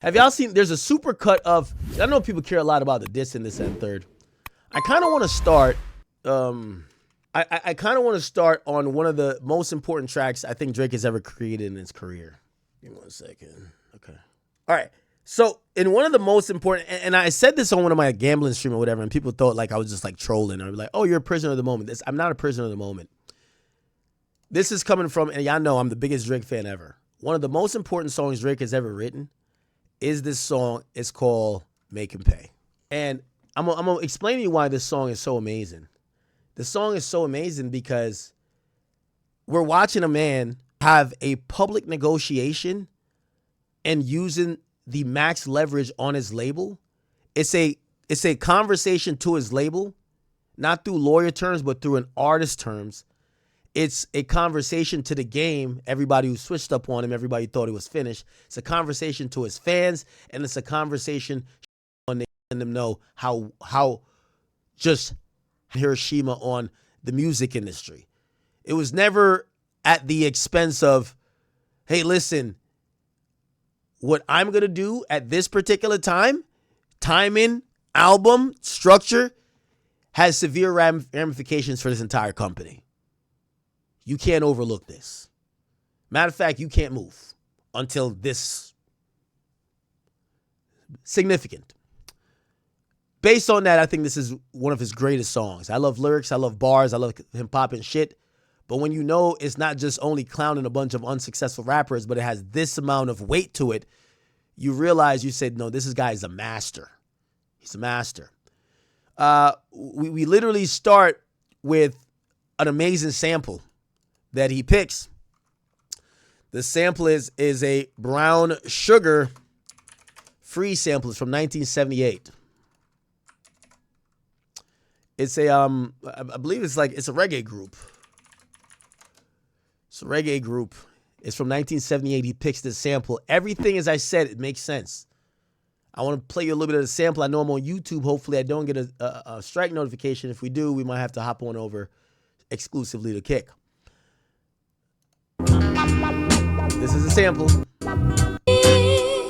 Have y'all seen, there's a super cut of, I know people care a lot about the diss and this and third. I kind of want to start, I kind of want to start on one of the most important tracks I think Drake has ever created in his career. Give me 1 second. Okay. All right. So in one of the most important, and I said this on one of my gambling stream or whatever, and people thought like I was just like trolling or like, oh, you're a prisoner of the moment. I'm not a prisoner of the moment. This is coming from, and y'all know I'm the biggest Drake fan ever. One of the most important songs Drake has ever written is this song. It's called Make 'Em Pay. And I'm going to explain to you why this song is so amazing. The song is so amazing because we're watching a man have a public negotiation and using the max leverage on his label. It's a conversation to his label, not through lawyer terms, but through an artist terms. It's a conversation to the game, everybody who switched up on him, everybody thought he was finished. It's a conversation to his fans, and it's a conversation on them know how just Hiroshima on the music industry. It was never at the expense of, hey, listen, what I'm going to do at this particular time, timing, album, structure, has severe ramifications for this entire company. You can't overlook this. Matter of fact, you can't move until this significant. Based on that, I think this is one of his greatest songs. I love lyrics. I love bars. I love him popping shit. But when you know it's not just only clowning a bunch of unsuccessful rappers, but it has this amount of weight to it, you realize, you said, no, this guy is a master. He's a master. We literally start with an amazing sample that he picks. The sample is a Brown Sugar free sample. It's from 1978. It's a I believe it's a reggae group. It's a reggae group. It's from 1978. He picks this sample. Everything, as I said, it makes sense. I want to play you a little bit of the sample. I know I'm on YouTube. Hopefully I don't get a strike notification. If we do, we might have to hop on over exclusively to Kick. This is a sample.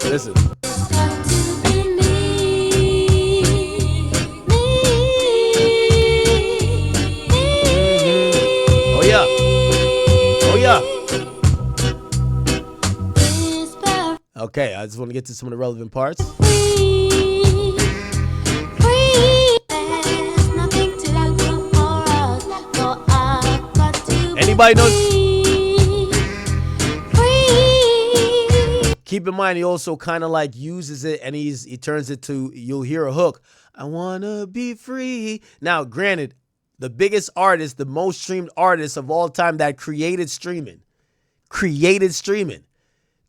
Listen. Oh yeah. Oh yeah. Okay, I just want to get to some of the relevant parts. Anybody knows? Keep in mind, he also kind of like uses it and he turns it to, you'll hear a hook. I want to be free. Now, granted, the biggest artist, the most streamed artist of all time that created streaming,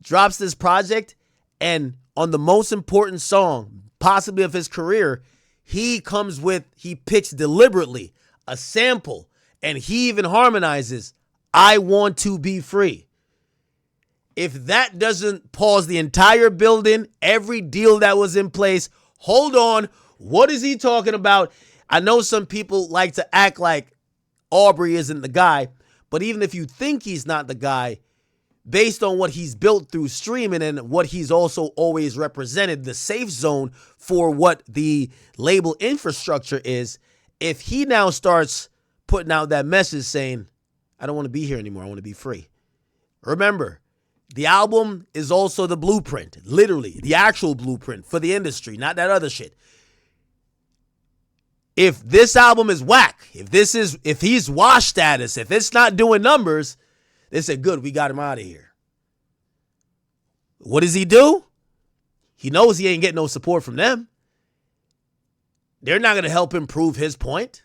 drops this project, and on the most important song, possibly of his career, he picks deliberately a sample, and he even harmonizes, I want to be free. If that doesn't pause the entire building, every deal that was in place, hold on, what is he talking about? I know some people like to act like Aubrey isn't the guy, but even if you think he's not the guy, based on what he's built through streaming and what he's also always represented, the safe zone for what the label infrastructure is, if he now starts putting out that message saying, I don't want to be here anymore, I want to be free. Remember, the album is also the blueprint, literally, the actual blueprint for the industry, not that other shit. If this album is whack, if he's wash status, if it's not doing numbers, they said, good, we got him out of here. What does he do? He knows he ain't getting no support from them. They're not going to help him prove his point.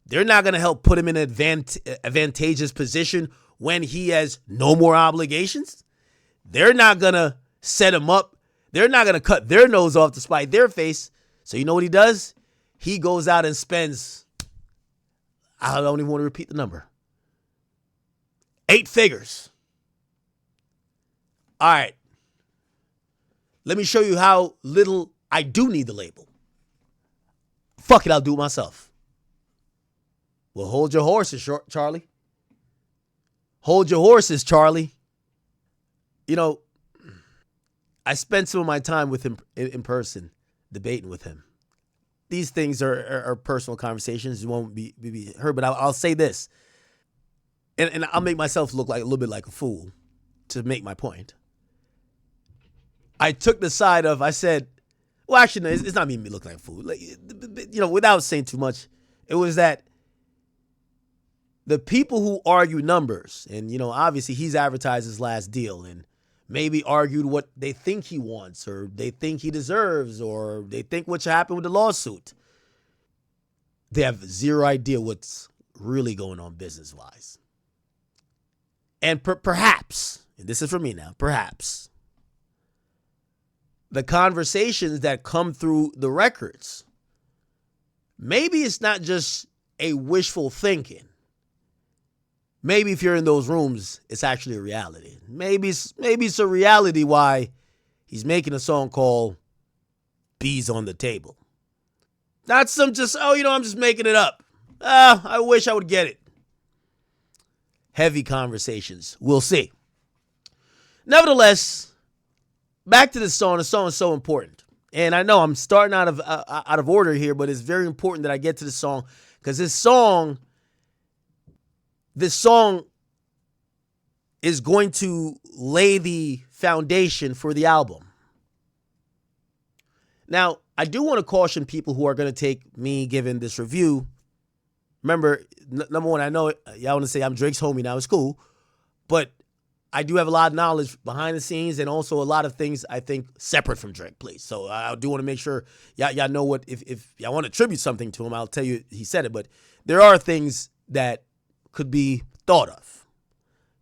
They're not going to help put him in an advantageous position when he has no more obligations. They're not going to set him up. They're not going to cut their nose off to spite their face. So you know what he does? He goes out and spends, I don't even want to repeat the number, 8 figures. All right. Let me show you how little I do need the label. Fuck it, I'll do it myself. Well, hold your horses, Charlie. Hold your horses, Charlie. You know, I spent some of my time with him in person, debating with him. These things are personal conversations. You won't be heard, but I'll say this. And I'll make myself look like a little bit like a fool to make my point. I took the side of, I said, well, actually, no, it's not me looking like a fool. Like, without saying too much, it was that the people who argue numbers, and, obviously he's advertised his last deal and maybe argued what they think he wants or they think he deserves or they think what should happen with the lawsuit. They have zero idea what's really going on business-wise. And perhaps, and this is for me now, perhaps, the conversations that come through the records, maybe it's not just a wishful thinking. Maybe if you're in those rooms, it's actually a reality. Maybe it's a reality why he's making a song called Bees on the Table. Not some just, I'm just making it up. I wish I would get it. Heavy conversations. We'll see. Nevertheless, back to the song. The song is so important. And I know I'm starting out of order here, but it's very important that I get to the song because this song is going to lay the foundation for the album. Now, I do want to caution people who are going to take me giving this review. Remember, number one, I know y'all want to say I'm Drake's homie now. It's cool. But I do have a lot of knowledge behind the scenes and also a lot of things I think separate from Drake, please. So I do want to make sure y'all know what, if y'all want to attribute something to him, I'll tell you he said it. But there are things that could be thought of.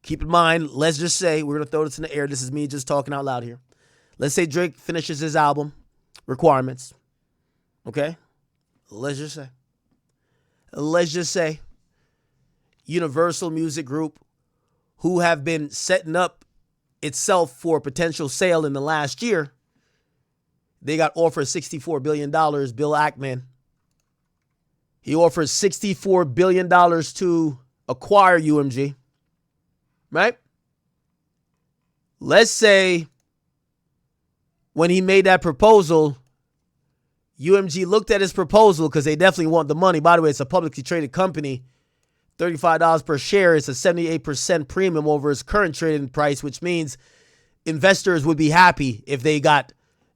Keep in mind, let's just say, we're going to throw this in the air. This is me just talking out loud here. Let's say Drake finishes his album, Requirements. Okay? Let's just say Universal Music Group, who have been setting up itself for potential sale in the last year, they got offered $64 billion. Bill Ackman, he offers $64 billion to acquire UMG, right? Let's say when he made that proposal, UMG looked at his proposal because they definitely want the money. By the way, it's a publicly traded company. $35 per share. It's a 78% premium over its current trading price, which means investors would be happy if they got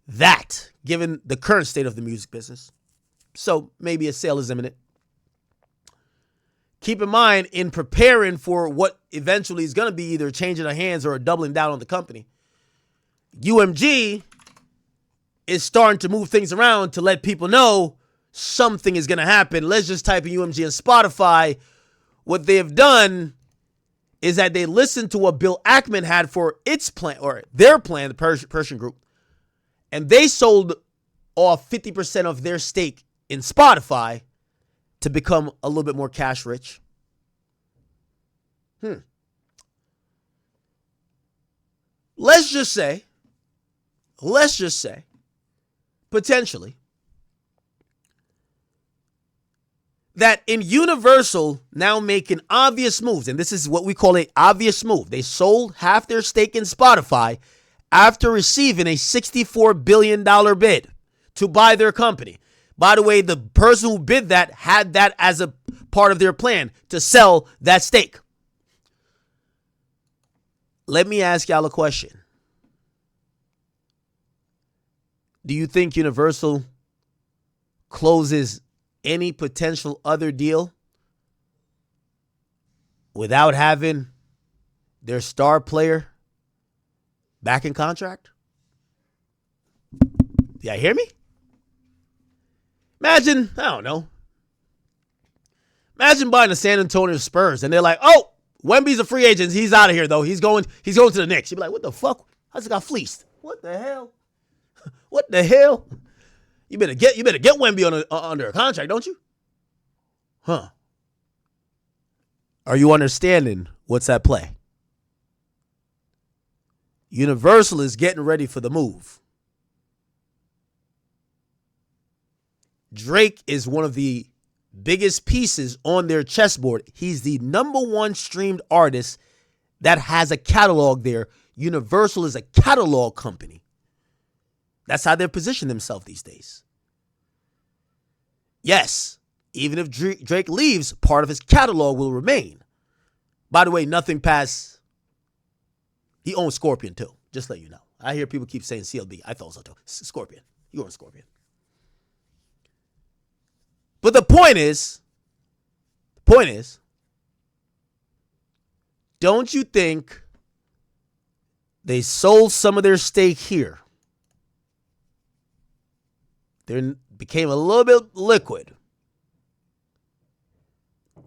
that, given the current state of the music business. So maybe a sale is imminent. Keep in mind, in preparing for what eventually is going to be either changing of hands or a doubling down on the company, UMG is starting to move things around to let people know something is going to happen. Let's just type in UMG and Spotify. What they have done is that they listened to what Bill Ackman had for its plan, or their plan, the Persian Group, and they sold off 50% of their stake in Spotify to become a little bit more cash rich. Let's just say, potentially, that in Universal now making obvious moves, and this is what we call an obvious move. They sold half their stake in Spotify after receiving a $64 billion bid to buy their company. By the way, the person who bid that had that as a part of their plan to sell that stake. Let me ask y'all a question. Do you think Universal closes any potential other deal without having their star player back in contract? Do y'all hear me? Imagine, I don't know. Imagine buying the San Antonio Spurs and they're like, oh, Wemby's a free agent. He's out of here though. He's going to the Knicks. You'd be like, what the fuck? I just got fleeced. What the hell? What the hell? You better get Wemby under a contract, don't you? Huh. Are you understanding what's at play? Universal is getting ready for the move. Drake is one of the biggest pieces on their chessboard. He's the number one streamed artist that has a catalog there. Universal is a catalog company. That's how they're positioning themselves these days. Yes, even if Drake leaves, part of his catalog will remain. By the way, nothing past. He owns Scorpion too. Just let you know. I hear people keep saying CLB. I thought so too. Scorpion. He owns Scorpion. But the point is, don't you think they sold some of their stake here? They became a little bit liquid.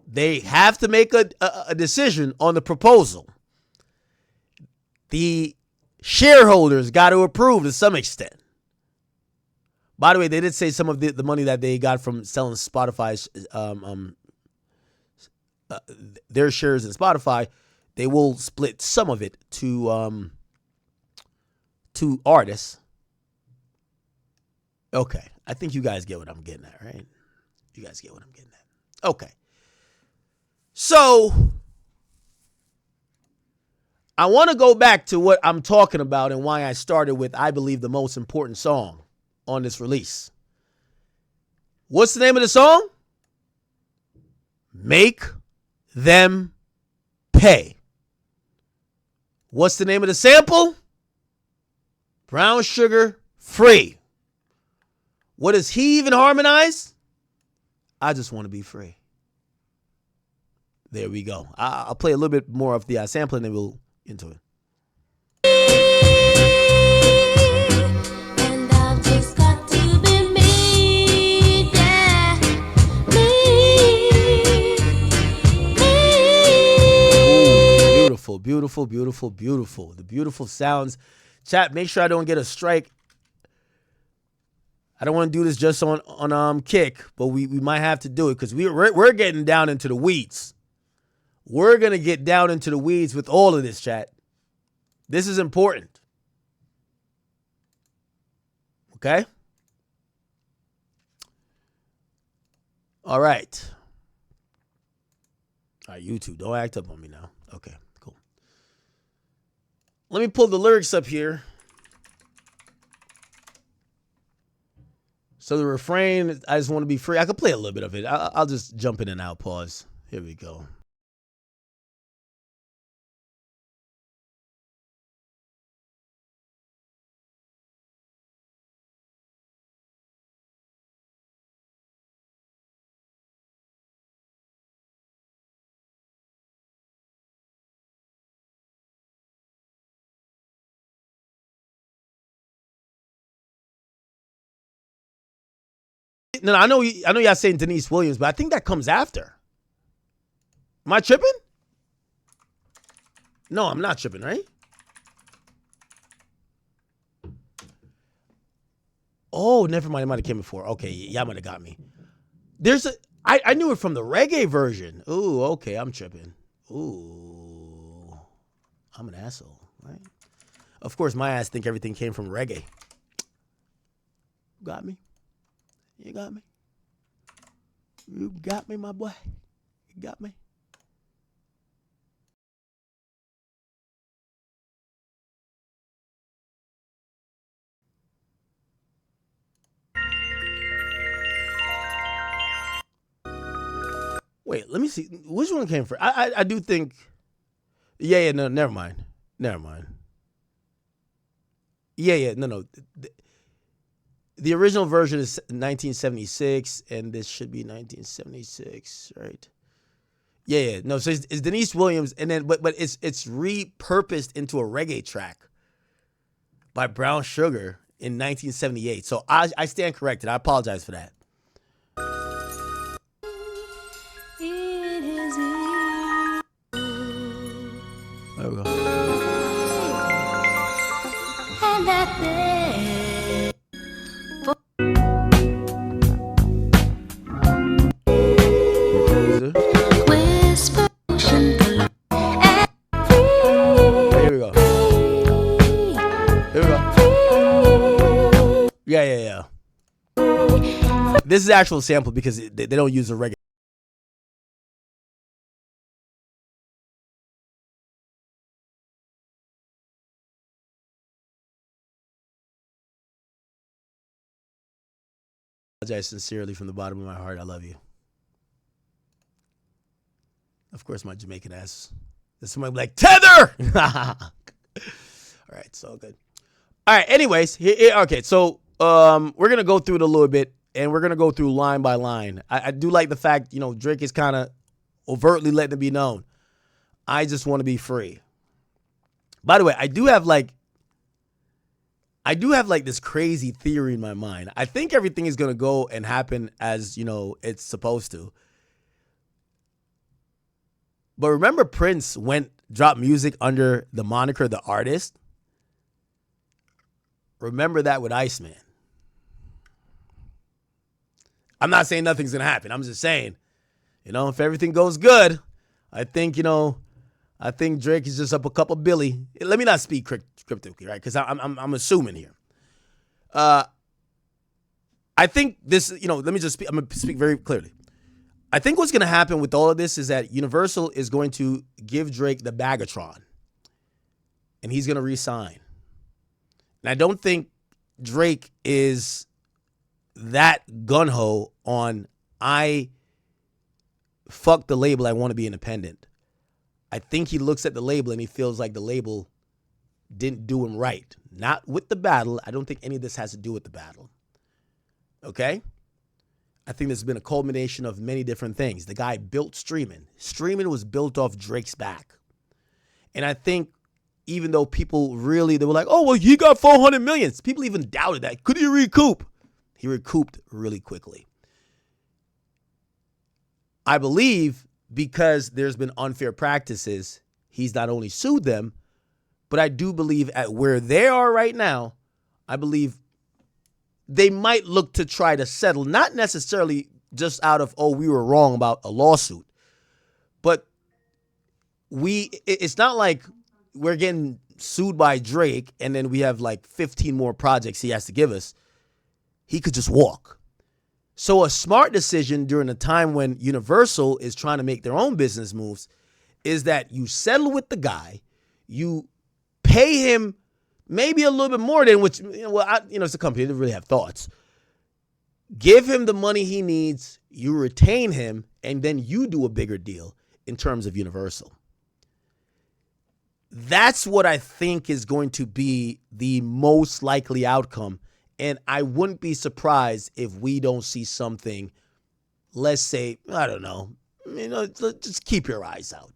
They have to make a decision on the proposal. The shareholders got to approve to some extent. By the way, they did say some of the money that they got from selling Spotify's their shares in Spotify, they will split some of it to artists. Okay, I think you guys get what I'm getting at, right? You guys get what I'm getting at. Okay. So, I want to go back to what I'm talking about and why I started with, I believe, the most important song on this release. What's the name of the song? Make Them Pay. What's the name of the sample? Brown Sugar Free. What does he even harmonize? I just want to be free. There we go. I'll play a little bit more of the sample and then we'll into it. And I've just got to be me, yeah. Me. Beautiful, beautiful, beautiful, beautiful. The beautiful sounds. Chat, make sure I don't get a strike. I don't want to do this just on Kick, but we might have to do it because we're getting down into the weeds. We're going to get down into the weeds with all of this, chat. This is important. Okay? All right. All right, YouTube, don't act up on me now. Okay, cool. Let me pull the lyrics up here. So the refrain, I just want to be free. I could play a little bit of it. I'll just jump in and out. Pause. Here we go. No, I know y'all saying Denise Williams, but I think that comes after. Am I tripping? No, I'm not tripping, right? Oh, never mind. It might have came before. Okay, y'all might have got me. I knew it from the reggae version. Ooh, okay, I'm tripping. Ooh, I'm an asshole, right? Of course, my ass think everything came from reggae. Got me? You got me? You got me, my boy? You got me? Wait, let me see. Which one came first? I do think. Yeah, no, never mind. Never mind. Yeah, no. The original version is 1976, and this should be 1976, right? Yeah. No, so it's Denise Williams, and then but it's repurposed into a reggae track by Brown Sugar in 1978. So I stand corrected. I apologize for that. There we go. And that day. Here we go. Yeah. This is actual sample because they don't use a reggae. apologize sincerely from the bottom of my heart. I love you. Of course, my Jamaican ass. There's somebody like, tether! All right, it's all good. All right, anyways, okay, so we're going to go through it a little bit, and we're going to go through line by line. I do like the fact, Drake is kind of overtly letting it be known. I just want to be free. By the way, I do have this crazy theory in my mind. I think everything is going to go and happen as, it's supposed to. But remember Prince dropped music under the moniker The Artist? Remember that with ICEMAN. I'm not saying nothing's going to happen. I'm just saying, if everything goes good, I think Drake is just up a couple billy. Let me not speak cryptically, right? Because I'm assuming here. I think this, let me just speak. I'm going to speak very clearly. I think what's going to happen with all of this is that Universal is going to give Drake the Bagatron. And he's going to re-sign. And I don't think Drake is that gun-ho on, I fuck the label, I want to be independent. I think he looks at the label and he feels like the label didn't do him right. Not with the battle. I don't think any of this has to do with the battle. Okay? I think there's been a culmination of many different things. The guy built streaming. Streaming was built off Drake's back. And I think even though people they were like, oh, well, he got 400 million. People even doubted that. Could he recoup? He recouped really quickly. I believe because there's been unfair practices, he's not only sued them, but I do believe at where they are right now, I believe they might look to try to settle, not necessarily just out of, we were wrong about a lawsuit, but it's not like we're getting sued by Drake and then we have like 15 more projects he has to give us. He could just walk. So a smart decision during a time when Universal is trying to make their own business moves is that you settle with the guy, you pay him maybe a little bit more than which, it's a company, they don't really have thoughts. Give him the money he needs, you retain him, and then you do a bigger deal in terms of Universal. That's what I think is going to be the most likely outcome. And I wouldn't be surprised if we don't see something, let's say, I don't know, just keep your eyes out.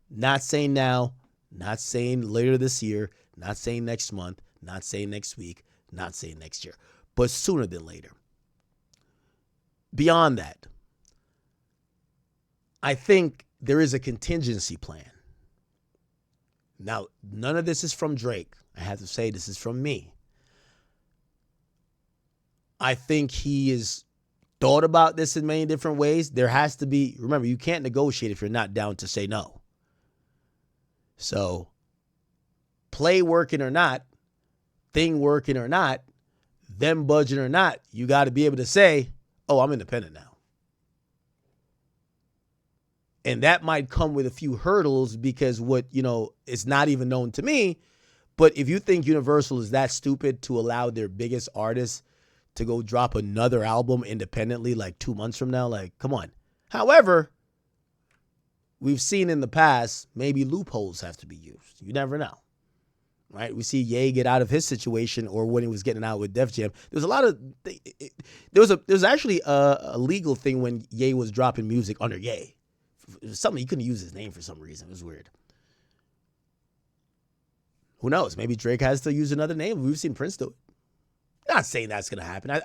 Not saying now, not saying later this year, not saying next month, not saying next week, not saying next year, but sooner than later. Beyond that, I think there is a contingency plan. Now, none of this is from Drake. I have to say this is from me. I think he has thought about this in many different ways. There has to be, remember, you can't negotiate if you're not down to say no. So, play working or not, thing working or not, them budging or not, you got to be able to say, I'm independent now. And that might come with a few hurdles because it's not even known to me. But if you think Universal is that stupid to allow their biggest artists to go drop another album independently like 2 months from now, like, come on. However, we've seen in the past, maybe loopholes have to be used. You never know, right? We see Ye get out of his situation, or when he was getting out with Def Jam. There's a lot of, there was actually a legal thing when Ye was dropping music under Ye. It was something, he couldn't use his name for some reason. It was weird. Who knows? Maybe Drake has to use another name. We've seen Prince do it. Not saying that's going to happen. I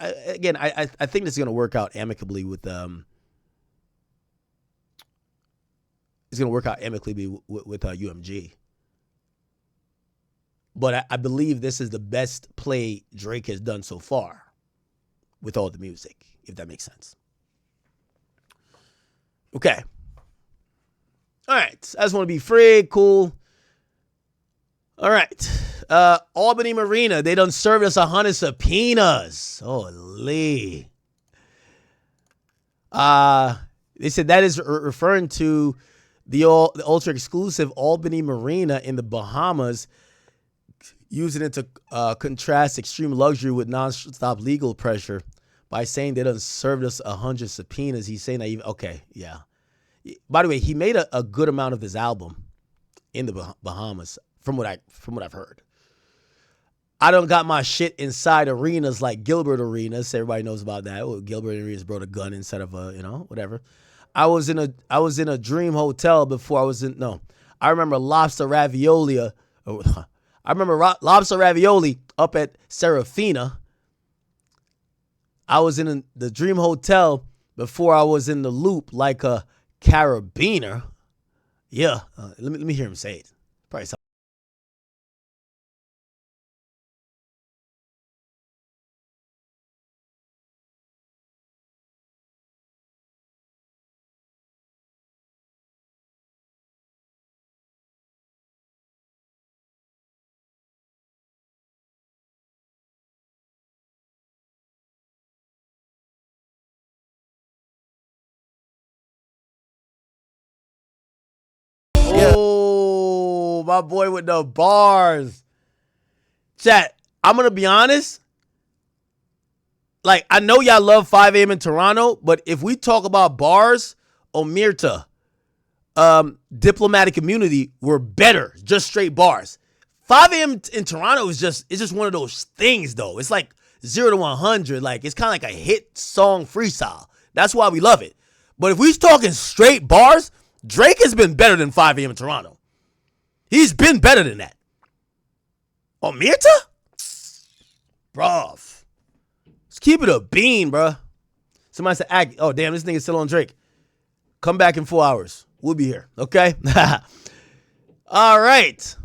think this is going to work out amicably with UMG. But I believe this is the best play Drake has done so far with all the music, if that makes sense. Okay. All right. I just want to be free, cool. All right. Albany Marina, they done served us 100 subpoenas. Holy. They said that is referring to the ultra exclusive Albany Marina in the Bahamas, using it to contrast extreme luxury with nonstop legal pressure. by saying they done served us 100 subpoenas. He's saying that even, okay, yeah. By the way, he made a good amount of this album in the Bahamas, from what I've heard. I done got my shit inside arenas like Gilbert Arenas. Everybody knows about that. Well, Gilbert Arenas brought a gun instead of a, whatever. I was in a dream hotel before I was in. No, I remember lobster ravioli. I remember lobster ravioli up at Serafina. I was in the dream hotel before I was in the loop like a carabiner. Yeah, let me hear him say it. Probably something. Oh, my boy with the bars. Chat, I'm going to be honest. Like, I know y'all love 5 a.m. in Toronto, but if we talk about bars, Omerta, diplomatic immunity were better. Just straight bars. 5 a.m. in Toronto is just one of those things, though. It's like 0 to 100. Like, it's kind of like a hit song freestyle. That's why we love it. But if we're talking straight bars, Drake has been better than 5 a.m. in Toronto. He's been better than that. Omerta? Bruv. Let's keep it a bean, bruh. Somebody said, oh, damn, this nigga's still on Drake. Come back in 4 hours. We'll be here, okay? All right.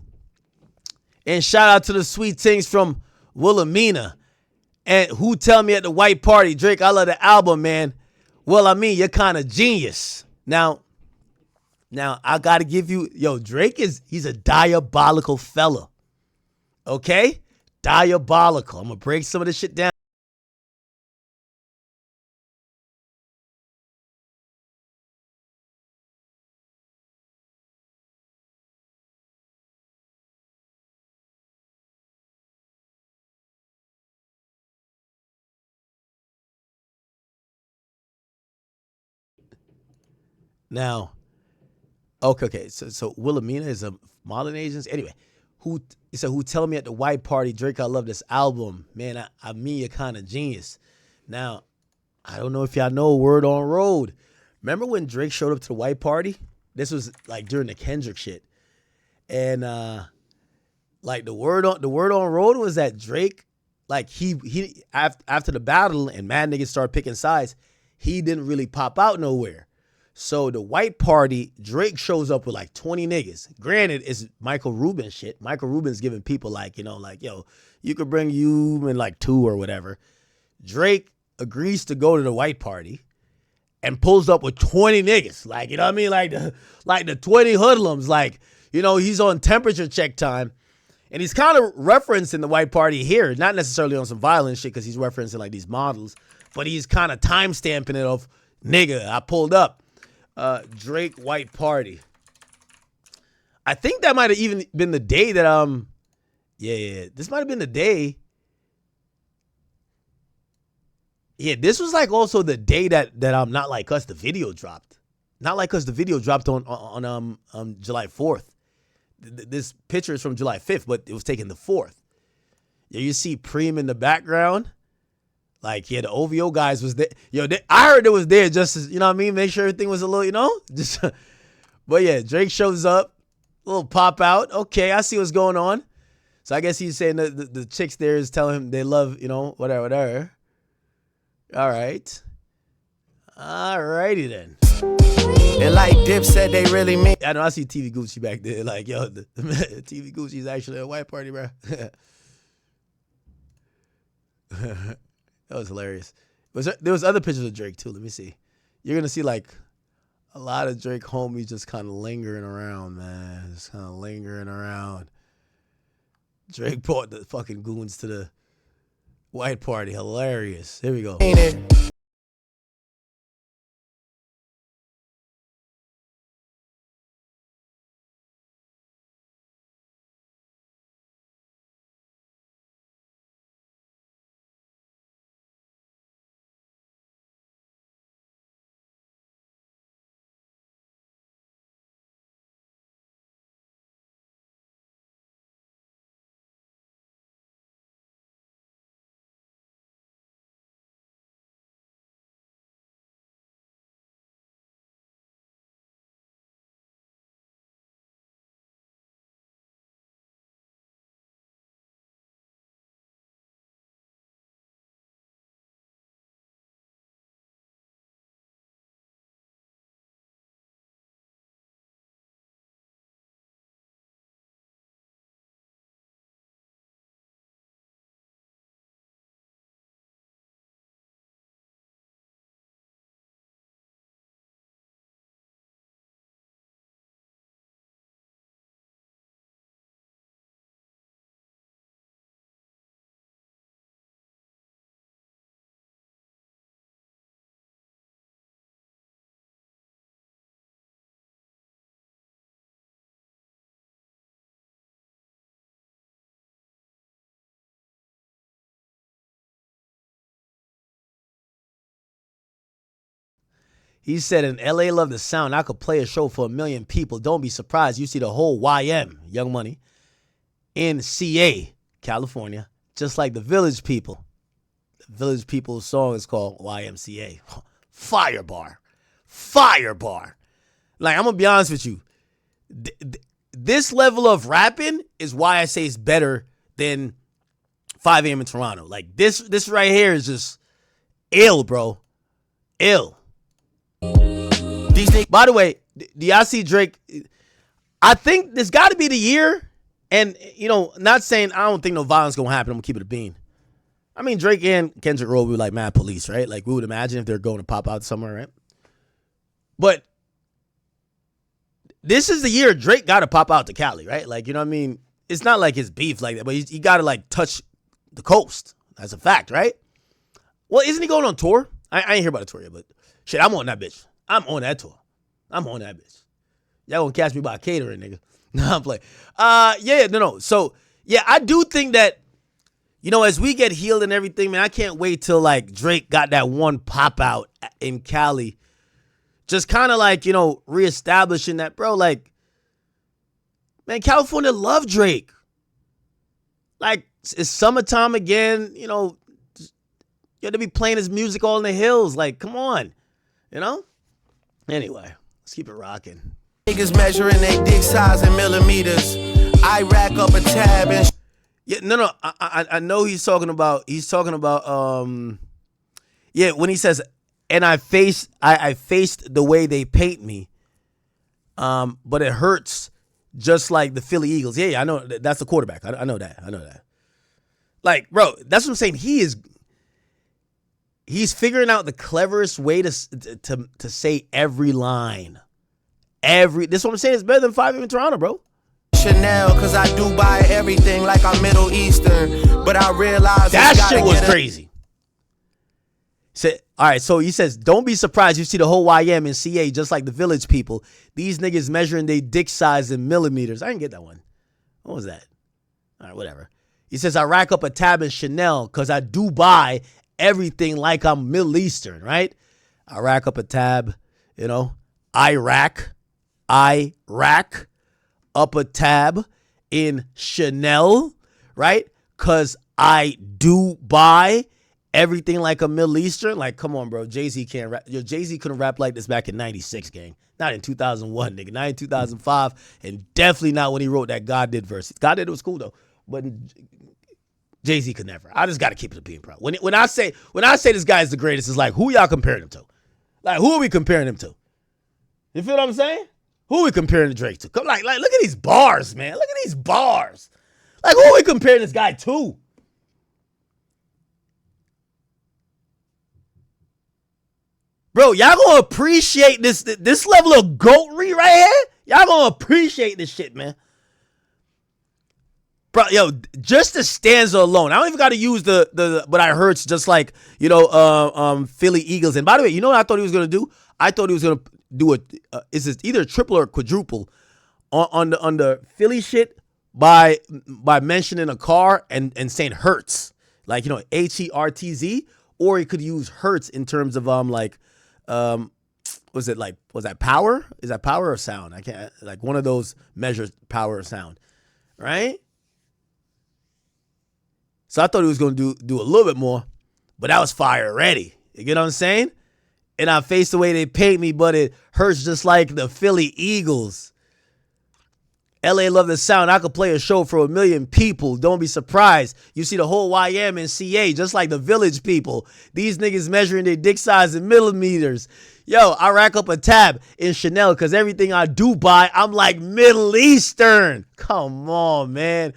And shout out to the sweet things from Wilhelmina. And who tell me at the white party, Drake, I love the album, man. Well, I mean, you're kind of genius. Now, I got to give you, Drake he's a diabolical fella. Okay? Diabolical. I'm going to break some of this shit down. Now, okay. So Wilhelmina is a modeling agency. Anyway, who tell me at the white party, Drake, I love this album. Man, I mean, you're kind of genius. Now, I don't know if y'all know Word on Road. Remember when Drake showed up to the white party? This was like during the Kendrick shit. And like the word on Road was that Drake, like he after the battle and mad niggas started picking sides, he didn't really pop out nowhere. So the white party, Drake shows up with like 20 niggas. Granted, it's Michael Rubin shit. Michael Rubin's giving people like, you could bring you in like 2 or whatever. Drake agrees to go to the white party and pulls up with 20 niggas. Like, you know what I mean? Like the 20 hoodlums. Like, he's on temperature check time. And he's kind of referencing the white party here. Not necessarily on some violent shit because he's referencing like these models. But he's kind of time stamping it of, nigga, I pulled up. Drake white party. I think that might have even been the day that this might have been the day. Yeah, this was like also the day that Not Like Us the video dropped. Not Like Us the video dropped on July 4th. This picture is from July 5th, but it was taken the 4th. Yeah, you see Preem in the background. Like, yeah, the OVO guys was there. I heard it was there just as, you know what I mean? Make sure everything was a little, just. But yeah, Drake shows up, a little pop out. Okay, I see what's going on. So I guess he's saying that the chicks there is telling him they love, whatever. All right. All righty then. And like Dip said, they really mean. I know I see TV Gucci back there. Like, the TV Gucci is actually a white party, bro. That was hilarious. There was other pictures of Drake too. Let me see. You're gonna see like a lot of Drake homies just kind of lingering around, man. Just kind of lingering around. Drake brought the fucking goons to the white party. Hilarious. Here we go. He said, in LA love the sound. I could play a show for 1 million people. Don't be surprised. You see the whole YM, Young Money, in CA, California, just like the Village People. The Village People's song is called YMCA. Fire bar. Fire bar. Like, I'm going to be honest with you. This level of rapping is why I say it's better than 5 a.m. in Toronto. Like, this right here is just ill, bro. Ill. By the way, do y'all see Drake? I think this got to be the year. And, not saying I don't think no violence going to happen. I'm going to keep it a bean. I mean, Drake and Kendrick Rowe would be like mad police, right? Like, we would imagine if they're going to pop out somewhere, right? But this is the year Drake got to pop out to Cali, right? Like, you know what I mean? It's not like his beef like that, but he got to, like, touch the coast. That's a fact, right? Well, isn't he going on tour? I ain't hear about a tour yet, but shit, I'm on that bitch. I'm on that tour. I'm on that bitch. Y'all gonna catch me by catering, nigga. No, I'm playing. No. So, yeah, I do think that, as we get healed and everything, man, I can't wait till, like, Drake got that one pop out in Cali. Just kind of like, reestablishing that, bro. Like, man, California love Drake. Like, it's summertime again, you have to be playing his music all in the hills. Like, come on, Anyway, let's keep it rocking. Niggas measuring their dick size in millimeters. I rack up a tab and... Yeah, no. I know he's talking about, when he says, and I faced the way they paint me, but it hurts just like the Philly Eagles. Yeah, I know. That's the quarterback. I know that. Like, bro, that's what I'm saying. He's figuring out the cleverest way to say every line. This is what I'm saying. It's better than 5 in Toronto, bro. Chanel, cause I do buy everything like I'm Middle Eastern, but I realize that shit was crazy. All right, so he says, don't be surprised you see the whole YM in CA just like the Village People. These niggas measuring their dick size in millimeters. I didn't get that one. What was that? All right, whatever. He says, I rack up a tab in Chanel because I do buy everything like I'm Middle Eastern, right? I rack up a tab, I rack up a tab in Chanel, right? Because I do buy everything like a Middle Eastern. Like, come on, bro. Jay-Z can't rap. Jay-Z couldn't rap like this back in 96, gang. Not in 2001, nigga. Not in 2005. And definitely not when he wrote that God Did verse. God Did, it was cool, though. But Jay-Z could never. I just got to keep it being proud. When I say this guy is the greatest, it's like, who y'all comparing him to? Like, who are we comparing him to? You feel what I'm saying? Who are we comparing Drake to? Come, like, look at these bars, man. Look at these bars. Like, who are we comparing this guy to? Bro, y'all gonna appreciate this level of goatery right here? Y'all gonna appreciate this shit, man. Bro, just the stanza alone. I don't even got to use the but I hurts just like, Philly Eagles. And by the way, you know what I thought he was going to do? I thought he was going to do is it either triple or quadruple on the Philly shit by mentioning a car and saying Hertz. Like, Hertz, or he could use Hertz in terms of was that power? Is that power or sound? I can't, like, one of those measures power or sound, right? So I thought he was going to do a little bit more, but that was fire already. You get what I'm saying? And I face the way they paint me, but it hurts just like the Philly Eagles. LA love the sound. I could play a show for 1 million people. Don't be surprised. You see the whole YM in CA, just like the Village People. These niggas measuring their dick size in millimeters. Yo, I rack up a tab in Chanel because everything I do buy, I'm like Middle Eastern. Come on, man.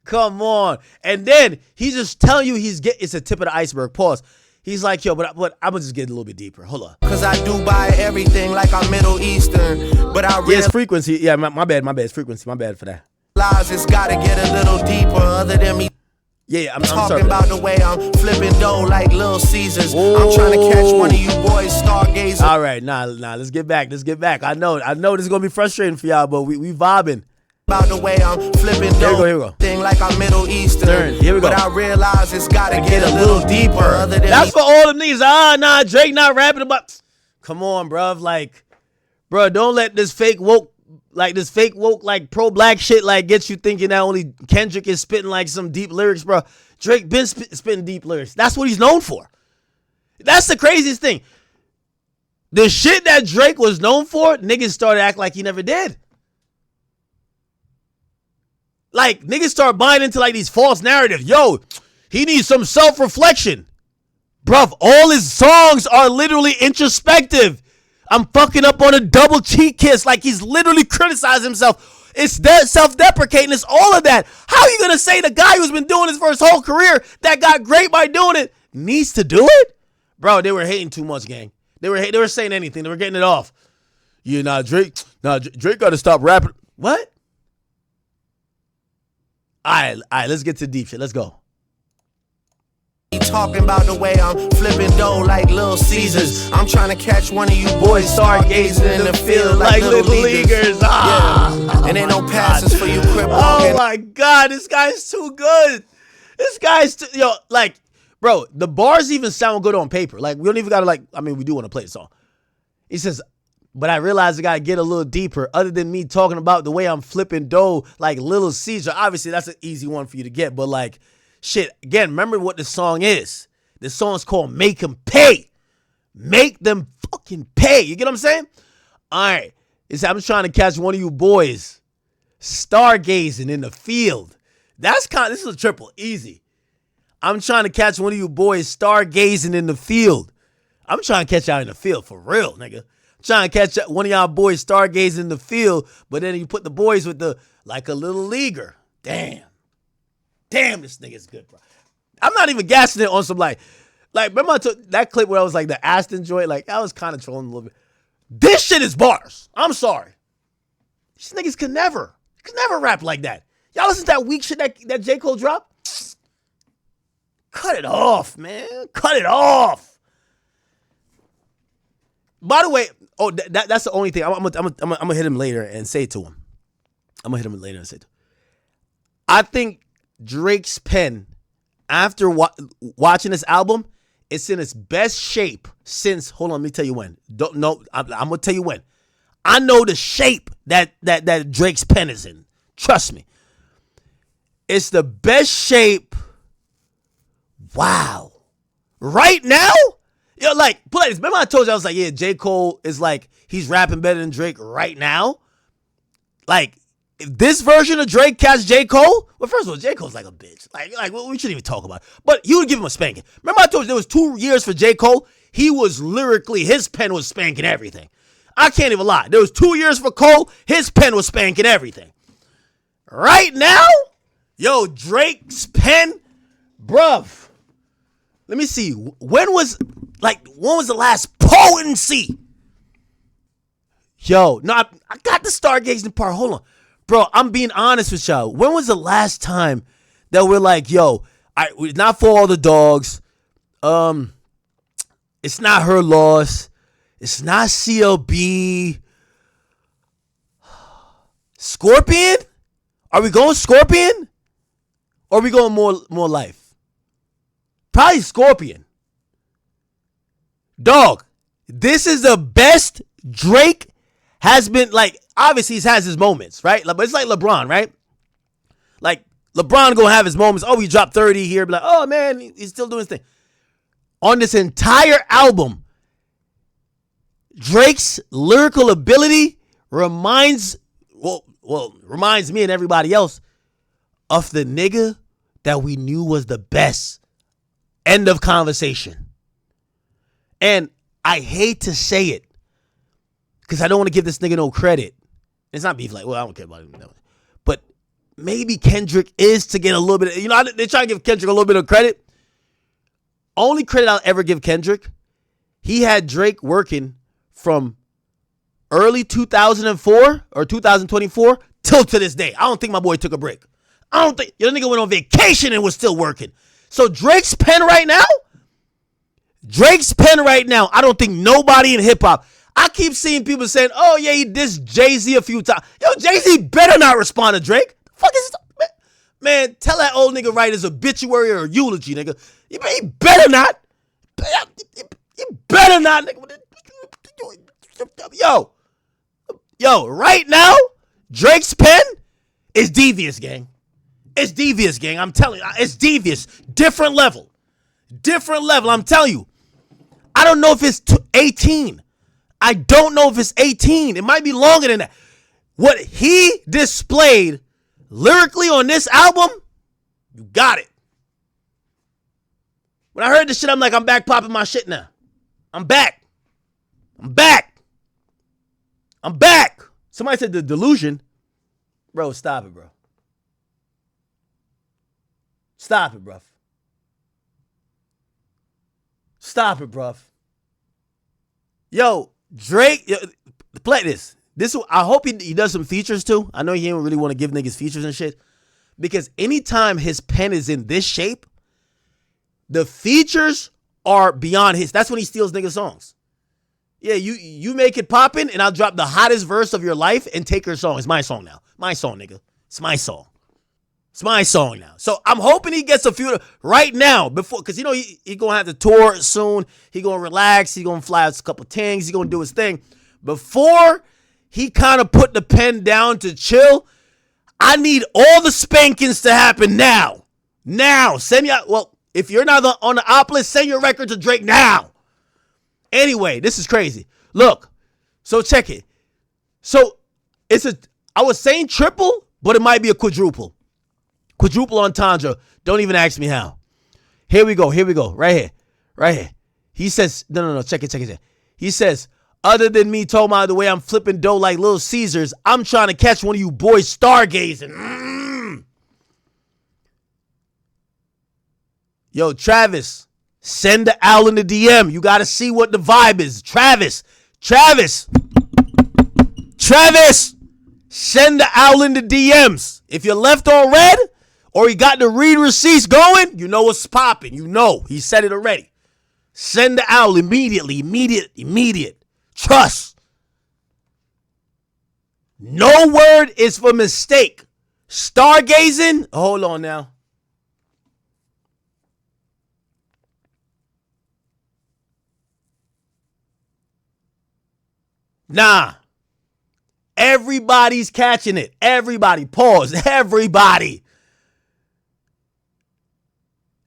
Come on. And then he's just telling you it's a tip of the iceberg. Pause. He's like, yo, but I'm going to just get a little bit deeper. Hold on. Cause I do buy everything like I'm Middle Eastern, but I realize it's frequency. Yeah, my bad. It's frequency. My bad for that. It's gotta get a little deeper other than me. Yeah, I'm talking sorry about the way I'm flipping dough like Little Caesars. I'm trying to catch one of you boys stargazing. All right, nah, let's get back. I know this is going to be frustrating for y'all, but we vibing. About the way I'm flipping dough. Here we go. Thing like I'm Middle Eastern. Here we go. But I realize it's gotta get a little deeper. That's for all the niggas. Drake not rapping about. come on, bruv. Like, bro, don't let this fake woke, like pro-black shit, like, get you thinking that only Kendrick is spitting, like, some deep lyrics, bro. Drake been spitting deep lyrics. That's what he's known for. That's the craziest thing. The shit that Drake was known for, niggas started acting like he never did. Like, niggas start buying into, like, these false narratives. Yo, he needs some self-reflection. Bruv, all his songs are literally introspective. I'm fucking up on a double cheek kiss. Like, he's literally criticizing himself. It's that self-deprecating. It's all of that. How are you going to say the guy who's been doing this for his whole career that got great by doing it needs to do it? Bro, they were hating too much, gang. They were saying anything. They were getting it off. Yeah, Drake got to stop rapping. What? All right, let's get to deep shit. Let's go. Talking about the way I'm flipping dough like Little Caesars. I'm trying to catch one of you boys stargazing in the field like little leaguers. Yeah. And ain't no passes for you crip walking. Oh my God, this guy's too good. Like, bro, the bars even sound good on paper. Like, we don't even gotta we do want to play the song. He says, but I realized I gotta get a little deeper. Other than me talking about the way I'm flipping dough like Little Caesar. Obviously, that's an easy one for you to get, but like, shit, again, remember what the song is. The song's called Make Them Pay. Make them fucking pay. You get what I'm saying? All right. I'm just trying to catch one of you boys stargazing in the field. This is a triple. Easy. I'm trying to catch one of you boys stargazing in the field. I'm trying to catch y'all in the field for real, nigga. I'm trying to catch one of y'all boys stargazing in the field, but then you put the boys with like a little leaguer. Damn, this nigga's good, bro. I'm not even gassing it on some like remember I took that clip where I was like the Aston joint, like I was kind of trolling a little bit. This shit is bars. I'm sorry. These niggas could never rap like that. Y'all listen to that weak shit that J. Cole dropped? Cut it off, man. Cut it off. By the way, that's the only thing. I'm gonna hit him later and say it to him. I think Drake's pen, after watching this album, it's in its best shape since, hold on, let me tell you when. I'm going to tell you when. I know the shape that Drake's pen is in. Trust me. It's the best shape. Wow. Right now? Yo, like, put like this. Remember I told you, I was like, yeah, J. Cole is like, he's rapping better than Drake right now? Like, if this version of Drake catch J. Cole, well, first of all, J. Cole's like a bitch. Like we shouldn't even talk about it. But he would give him a spanking. Remember I told you there was 2 years for J. Cole? He was lyrically, his pen was spanking everything. I can't even lie. There was 2 years for Cole, his pen was spanking everything. Right now, yo, Drake's pen, bruv. Let me see. When was the last potency? Yo, no, I got the stargazing part. Hold on. Bro, I'm being honest with y'all. When was the last time that we're like, yo, it's not for all the dogs. It's not her loss. It's not CLB. Scorpion? Are we going Scorpion? Or are we going more life? Probably Scorpion. Dog, this is the best Drake has been, like, obviously he has his moments, right? But it's like LeBron, right? Like, LeBron gonna have his moments. Oh, he dropped 30 here. Be like, oh, man, he's still doing his thing. On this entire album, Drake's lyrical ability reminds me and everybody else of the nigga that we knew was the best. End of conversation. And I hate to say it, because I don't want to give this nigga no credit. It's not beef, like, well, I don't care about him. But maybe Kendrick is to get a little bit, they try to give Kendrick a little bit of credit. Only credit I'll ever give Kendrick, he had Drake working from early 2004 or 2024 till to this day. I don't think my boy took a break. I don't think, your nigga went on vacation and was still working. So Drake's pen right now, I don't think nobody in hip hop. I keep seeing people saying, oh, yeah, he dissed Jay-Z a few times. Yo, Jay-Z better not respond to Drake. The fuck is this? Man, tell that old nigga write his obituary or eulogy, nigga. He better not. He better not, nigga. Yo, right now, Drake's pen is devious, gang. It's devious, gang. I'm telling you, it's devious. Different level. I'm telling you. I don't know if it's 18. I don't know if it's 18. It might be longer than that. What he displayed lyrically on this album, you got it. When I heard this shit, I'm like, I'm back popping my shit now. I'm back. Somebody said the delusion. Bro, stop it, bro. Stop it, bruv. Yo, Drake, play this. I hope he does some features too. I know he don't really want to give niggas features and shit. Because anytime his pen is in this shape, the features are beyond his. That's when he steals niggas' songs. Yeah, you make it poppin', and I'll drop the hottest verse of your life and take your song. It's my song now. My song, nigga. It's my song. It's my song now. So I'm hoping he gets a few right now before, because you know he gonna have to tour soon. He gonna relax. He gonna fly out a couple things. He gonna do his thing. Before he kind of put the pen down to chill, I need all the spankings to happen now. Now, send me out. Well, if you're not on the op list, send your record to Drake now. Anyway, this is crazy. Look, so check it. So I was saying triple, but it might be a quadruple. Quadruple entendre. Don't even ask me how. Here we go. Right here. He says, no. Check it. He says, other than me talking about the way I'm flipping dough like Little Caesars, I'm trying to catch one of you boys stargazing. Yo, Travis, send the owl in the DM. You got to see what the vibe is. Travis, send the owl in the DMs. If you're left on red or he got the read receipts going, you know what's popping. You know, he said it already. Send the owl immediately. Immediate. Trust. No word is for mistake. Stargazing. Hold on now. Nah. Everybody's catching it. Everybody. Pause. Everybody.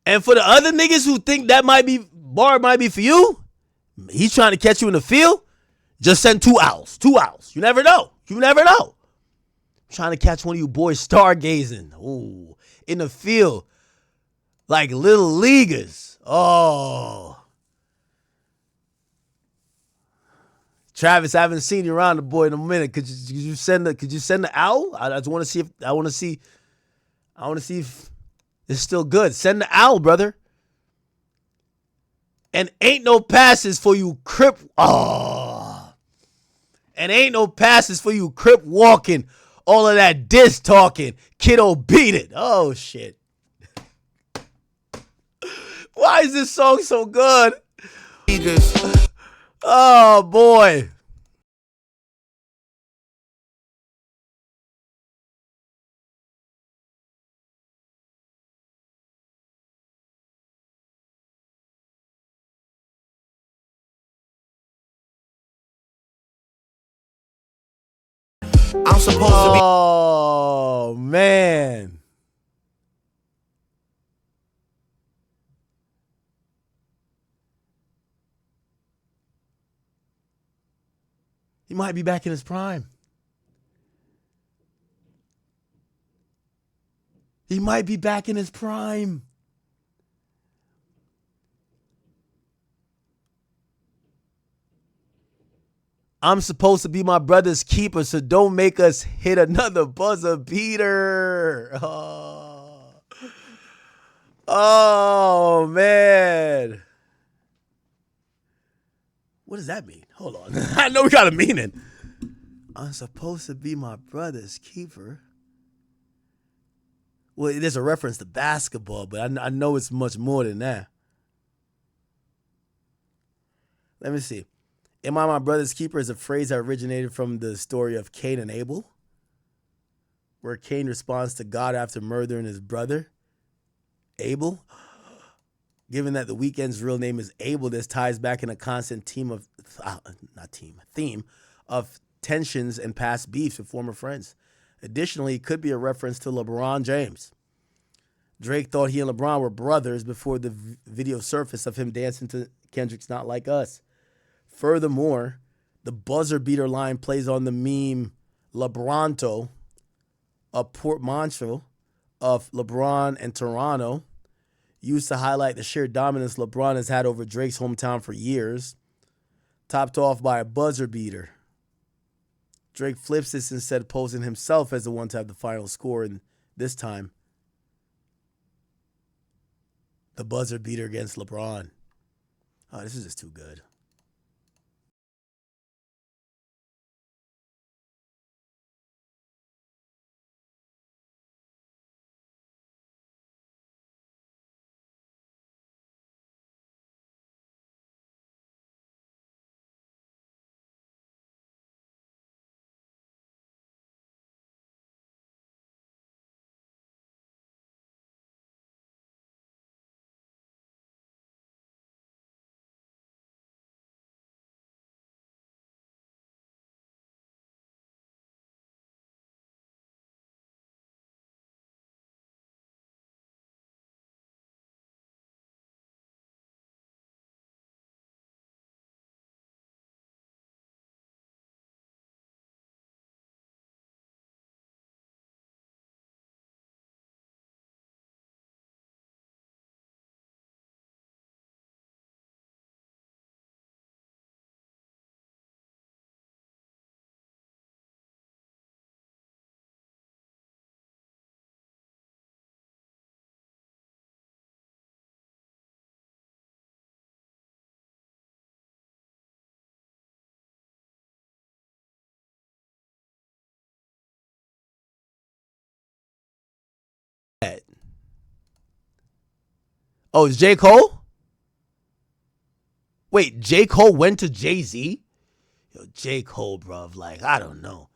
And for the other niggas who think that might be for you, he's trying to catch you in the field, just send 2 owls. 2 owls. You never know. I'm trying to catch one of you boys stargazing. Ooh. In the field. Like little leaguers. Oh. Travis, I haven't seen you around the boy in a minute. Could you send the owl? I just want to see if it's still good. Send the owl, brother. And ain't no passes for you crip. Oh. And ain't no passes for you crip walking. All of that diss talking. Kiddo beat it. Oh shit. Why is this song so good? Oh, boy. I'm supposed to be. Oh, man. He might be back in his prime. I'm supposed to be my brother's keeper, so don't make us hit another buzzer beater. Oh man. What does that mean? Hold on. I know we got a meaning. I'm supposed to be my brother's keeper. Well, there's a reference to basketball, but I know it's much more than that. Let me see. Am I my brother's keeper is a phrase that originated from the story of Cain and Abel, where Cain responds to God after murdering his brother, Abel. Given that The Weeknd's real name is Abel, this ties back in a constant theme of theme of tensions and past beefs with former friends. Additionally, it could be a reference to LeBron James. Drake thought he and LeBron were brothers before the video surfaced of him dancing to Kendrick's Not Like Us. Furthermore, the buzzer beater line plays on the meme LeBronto, a portmanteau of LeBron and Toronto, used to highlight the sheer dominance LeBron has had over Drake's hometown for years, topped off by a buzzer beater. Drake flips this instead, posing himself as the one to have the final score, and this time, the buzzer beater against LeBron. Oh, this is just too good. Oh, it's J. Cole? Wait, J. Cole went to Jay-Z? Yo, J. Cole, bruv, like, I don't know.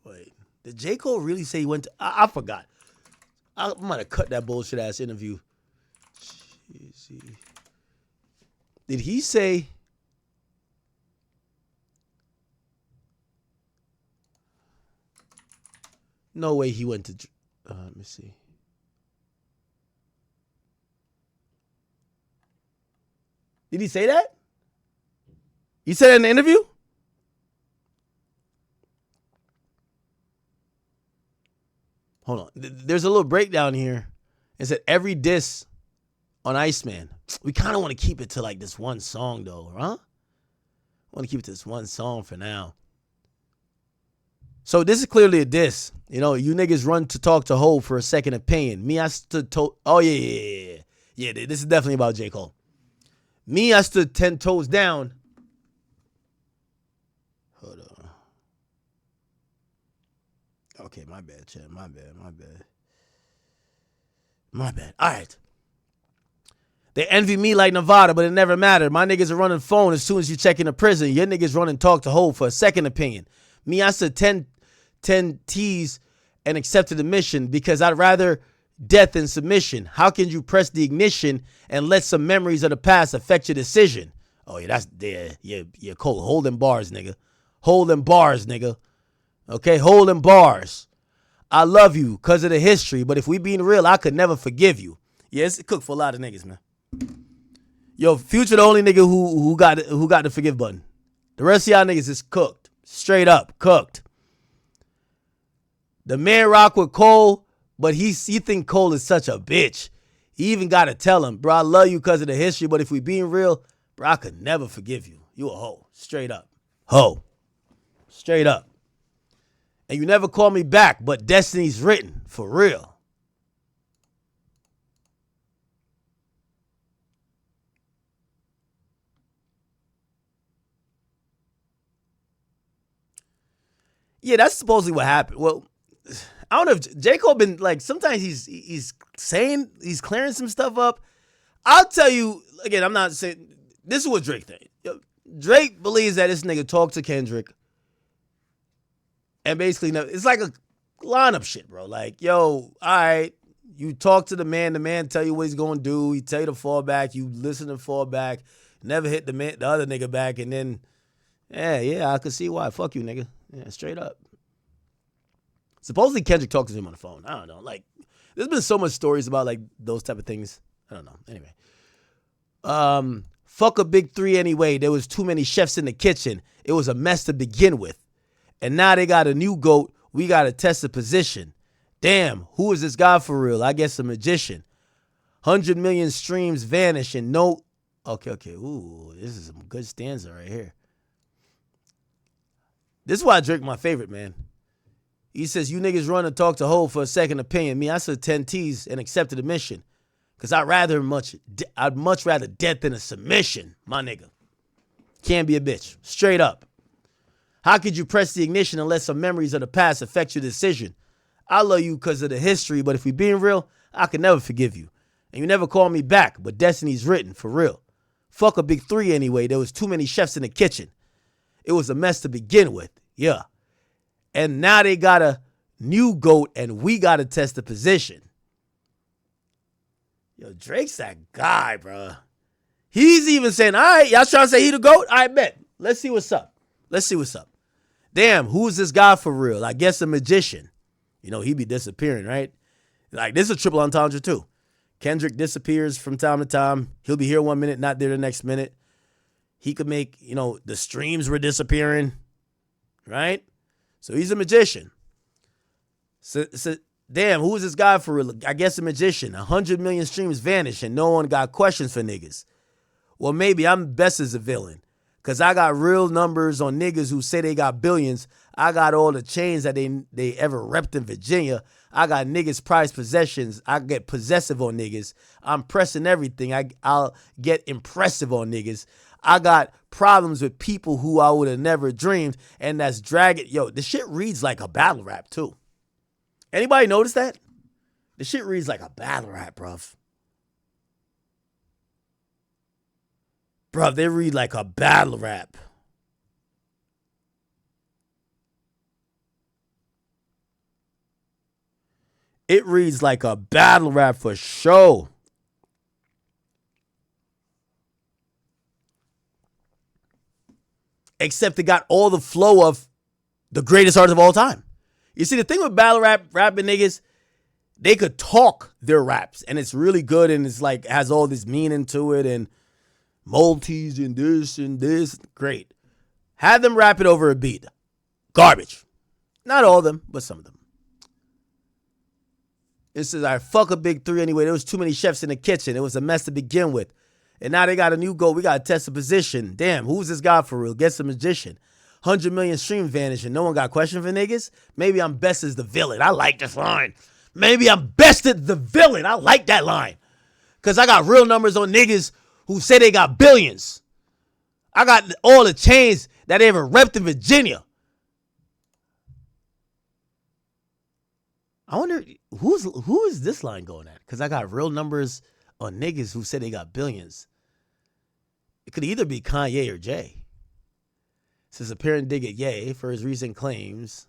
Wait, did J. Cole really say he went to... I forgot. I might have cut that bullshit-ass interview. Jay-Z. Did he say... No way he went to... let me see. Did he say that? He said it in the interview? Hold on. There's a little breakdown here. It said every diss on ICEMAN. We kind of want to keep it to like this one song though, huh? I want to keep it to this one song for now. So this is clearly a diss. You know, you niggas run to talk to Ho for a second opinion. Me, I stood oh yeah. Yeah, this is definitely about J. Cole. Me, I stood 10 toes down. Hold on. Okay, my bad, Chad. My bad. All right. They envy me like Nevada, but it never mattered. My niggas are running phone as soon as you check into prison. Your niggas run and talk to Ho for a second opinion. Me, I stood 10 T's and accepted the mission because I'd rather death and submission. How can you press the ignition and let some memories of the past affect your decision? Oh yeah, that's yeah, Cole. Hold them bars, nigga. Hold them bars, nigga. Okay, hold them bars. I love you because of the history, but if we being real, I could never forgive you. Yeah, it's cooked for a lot of niggas, man. Yo, Future the only nigga who got the forgive button. The rest of y'all niggas is cooked. Straight up cooked. The man rock with Cole, but he think Cole is such a bitch. He even got to tell him, bro, I love you because of the history, but if we being real, bro, I could never forgive you. You a hoe. Straight up. Hoe. Straight up. And you never call me back, but destiny's written. For real. Yeah, that's supposedly what happened. Well, I don't know if J. Cole been like, sometimes he's saying, he's clearing some stuff up. I'll tell you, again, I'm not saying, this is what Drake thinks. Drake believes that this nigga talked to Kendrick and basically, it's like a lineup shit, bro. Like, yo, all right, you talk to the man tell you what he's going to do. He tell you to fall back. You listen to fall back. never hit the other nigga back, and then, yeah, I could see why. Fuck you, nigga. Yeah, straight up. Supposedly Kendrick talks to him on the phone. I don't know. Like, there's been so much stories about like those type of things. I don't know. Anyway. Fuck a big three anyway. There was too many chefs in the kitchen. It was a mess to begin with. And now they got a new GOAT. We got to test the position. Damn, who is this guy for real? I guess a magician. 100 million streams vanish and no... Okay. Ooh, this is some good stanza right here. This is why Drake my favorite, man. He says, you niggas run and talk to Hov for a second opinion. Me, I said 10 T's and accepted the mission. Because I'd much rather death than a submission, my nigga. Can't be a bitch. Straight up. How could you press the ignition and let some memories of the past affect your decision? I love you because of the history, but if we being real, I could never forgive you. And you never call me back, but destiny's written, for real. Fuck a big three anyway. There was too many chefs in the kitchen. It was a mess to begin with. Yeah. And now they got a new GOAT, and we got to test the position. Yo, Drake's that guy, bro. He's even saying, all right, y'all trying to say he the GOAT? I bet. Let's see what's up. Damn, who's this guy for real? I guess a magician. You know, he be disappearing, right? Like, this is a triple entendre, too. Kendrick disappears from time to time. He'll be here 1 minute, not there the next minute. He could make, you know, the streams were disappearing, right? So he's a magician. So damn, who is this guy for real? I guess a magician. 100 million streams vanish and no one got questions for niggas. Well, maybe I'm best as a villain. Because I got real numbers on niggas who say they got billions. I got all the chains that they ever repped in Virginia. I got niggas prized possessions. I get possessive on niggas. I'm pressing everything. I'll get impressive on niggas. I got problems with people who I would have never dreamed. And that's dragging. Yo, the shit reads like a battle rap, too. Anybody notice that? The shit reads like a battle rap, bruv. Bruv, they read like a battle rap. It reads like a battle rap for sure. Except it got all the flow of the greatest artist of all time. You see, the thing with battle rapping niggas, they could talk their raps, and it's really good, and it's like has all this meaning to it, and multis and this. Great. Have them rap it over a beat. Garbage. Not all of them, but some of them. It says, I fuck a big three anyway. There was too many chefs in the kitchen. It was a mess to begin with. And now they got a new goal. We got to test the position. Damn, who's this guy for real? Guess a magician. 100 million streams vanish and no one got question for niggas? Maybe I'm best as the villain. I like this line. Maybe I'm best at the villain. I like that line. Because I got real numbers on niggas who say they got billions. I got all the chains that they ever repped in Virginia. I wonder who is this line going at? Because I got real numbers on niggas who say they got billions. It could either be Kanye or Jay. It says apparent dig at Ye for his recent claims.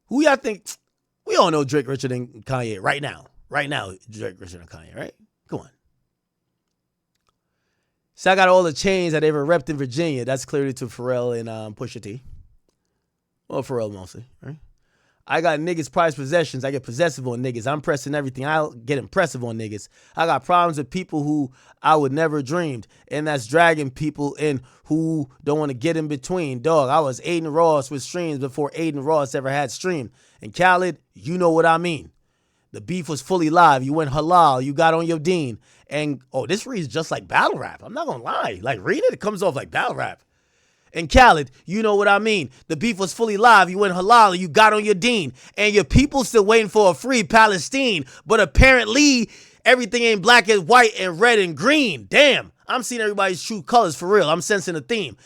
Who y'all think? We all know Drake richer than Kanye right now. Right now, Drake richer than Kanye, right? Come on. So I got all the chains that they ever repped in Virginia. That's clearly to Pharrell and Pusha T. Well, Pharrell mostly, right? I got niggas prized possessions. I get possessive on niggas. I'm pressing everything. I get impressive on niggas. I got problems with people who I would never dreamed. And that's dragging people in who don't want to get in between. Dog, I was Aiden Ross with streams before Aiden Ross ever had stream. And Khaled, you know what I mean. The beef was fully live. You went halal. You got on your dean. And, this reads just like battle rap. I'm not going to lie. Like, read it. It comes off like battle rap. And Khaled, you know what I mean. The beef was fully live. You went halal and you got on your dean. And your people still waiting for a free Palestine. But apparently, everything ain't black and white and red and green. Damn. I'm seeing everybody's true colors for real. I'm sensing a theme.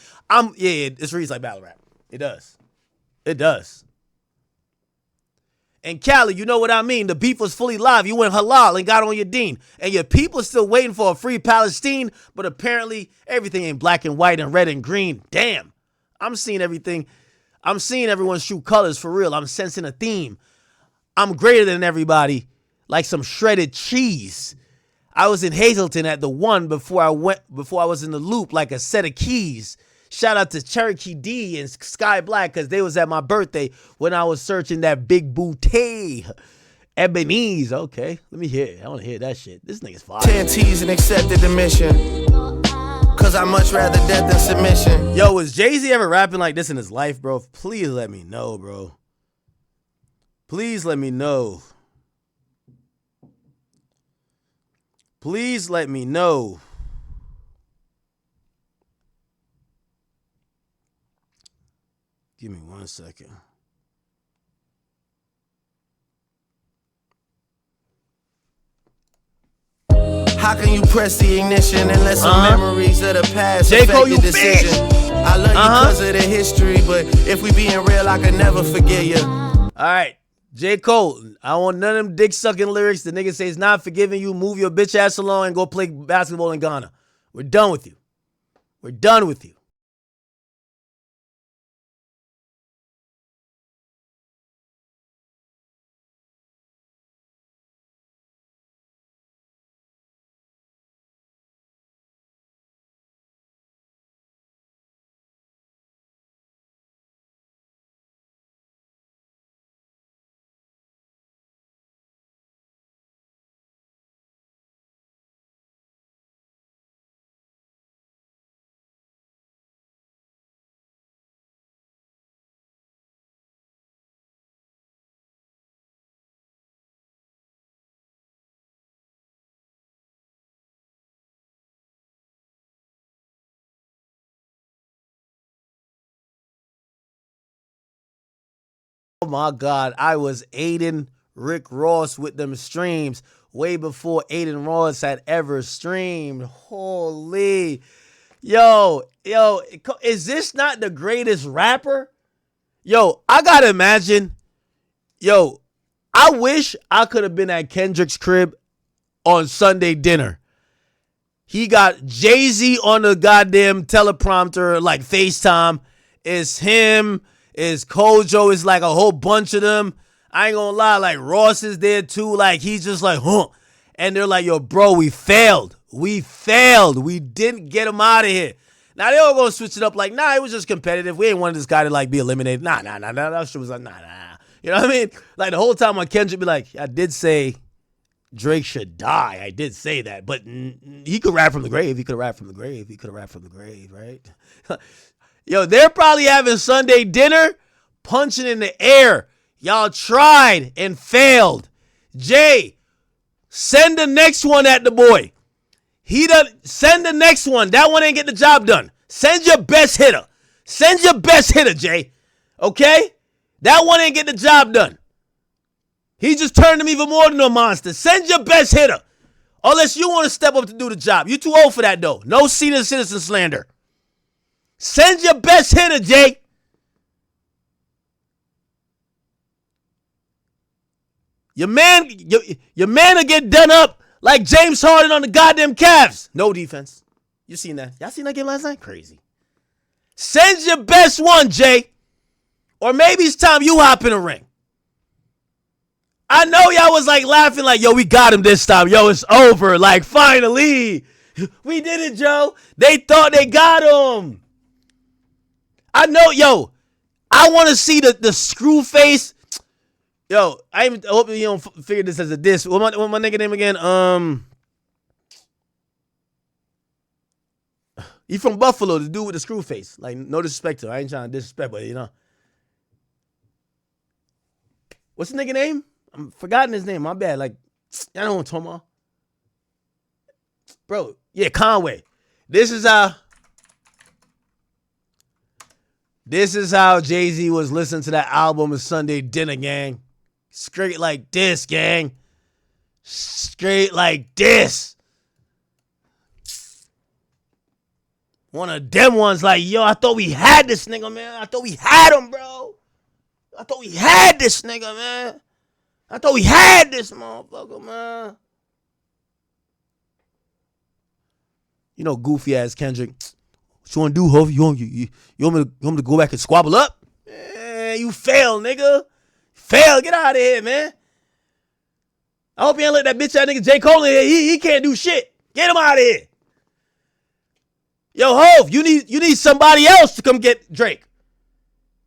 This reads like battle rap. It does. It does. And Khaled, you know what I mean. The beef was fully live. You went halal and got on your dean. And your people still waiting for a free Palestine. But apparently, everything ain't black and white and red and green. Damn. I'm seeing everything. I'm seeing everyone's true colors for real. I'm sensing a theme. I'm greater than everybody. like some shredded cheese. I was in Hazleton at the one before I was in the Loop, like a set of keys. Shout out to Cherokee D and Sky Black, because they was at my birthday when I was searching that big bouteille. Ebenezer, okay. Let me hear it. I want to hear that shit. This nigga's fire. 10 T's and accepted the mission. Cause I much rather death than submission. Yo, was Jay-Z ever rapping like this in his life, bro? Please let me know, bro. Please let me know. Please let me know. Give me 1 second. How can you press the ignition and let some memories of the past J. affect Cole, your you decision? fish. I love you because of the history, but if we being real, I could never forget you. All right, J. Cole, I don't want none of them dick-sucking lyrics. The nigga says not forgiving you. Move your bitch ass along and go play basketball in Ghana. We're done with you. We're done with you. Oh my God, I was Aiden Rick Ross with them streams way before Aiden Ross had ever streamed. Holy. Yo, is this not the greatest rapper? Yo, I gotta imagine. Yo, I wish I could have been at Kendrick's crib on Sunday dinner. He got Jay-Z on the goddamn teleprompter, like FaceTime. It's him. It's Kojo. It's like a whole bunch of them. I ain't gonna lie, like Ross is there too. Like he's just like, huh. And they're like, yo, bro, we failed. We failed. We didn't get him out of here. Now they all gonna switch it up like, nah, it was just competitive. We ain't wanted this guy to like be eliminated. Nah. That shit was like, nah. You know what I mean? Like the whole time on Kendrick be like, I did say Drake should die. I did say that, but he could rap from the grave. He could rap from the grave. He could rap from the grave, right? Yo, they're probably having Sunday dinner, punching in the air. Y'all tried and failed. Jay, send the next one at the boy. Send the next one. That one ain't get the job done. Send your best hitter. Send your best hitter, Jay. Okay? That one ain't get the job done. He just turned him even more than a monster. Send your best hitter. Unless you want to step up to do the job. You're too old for that, though. No senior citizen slander. Send your best hitter, Jay. Your man will get done up like James Harden on the goddamn Cavs. No defense. You seen that? Y'all seen that game last night? Crazy. Send your best one, Jay. Or maybe it's time you hop in a ring. I know y'all was like laughing like, yo, we got him this time. Yo, it's over. Like, finally. We did it, Joe. They thought they got him. I know, yo, I want to see the screw face. Yo, I hope you don't figure this as a diss. What my nigga name again? He from Buffalo, the dude with the screw face. Like, no disrespect to him. I ain't trying to disrespect, but you know. What's the nigga name? I'm forgotten his name. My bad. Like, y'all know what I'm talking about. Bro, yeah, Conway. This is how Jay-Z was listening to that album of Sunday Dinner, gang. Straight like this, gang. Straight like this. One of them ones like, yo, I thought we had this nigga, man. I thought we had him, bro. I thought we had this nigga, man. I thought we had this motherfucker, man. You know, goofy ass Kendrick. What you want to do, Hovey? You want me to go back and squabble up? Man, you fail, nigga. Fail. Get out of here, man. I hope you ain't let that bitch ass nigga J. Cole in here. He can't do shit. Get him out of here. Yo, Hov, you need somebody else to come get Drake.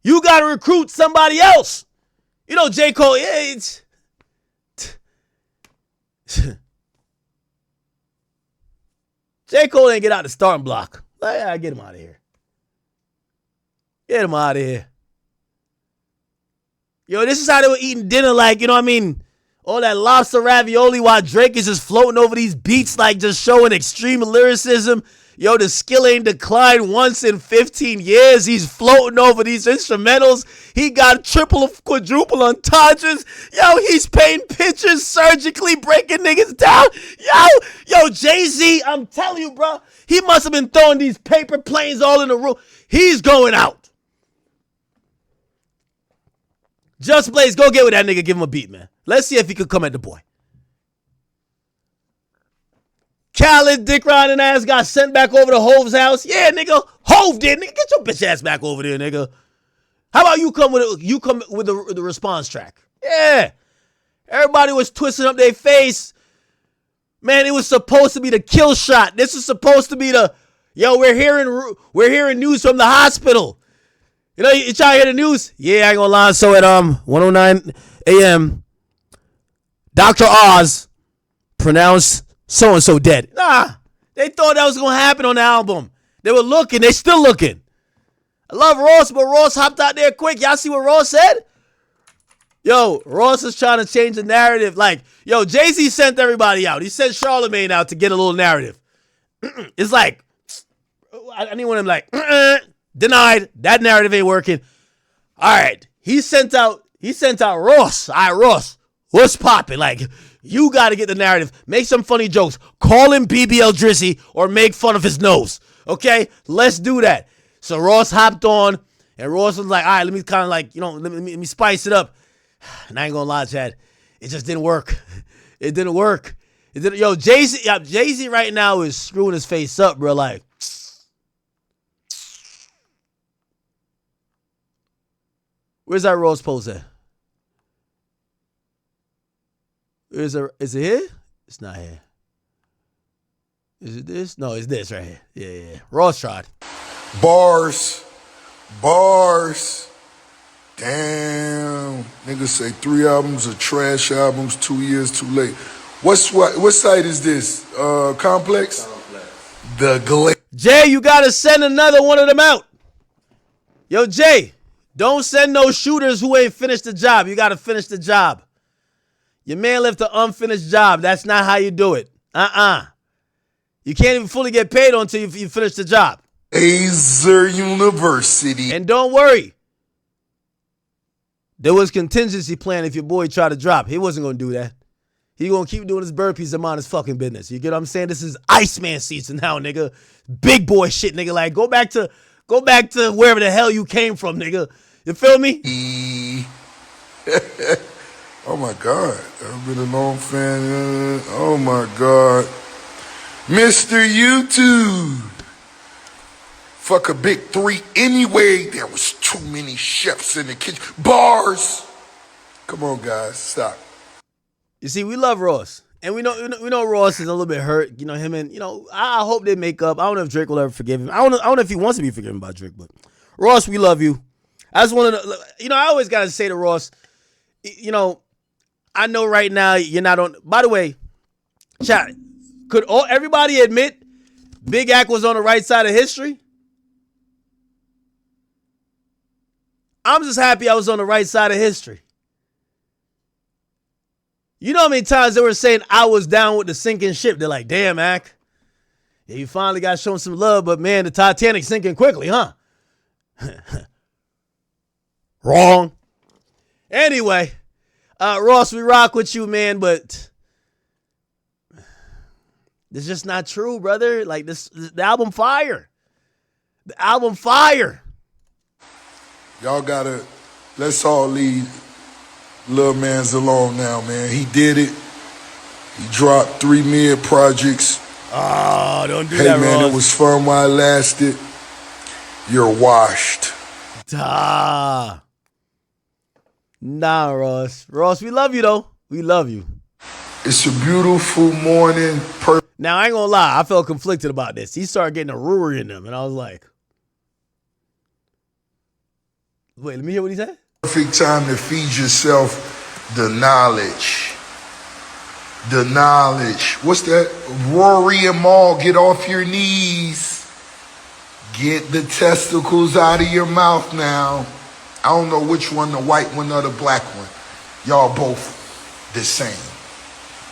You gotta recruit somebody else. You know, J. Cole, it's J. Cole ain't get out the starting block. Get him out of here. Get him out of here. Yo, this is how they were eating dinner, like, you know what I mean? All that lobster ravioli while Drake is just floating over these beats, like just showing extreme lyricism. Yo, the skill ain't declined once in 15 years. He's floating over these instrumentals. He got triple, quadruple entendres. Yo, he's painting pictures, surgically breaking niggas down. Yo, Jay-Z, I'm telling you, bro, he must have been throwing these paper planes all in the room. He's going out. Just Blaze, go get with that nigga, give him a beat, man. Let's see if he could come at the boy. Khaled, dick riding ass, got sent back over to Hov's house. Yeah, nigga, Hov did. Nigga, get your bitch ass back over there, nigga. How about you come with the response track? Yeah. Everybody was twisting up their face. Man, it was supposed to be the kill shot. This is supposed to be the, yo, we're hearing news from the hospital. You know, you try to hear the news? Yeah, I ain't gonna lie. So at 1:09 a.m., Dr. Oz pronounced so-and-so dead. Nah, they thought that was gonna happen on the album. They were looking. They still looking. I love Ross, but Ross hopped out there quick. Y'all see what Ross said? Yo, Ross is trying to change the narrative. Like, yo, Jay-Z sent everybody out. He sent Charlemagne out to get a little narrative. It's like, I need one of them like, denied. That narrative ain't working. All right. He sent out Ross. All right, Ross, what's popping? Like, you got to get the narrative. Make some funny jokes. Call him BBL Drizzy or make fun of his nose. Okay? Let's do that. So Ross hopped on, and Ross was like, all right, let me kind of like, you know, let me spice it up. And I ain't going to lie, Chad. It just didn't work. It didn't work. Yo, Jay-Z right now is screwing his face up, bro. Like, where's that Ross pose at? Is it here? It's not here. Is it this? No, it's this right here. Yeah. Ross tried. Bars. Damn. Niggas say 3 albums are trash albums, 2 years too late. What site is this? Complex? The Glade. Jay, you gotta send another one of them out. Yo, Jay, don't send no shooters who ain't finished the job. You gotta finish the job. Your man left an unfinished job. That's not how you do it. You can't even fully get paid until you finish the job. Azer University. And don't worry. There was contingency plan if your boy tried to drop. He wasn't going to do that. He going to keep doing his burpees and mind his fucking business. You get what I'm saying? This is ICEMAN season now, nigga. Big boy shit, nigga. Like, go back to wherever the hell you came from, nigga. You feel me? Oh, my God. I've been a long fan. Oh, my God. Mr. YouTube. Fuck a big 3 anyway. There was too many chefs in the kitchen. Bars. Come on, guys. Stop. You see, we love Ross. And we know Ross is a little bit hurt. You know, him and, you know, I hope they make up. I don't know if Drake will ever forgive him. I don't know if he wants to be forgiven by Drake, but Ross, we love you. I just want to, you know, I always got to say to Ross, you know, I know right now you're not on, by the way, chat, could everybody admit Big Ak was on the right side of history? I'm just happy I was on the right side of history. You know how many times they were saying I was down with the sinking ship? They're like, damn, Ak. Yeah, you finally got shown some love, but man, the Titanic's sinking quickly, huh? Wrong. Anyway, Ross, we rock with you, man, but it's just not true, brother. Like, the album fire. The album fire. Y'all gotta, let's all leave Lil Mans alone now, man. He did it. He dropped 3 mid projects. Oh, don't do hey, that, man, Ross. It was fun while it lasted. You're washed. Nah, Ross. Ross, we love you, though. We love you. It's a beautiful morning. Now, I ain't gonna lie. I felt conflicted about this. He started getting a Rory in them, and I was like, wait, let me hear what he said. Perfect time to feed yourself the knowledge. The knowledge. What's that? Rory and Maul, get off your knees. Get the testicles out of your mouth now. I don't know which one, the white one or the black one. Y'all both the same.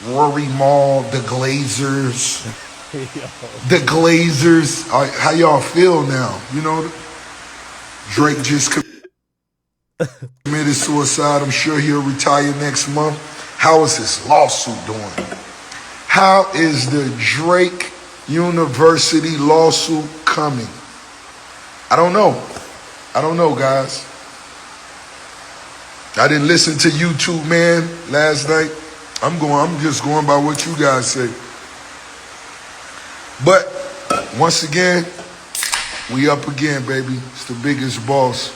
Rory Maul, the Glazers. The Glazers. How y'all feel now? You know, Drake just committed suicide. I'm sure he'll retire next month. How is his lawsuit doing? How is the Drake University lawsuit coming? I don't know. I don't know, guys. I didn't listen to YouTube, man, last night. I'm just going by what you guys say. But once again, we up again, baby. It's the biggest boss.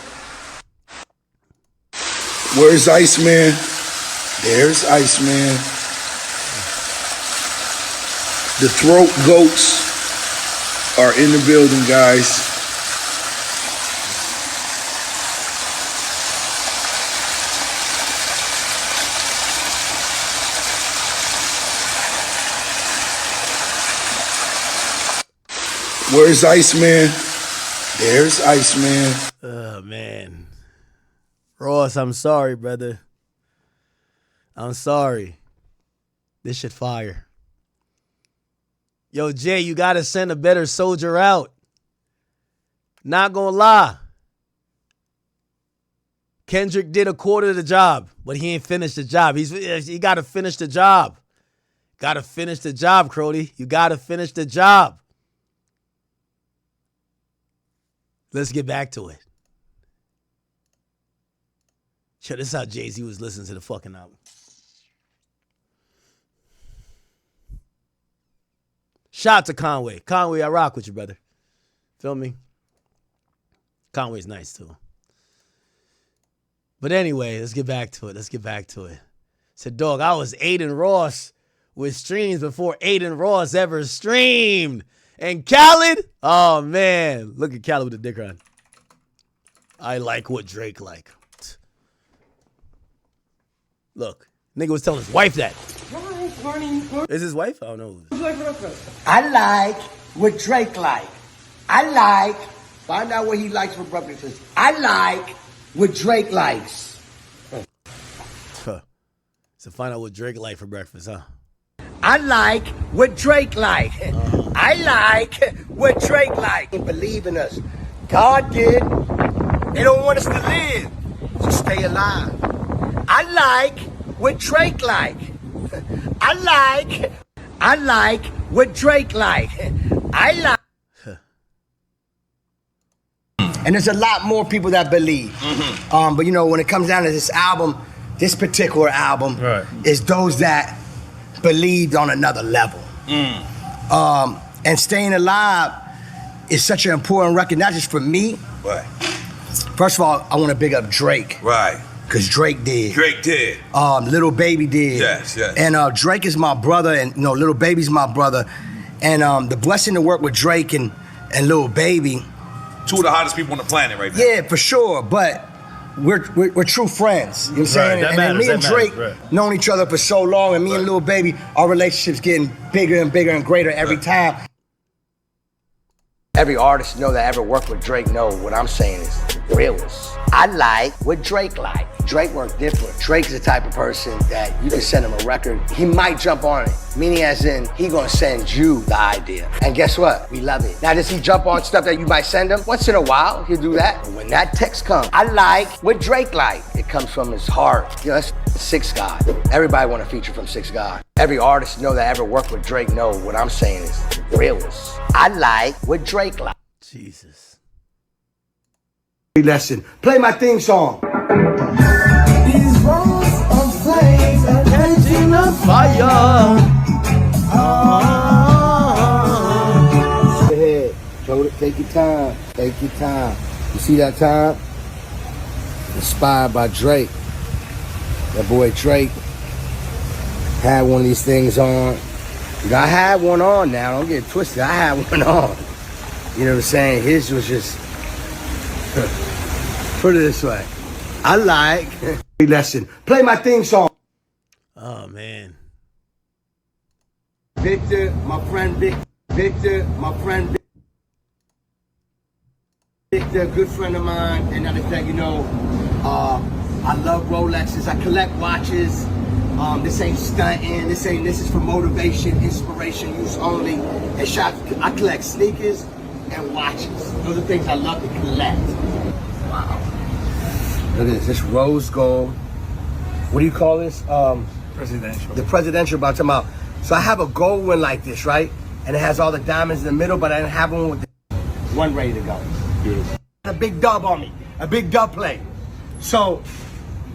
Where's Iceman? There's Iceman. The throat goats are in the building, guys. Where's Iceman? There's Iceman. Oh, man. Ross, I'm sorry, brother. I'm sorry. This shit fire. Yo, Jay, you got to send a better soldier out. Not gonna lie. Kendrick did a quarter of the job, but he ain't finished the job. He got to finish the job. Got to finish the job, Crody. You got to finish the job. Let's get back to it. Yo, this is how Jay-Z was listening to the fucking album. Shout out to Conway. Conway, I rock with you, brother. Feel me? Conway's nice, too. But anyway, let's get back to it. Said, dog, I was Aiden Ross with streams before Aiden Ross ever streamed. And Khaled? Oh, man. Look at Khaled with the dick on. I like what Drake like. Look, nigga was telling his wife that. Is his wife? I don't know. I like what Drake like. I like, find out what he likes for breakfast. I like what Drake likes. So find out what Drake like for breakfast, huh? I like what Drake like. I like what Drake like. They believe in us. God did. They don't want us to live. So stay alive. I like what Drake like. I like what Drake like. I like. And there's a lot more people that believe. But you know, when it comes down to this album, this particular album, right, is those that believed on another level. And staying alive is such an important record, not just for me. Right. First of all, I want to big up Drake. Right. Because Drake did. Drake did. Lil Baby did. Yes, yes. And Drake is my brother, and you know, Lil Baby's my brother. And the blessing to work with Drake and Lil Baby. Two of the hottest people on the planet right now. Yeah, for sure. But we're true friends. You know what I'm saying? That and matters, me and Drake known each other for so long, and me and Lil Baby, our relationship's getting bigger and bigger and greater every time. Every artist know that ever worked with Drake know what I'm saying is the realest. I like what Drake like. Drake worked different. Drake's the type of person that you can send him a record, he might jump on it. Meaning as in, he gonna send you the idea. And guess what? We love it. Now does he jump on stuff that you might send him? Once in a while, he'll do that. But when that text comes, I like what Drake like. It comes from his heart. You know, that's Six God. Everybody want a feature from Six God. Every artist know that ever worked with Drake know what I'm saying is the realest. I like what Drake like. Jesus. Lesson. Play my theme song. These walls of flames are catching a Fire. Go ahead. Take your time. Take your time. You see that time? Inspired by Drake. That boy Drake had one of these things on. I had one on now, don't get it twisted. I had one on. You know what I'm saying? His was just, put it this way. I like, lesson. Play my theme song. Oh, man. Victor, my friend Victor, my friend Victor, good friend of mine. And I let you know, I love Rolexes. I collect watches. This ain't stunting. This is for motivation, inspiration, use only. And I collect sneakers and watches. Those are things I love to collect. Wow. Look at this. This rose gold. What do you call this? Presidential. The presidential about talking about. So I have a gold one like this, right? And it has all the diamonds in the middle, but I didn't have one with the one ready to go. Beautiful. A big dub on me, a big dub play. So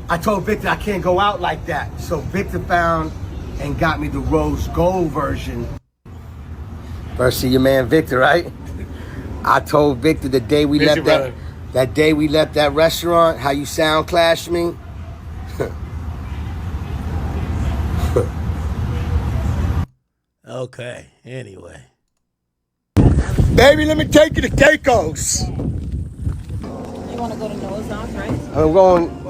I told Victor I can't go out like that. So Victor found and got me the rose gold version. First see your man Victor, right? I told Victor the day we left that day we left that restaurant, how you sound clashed me. Okay, anyway. Baby, let me take you to Keiko's. You want to go to Noah's Ark, right? I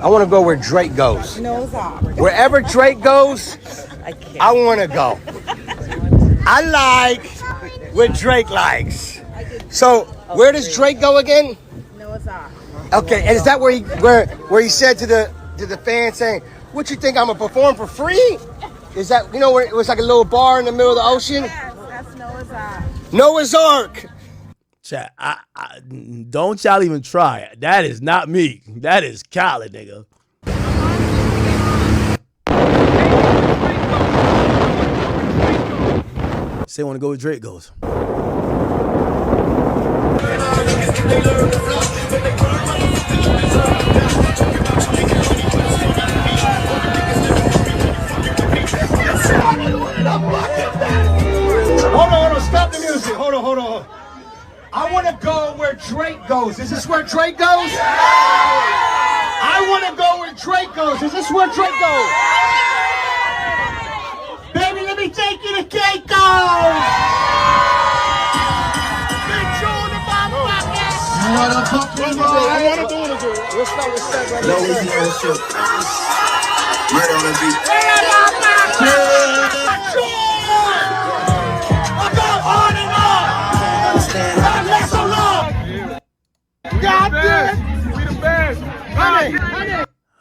want to go where Drake goes. Noah's Ark. Wherever Drake goes, I want to go. I like what Drake likes. So, where does Drake go again? Noah's Ark. Okay, and is that where he said to the fans saying, "What you think I'm gonna perform for free?" Is that where it was like a little bar in the middle of the ocean? Yes, that's Noah's Ark. Noah's Ark. Chat, don't y'all even try. That is not me. That is Khaled, nigga. Say want to go where Drake goes. Hold on, stop the music. Hold on. I want to go where Drake goes. Is this where Drake goes? I want to go where Drake goes. Is this where Drake goes? Baby, let me take you to Keiko's. Murder on the beat.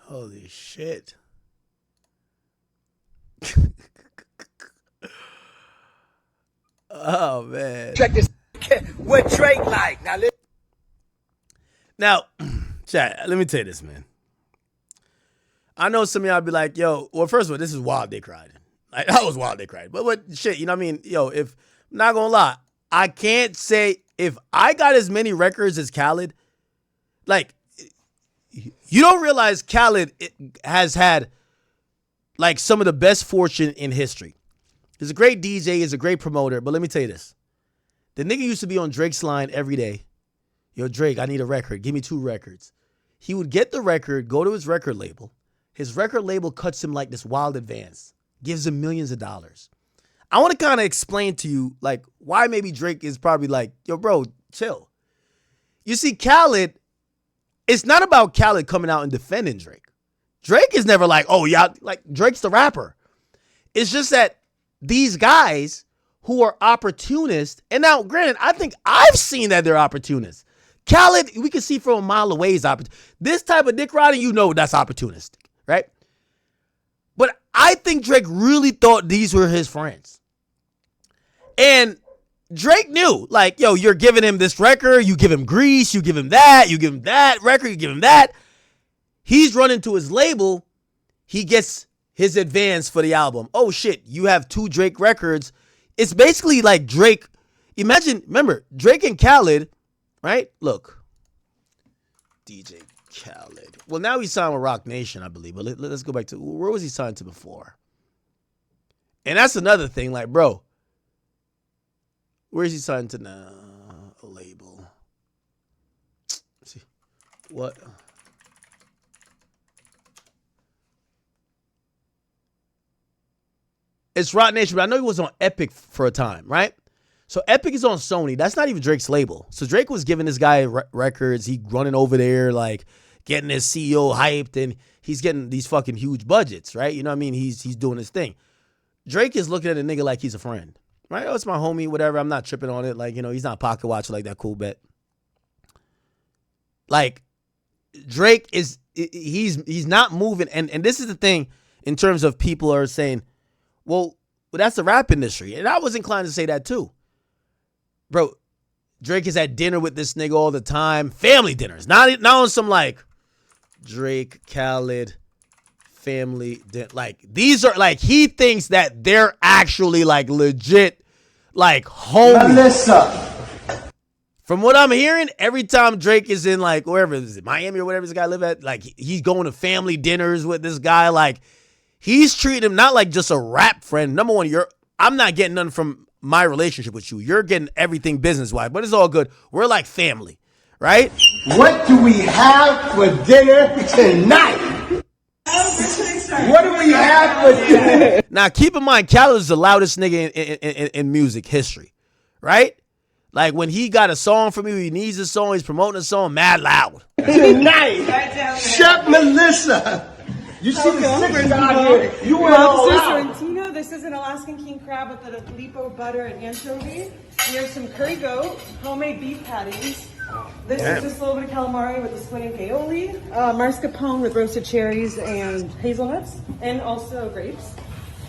Holy shit. Oh, man. Check this. What Drake like? Now, chat, let me tell you this, man. I know some of y'all be like, yo, well, first of all, this is wild dick riding. Like, that was wild dick riding. But shit, you know what I mean? Yo, if, I'm not gonna lie, I can't say, if I got as many records as Khaled, like, you don't realize Khaled has had, like, some of the best fortune in history. He's a great DJ, he's a great promoter, but let me tell you this. The nigga used to be on Drake's line every day. Yo, Drake, I need a record. Give me 2 records. He would get the record, go to his record label. His record label cuts him like this wild advance, gives him millions of dollars. I want to kind of explain to you, like, why maybe Drake is probably like, yo, bro, chill. You see, Khaled, it's not about Khaled coming out and defending Drake. Drake is never like, oh, yeah, like, Drake's the rapper. It's just that these guys who are opportunists, and now, granted, I think I've seen that they're opportunists. Khaled, we can see from a mile away is opportunistic. This type of dick riding, you know that's opportunistic, right? But I think Drake really thought these were his friends. And Drake knew, like, yo, you're giving him this record, you give him Grease, you give him that record, you give him that. He's running to his label, he gets his advance for the album. Oh shit, you have 2 Drake records. It's basically like Drake, remember, Drake and Khaled, right? Look, DJ Khaled. Well, now he's signed with Rock Nation, I believe. But let's go back to, where was he signed to before? And that's another thing, like, bro, where is he signed to now? A label. Let's see. What? It's Roc Nation, but I know he was on Epic for a time, right? So Epic is on Sony. That's not even Drake's label. So Drake was giving this guy records. He running over there, like getting his CEO hyped, and he's getting these fucking huge budgets, right? You know what I mean? He's doing his thing. Drake is looking at a nigga like he's a friend, right? Oh, it's my homie, whatever. I'm not tripping on it. Like, you know, he's not pocket watching like that. Cool bet. Like, Drake he's not moving. And this is the thing in terms of people are saying, well, that's the rap industry. And I was inclined to say that too. Bro, Drake is at dinner with this nigga all the time. Family dinners. Not on some like Drake, Khaled, family dinner. Like, these are like, he thinks that they're actually like legit, like homies. Melissa. From what I'm hearing, every time Drake is in like wherever, is it Miami or whatever this guy live at, like he's going to family dinners with this guy. Like, he's treating him not like just a rap friend. Number one, I'm not getting nothing from my relationship with you. You're getting everything business-wise, but it's all good. We're like family, right? What do we have for dinner tonight? What do we have for dinner? Now, keep in mind, Khaled is the loudest nigga in music history, right? Like, when he got a song from you, he needs a song, he's promoting a song, mad loud. Tonight, Chef Melissa. You see the cigarettes out here. You went all out. Sorrentino. This is an Alaskan king crab with a lipo butter and anchovy. We have some curry goat, homemade beef patties. This is just a little bit of calamari with a squid and aioli. Mascarpone with roasted cherries and hazelnuts, and also grapes.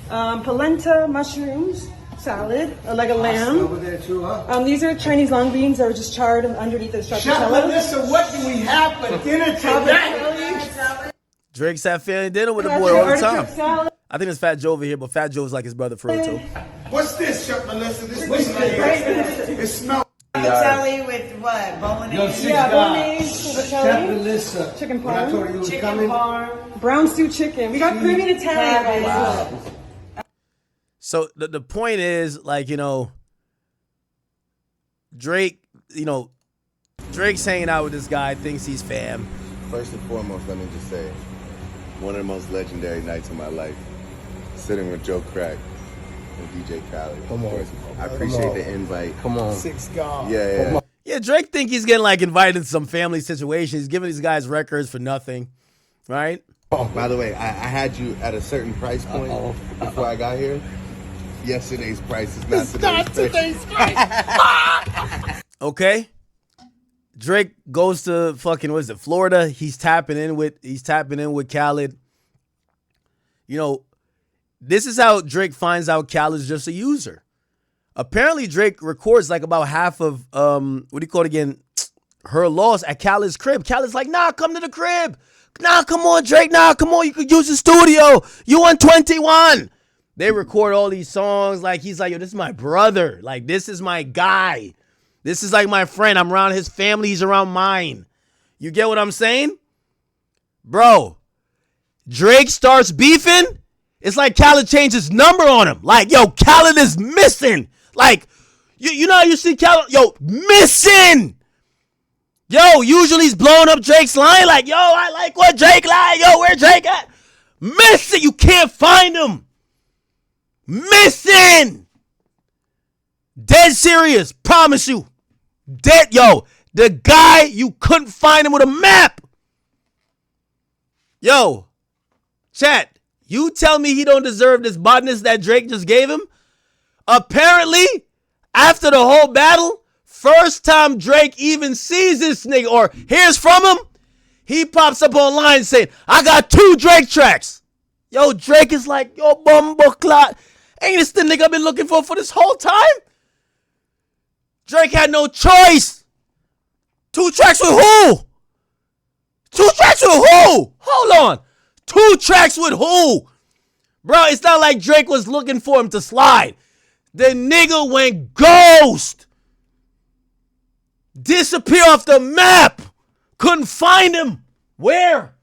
Polenta mushrooms salad, like a lamb. Over there too, huh? These are Chinese long beans that were just charred underneath the Chef stracciatella. Melissa, what do we have for dinner tonight? Drake's at family dinner with the boy all the time. I think it's Fat Joe over here, but Fat Joe's like his brother for real too. What's this, Chef Melissa? This it smells. Telly with what? Bolognese? Yeah, bolognese, Chef vermicelli, Melissa. chicken When I parm, told her you was coming. brown stew chicken. We got Caribbean Italian. Wow. So the point is, like, you know, Drake, you know, Drake's hanging out with this guy, thinks he's fam. First and foremost, let me just say, one of the most legendary nights of my life, sitting with Joe Crack and DJ Khaled. Come on. I appreciate the invite. Come on. Six God. Yeah. Yeah, Drake think he's getting like invited to some family situation. He's giving these guys records for nothing, right? By the way, I had you at a certain price point before I got here. Yesterday's price is not today's price. Okay. Drake goes to fucking, what is it, Florida. He's tapping in with Khaled. You know, this is how Drake finds out Khaled's just a user. Apparently, Drake records like about half of what do you call it again? Her Loss at Khaled's crib. Khaled's like, nah, come to the crib. Nah, come on, Drake. Nah, come on. You could use the studio. You on 21. They record all these songs. Like, he's like, yo, this is my brother. Like, this is my guy. This is like my friend. I'm around his family. He's around mine. You get what I'm saying? Bro, Drake starts beefing. It's like Khaled changed his number on him. Like, yo, Khaled is missing. Like, you know how you see Khaled? Yo, missing. Yo, usually he's blowing up Drake's line. Like, yo, I like what Drake like. Yo, where Drake at? Missing. You can't find him. Missing. Dead serious. Promise you. Dead. Yo, the guy, you couldn't find him with a map. Yo, chat, you tell me he don't deserve this bodness that Drake just gave him? Apparently, after the whole battle, first time Drake even sees this nigga or hears from him, he pops up online saying, I got 2 Drake tracks. Yo, Drake is like, yo, bumbleclot. Ain't this the nigga I've been looking for this whole time? Drake had no choice. 2 tracks with who? 2 tracks with who? Hold on. 2 tracks with who? Bro, it's not like Drake was looking for him to slide. The nigga went ghost. Disappear off the map. Couldn't find him. Where?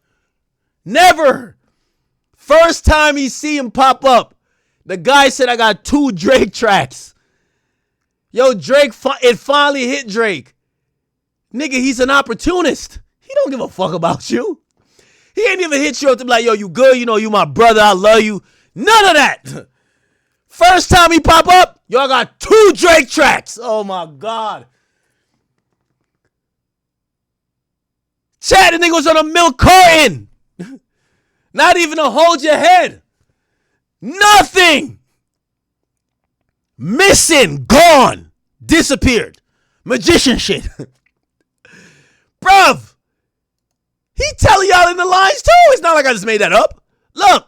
Never. First time he see him pop up, the guy said, I got 2 Drake tracks. Yo, Drake, it finally hit Drake. Nigga, he's an opportunist. He don't give a fuck about you. He ain't even hit you up to be like, yo, you good? You know, you my brother. I love you. None of that. First time he pop up, y'all got 2 Drake tracks. Oh my God. Chad, the nigga was on a milk carton. Not even to hold your head. Nothing. Missing, gone, disappeared. Magician shit. Bruv. He telling y'all in the lines too. It's not like I just made that up. Look.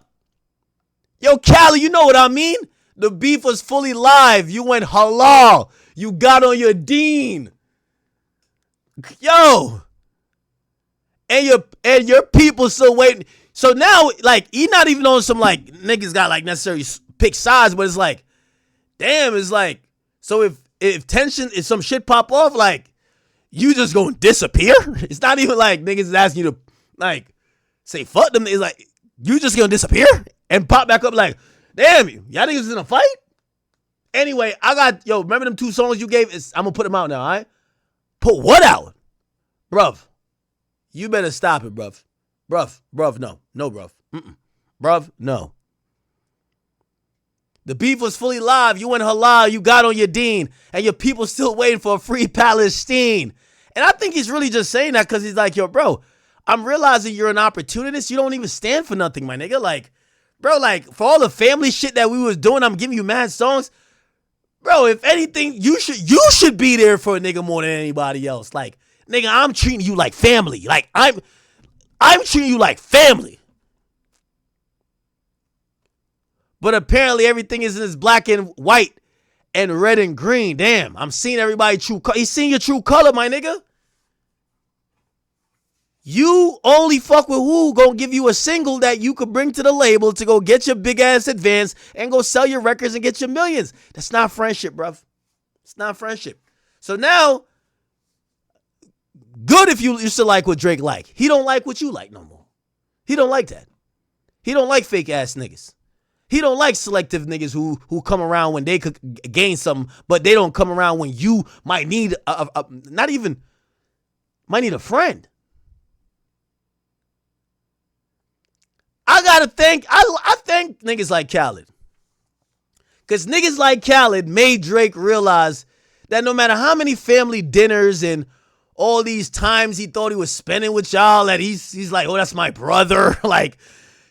Yo, Cali, you know what I mean? The beef was fully live. You went halal. You got on your Dean. Yo. And your people still waiting. So now, like, he not even on some, like, niggas got, like, necessarily pick sides, but it's like, damn, it's like, so if tension, if some shit pop off, like, you just gonna disappear? It's not even like niggas is asking you to, like, say fuck them. It's like, you just gonna disappear and pop back up like, damn, y'all niggas is in a fight? Anyway, remember them 2 songs you gave? I'm gonna put them out now, all right? Put what out? Bruv, you better stop it, bruv. Bruv, no. No, bruv. Bruv, no. The beef was fully live. You went halal. You got on your Dean. And your people still waiting for a free Palestine. And I think he's really just saying that because he's like, yo, bro, I'm realizing you're an opportunist. You don't even stand for nothing, my nigga. Like, bro, like, for all the family shit that we was doing, I'm giving you mad songs. Bro, if anything, you should be there for a nigga more than anybody else. Like, nigga, I'm treating you like family. Like, I'm treating you like family. But apparently everything is in this black and white and red and green. Damn, I'm seeing everybody true color. He's seeing your true color, my nigga. You only fuck with who gonna give you a single that you could bring to the label to go get your big ass advance and go sell your records and get your millions. That's not friendship, bruv. It's not friendship. So now, good if you used to like what Drake like. He don't like what you like no more. He don't like that. He don't like fake ass niggas. He don't like selective niggas who come around when they could gain something, but they don't come around when you might need might need a friend. I thank niggas like Khaled. Because niggas like Khaled made Drake realize that no matter how many family dinners and all these times he thought he was spending with y'all, that he's like, oh, that's my brother. Like,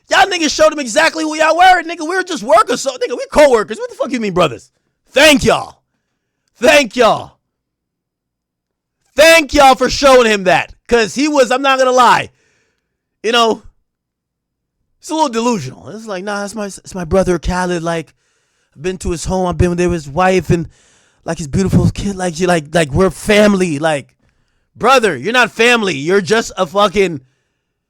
y'all niggas showed him exactly who y'all were. Nigga, we were just workers. So, nigga, we co-workers. What the fuck you mean, brothers? Thank y'all. Thank y'all. Thank y'all for showing him that. Because he was, I'm not going to lie, you know, it's a little delusional. It's like, nah, it's my brother Khaled. Like, I've been to his home. I've been there with his wife and like his beautiful kid. Like, you like we're family. Like, brother, you're not family. You're just a fucking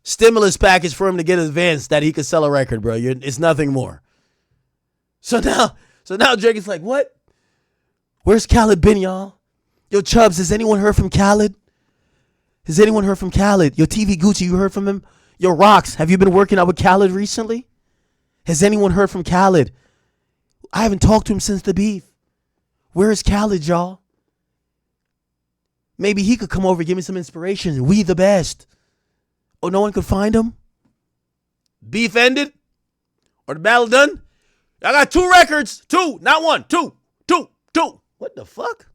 stimulus package for him to get advanced that he could sell a record, bro. It's nothing more. So now Drake is like, what? Where's Khaled been, y'all? Yo, Chubbs, has anyone heard from Khaled? Has anyone heard from Khaled? Yo, TV Gucci, you heard from him? Yo, Rocks, have you been working out with Khaled recently? Has anyone heard from Khaled? I haven't talked to him since the beef. Where is Khaled, y'all? Maybe he could come over and give me some inspiration. We the best. Oh, no one could find him? Beef ended? Or the battle done? I got 2 records. 2, not 1. 2. What the fuck?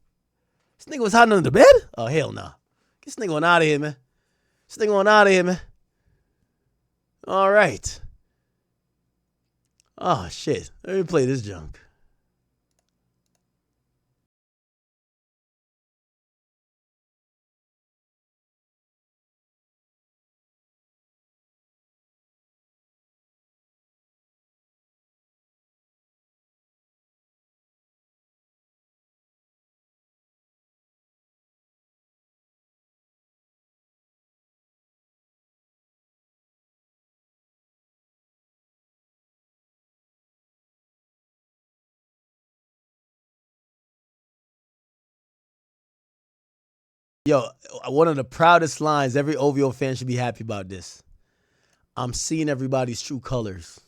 This nigga was hiding under the bed? Oh, hell no. Nah. Get this nigga on out of here, man. This nigga on out of here, man. All right. Oh, shit. Let me play this junk. Yo, one of the proudest lines, every OVO fan should be happy about this. I'm seeing everybody's true colors.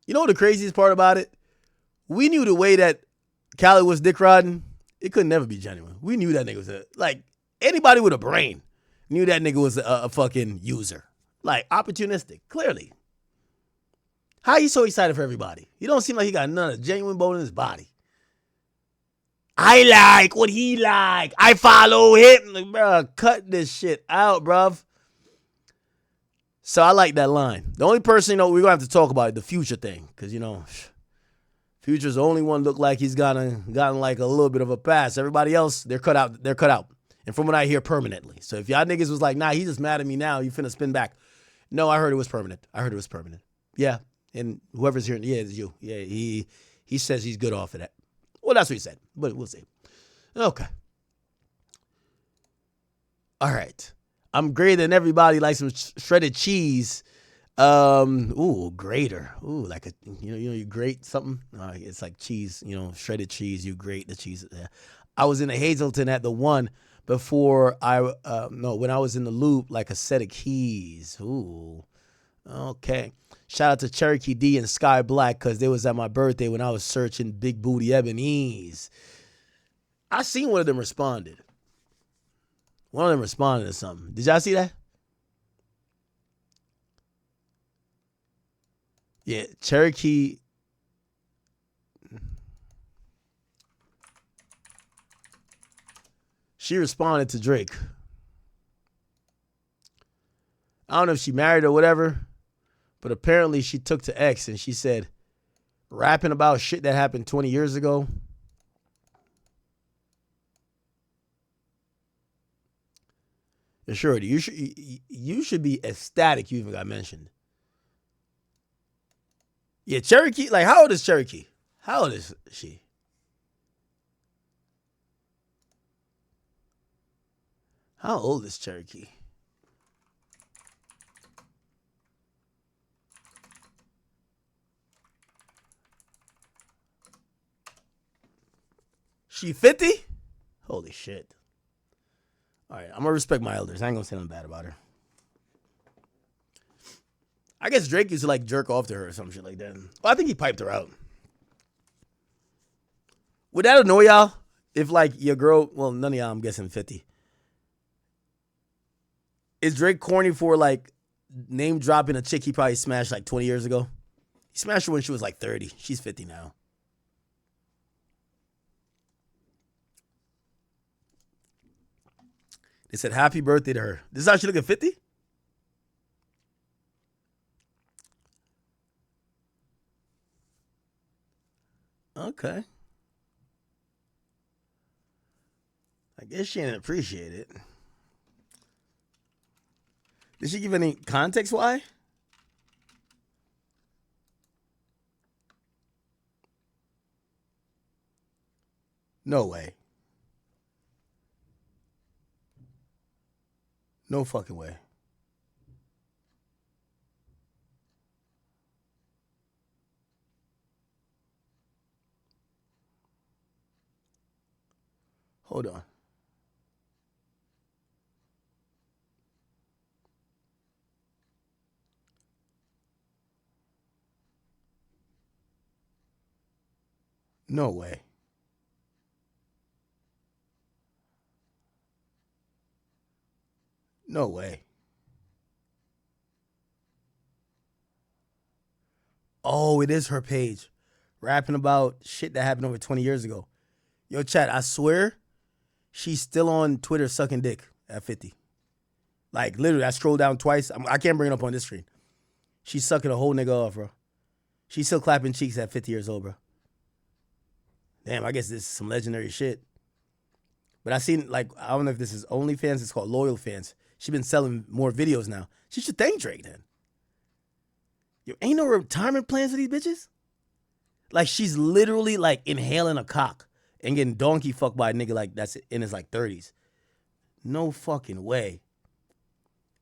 You know what the craziest part about it? We knew the way that Khaled was dick riding, it could never be genuine. We knew that nigga was anybody with a brain knew that nigga was a fucking user. Like, opportunistic, clearly. How are you so excited for everybody? You don't seem like he got none of genuine bone in his body. I like what he like. I follow him. Like, bro, cut this shit out, bruv. So I like that line. The only person, we're going to have to talk about it, the Future thing. Because, Future's the only one look like he's gotten like a little bit of a pass. Everybody else, they're cut out. They're cut out. And from what I hear, permanently. So if y'all niggas was like, nah, he just mad at me now, you finna spin back. No, I heard it was permanent. Yeah. And whoever's here, yeah, it's you. Yeah, he says he's good off of that. Well, that's what he said. But we'll see. Okay. All right. I'm greater than everybody, like some shredded cheese. Grater. Ooh, like a you grate something. It's like cheese. Shredded cheese. You grate the cheese. Yeah. I was in the Hazleton at the one before when I was in the Loop, like a set of keys. Ooh. Okay. Shout out to Cherokee D and Sky Black because they was at my birthday when I was searching Big Booty Ebony's. I seen one of them responded. One of them responded to something. Did y'all see that? Yeah, Cherokee. She responded to Drake. I don't know if she married or whatever, but apparently she took to X and she said, rapping about shit that happened 20 years ago. Sure, you should be ecstatic you even got mentioned. Yeah, Cherokee, like how old is Cherokee? How old is she? How old is Cherokee? She 50? Holy shit. All right, I'm going to respect my elders. I ain't going to say nothing bad about her. I guess Drake used to like jerk off to her or some shit like that. Well, I think he piped her out. Would that annoy y'all? If like your girl, well, none of y'all, I'm guessing 50. Is Drake corny for like name dropping a chick he probably smashed like 20 years ago? He smashed her when she was like 30. She's 50 now. They said happy birthday to her. This is how she look at 50? Okay. I guess she didn't appreciate it. Did she give any context why? No way. No fucking way. Hold on. No way. No way. Oh, it is her page. Rapping about shit that happened over 20 years ago. Yo, chat, I swear she's still on Twitter sucking dick at 50. Like, literally, I scrolled down twice. I can't bring it up on this screen. She's sucking a whole nigga off, bro. She's still clapping cheeks at 50 years old, bro. Damn, I guess this is some legendary shit. But I seen, like, I don't know if this is OnlyFans. It's called Loyal Fans. She's been selling more videos now. She should thank Drake then. Yo, ain't no retirement plans for these bitches? Like, she's literally, like, inhaling a cock and getting donkey fucked by a nigga like that's in his, like, 30s. No fucking way.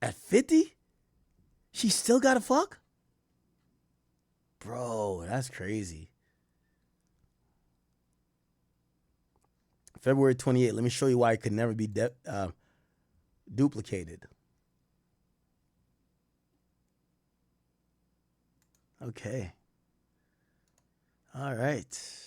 At 50? She still got to fuck? Bro, that's crazy. February 28th. Let me show you why it could never be duplicated. Okay. All right.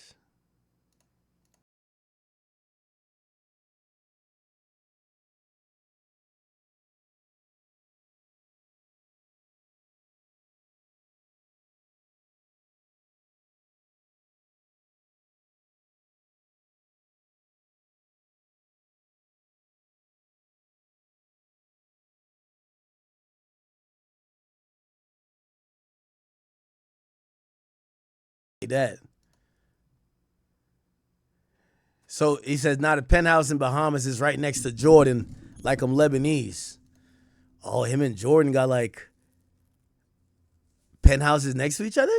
that. So he says, now the penthouse in Bahamas is right next to Jordan, like I'm Lebanese. Oh, him and Jordan got like penthouses next to each other?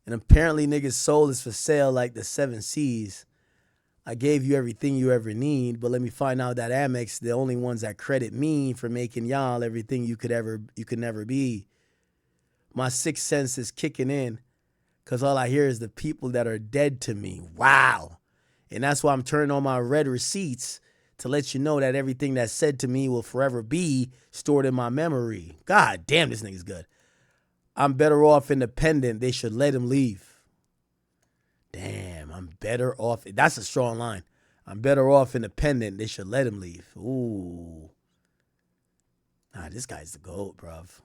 And apparently niggas' soul is for sale like the 7 C's. I gave you everything you ever need, but let me find out that Amex, the only ones that credit me for making y'all everything you could never be. My sixth sense is kicking in, because all I hear is the people that are dead to me. Wow. And that's why I'm turning on my red receipts to let you know that everything that's said to me will forever be stored in my memory. God damn, this nigga's good. I'm better off independent. They should let him leave. Damn, I'm better off. That's a strong line. I'm better off independent. They should let him leave. Ooh. Nah, this guy's the GOAT, bruv.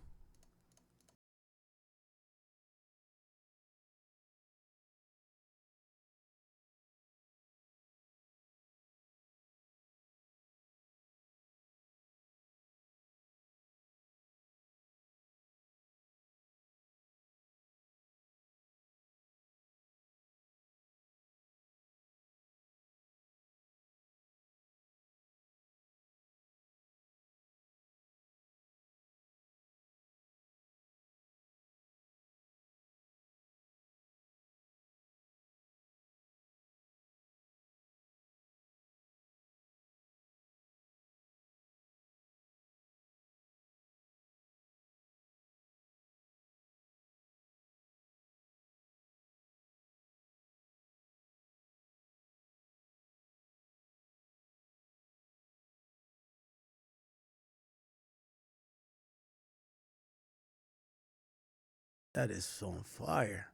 That is on fire.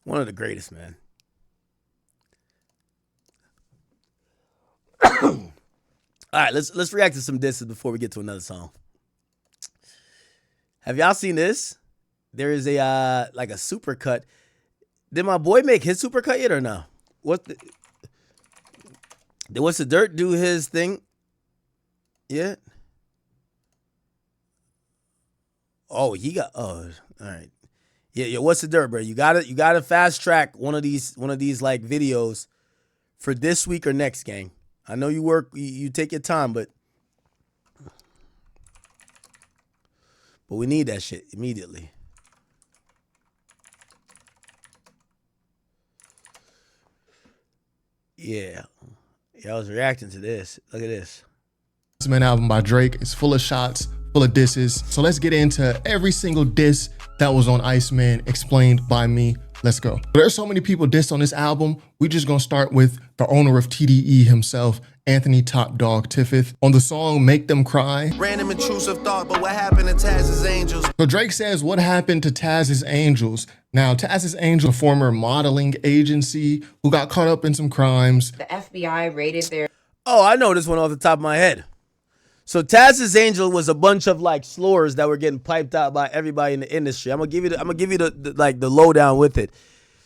One of the greatest, man. All right, let's react to some disses before we get to another song. Have y'all seen this? There is a like a supercut. Did my boy make his supercut yet or no? What's the dirt do his thing yet? Oh, he got. Oh, all right. Yeah. What's the dirt, bro? You gotta fast track one of these like videos for this week or next, gang. I know you work. You take your time, but we need that shit immediately. Yeah. I was reacting to this. Look at this. ICEMAN album by Drake is full of shots, full of disses. So let's get into every single diss that was on ICEMAN explained by me. Let's go. There's so many people dissed on this album. We just gonna start with the owner of TDE himself, Anthony Top Dog Tiffith, on the song Make Them Cry. Random intrusive thought, but what happened to Taz's Angels? So Drake says, what happened to Taz's Angels? Now, Taz's Angels, a former modeling agency who got caught up in some crimes. The FBI raided their... Oh, I know this one off the top of my head. So Taz's Angel was a bunch of like slurs that were getting piped out by everybody in the industry. I'm gonna give you the lowdown with it.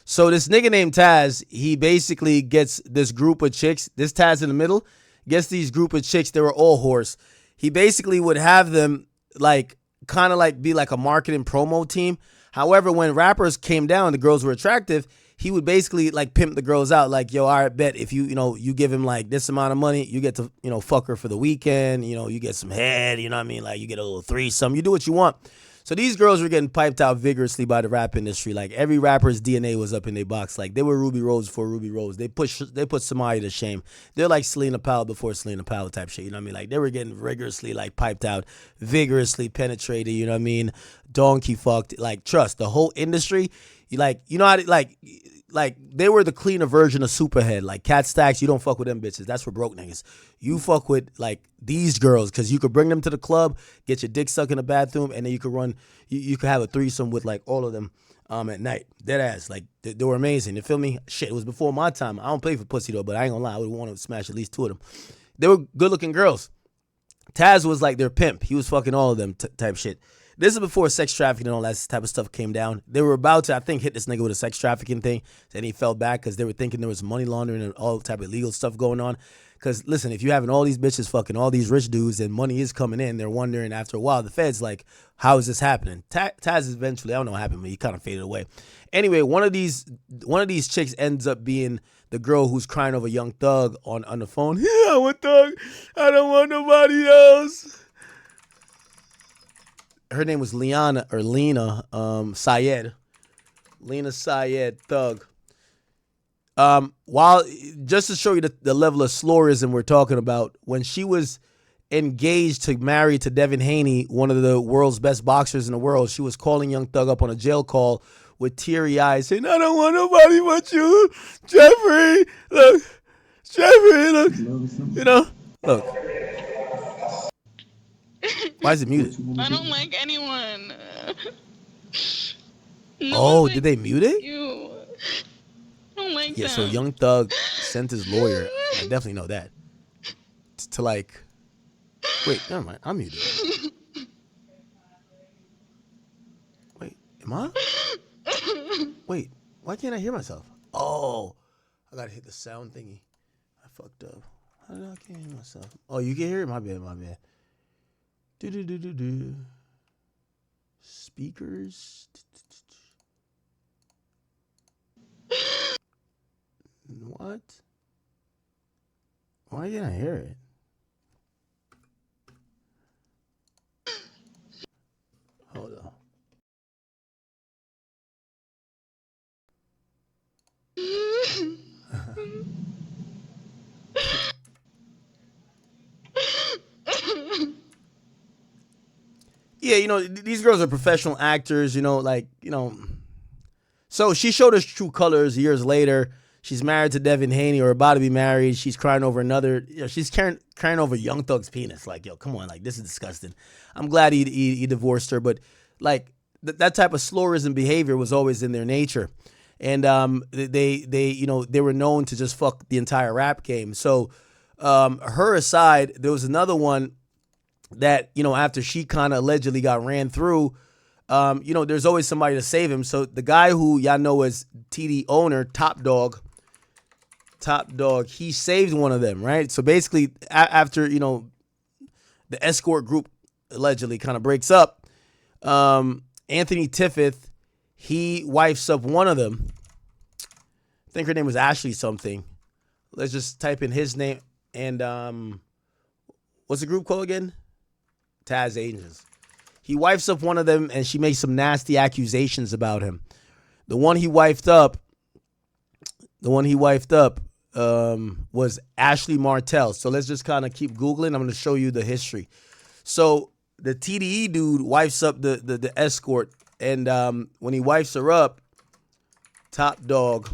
So this nigga named Taz, he basically gets this group of chicks. This Taz in the middle gets these group of chicks. They were all whores. He basically would have them like kind of like be like a marketing promo team. However, when rappers came down, the girls were attractive. He would basically like pimp the girls out, like, yo, all right, bet if you give him like this amount of money, you get to, fuck her for the weekend, you get some head, you know what I mean? Like you get a little threesome, you do what you want. So these girls were getting piped out vigorously by the rap industry. Like every rapper's DNA was up in their box. Like they were Ruby Rose before Ruby Rose. They put somebody to shame. They're like Selena Powell before Selena Powell type shit. You know what I mean? Like they were getting rigorously like piped out, vigorously penetrated. You know what I mean? Donkey fucked. Like trust the whole industry. You know how to, like they were the cleaner version of Superhead. Like Cat Stacks, you don't fuck with them bitches. That's for broke niggas. You fuck with like these girls because you could bring them to the club, get your dick sucked in the bathroom, and then you could run. You could have a threesome with like all of them at night. Dead ass. Like they were amazing. You feel me? Shit, it was before my time. I don't play for pussy though, but I ain't gonna lie. I would want to smash at least 2 of them. They were good looking girls. Taz was like their pimp. He was fucking all of them type shit. This is before sex trafficking and all that type of stuff came down. They were about to, I think, hit this nigga with a sex trafficking thing. Then he fell back because they were thinking there was money laundering and all type of illegal stuff going on. Because, listen, if you're having all these bitches fucking all these rich dudes and money is coming in, they're wondering after a while, the Fed's like, how is this happening? Taz eventually, I don't know what happened, but he kind of faded away. Anyway, one of these chicks ends up being the girl who's crying over Young Thug on the phone. Yeah, I want Thug. I don't want nobody else. Her name was Lena Syed. Lena Syed Thug. While just to show you the level of slurrism we're talking about, when she was engaged to marry to Devin Haney, one of the world's best boxers in the world, she was calling Young Thug up on a jail call with teary eyes, saying, "I don't want nobody but you, Jeffrey. Look, Jeffrey, look, you know, look." Why is it muted? I don't like anyone. Oh, did they mute it? You. I don't like them. So Young Thug sent his lawyer. I definitely know that. To like, wait, never mind. I'm muted. Wait, am I? Wait, why can't I hear myself? Oh, I gotta hit the sound thingy. I fucked up. How did I can't hear myself? Oh, you can hear it? My bad. Do. Speakers. What? Why didn't I hear it? Hold on. Yeah, you know, these girls are professional actors, you know, like, you know. So she showed us true colors years later. She's married to Devin Haney, or about to be married. She's crying over she's crying over Young Thug's penis. Like, yo, come on, like, this is disgusting. I'm glad he divorced her, but like that type of slurrism behavior was always in their nature. And they were known to just fuck the entire rap game. So her aside, there was another one that, you know, after she kind of allegedly got ran through, you know, there's always somebody to save him. So the guy who y'all know as TD owner, Top Dog, he saved one of them, right? So basically, after, you know, the escort group allegedly kind of breaks up, Anthony Tiffith, he wifes up one of them. I think her name was Ashley something. Let's just type in his name. And what's the group called again? Taz Angels. He wifes up one of them, and she makes some nasty accusations about him. The one he wifed up was Ashley Martell. So let's just kind of keep Googling. I'm going to show you the history. So the TDE dude wifes up the escort, and when he wifes her up, Top Dog,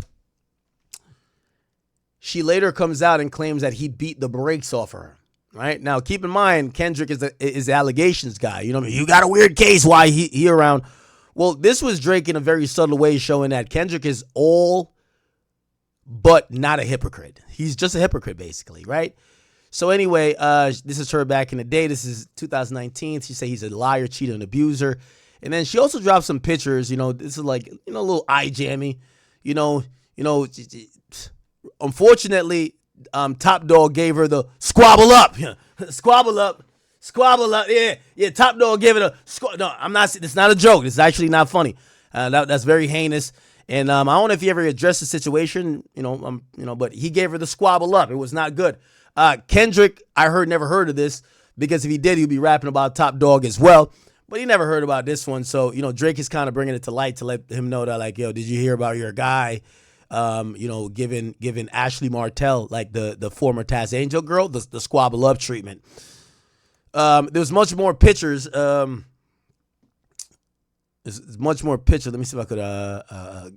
she later comes out and claims that he beat the brakes off her. Right now, keep in mind, Kendrick is the allegations guy. You know what I mean? You got a weird case. Why he around? Well, this was Drake in a very subtle way, showing that Kendrick is all but not a hypocrite. He's just a hypocrite, basically, right? So anyway, this is her back in the day. This is 2019. She said he's a liar, cheater, and abuser. And then she also dropped some pictures. You know, this is like, you know, a little eye jammy. You know. Unfortunately, Top Dog gave her the squabble up. Squabble up. Yeah. Top Dog gave it a no. I'm not. It's not a joke. It's actually not funny. That's very heinous. And I don't know if he ever addressed the situation. But he gave her the squabble up. It was not good. Kendrick, never heard of this, because if he did, he'd be rapping about Top Dog as well. But he never heard about this one. So, you know, Drake is kind of bringing it to light to let him know that, like, yo, did you hear about your guy? Giving Ashley Martell, like the former Taz Angel girl, the squabble up treatment. There's much more pictures. There's much more pictures. Let me see if I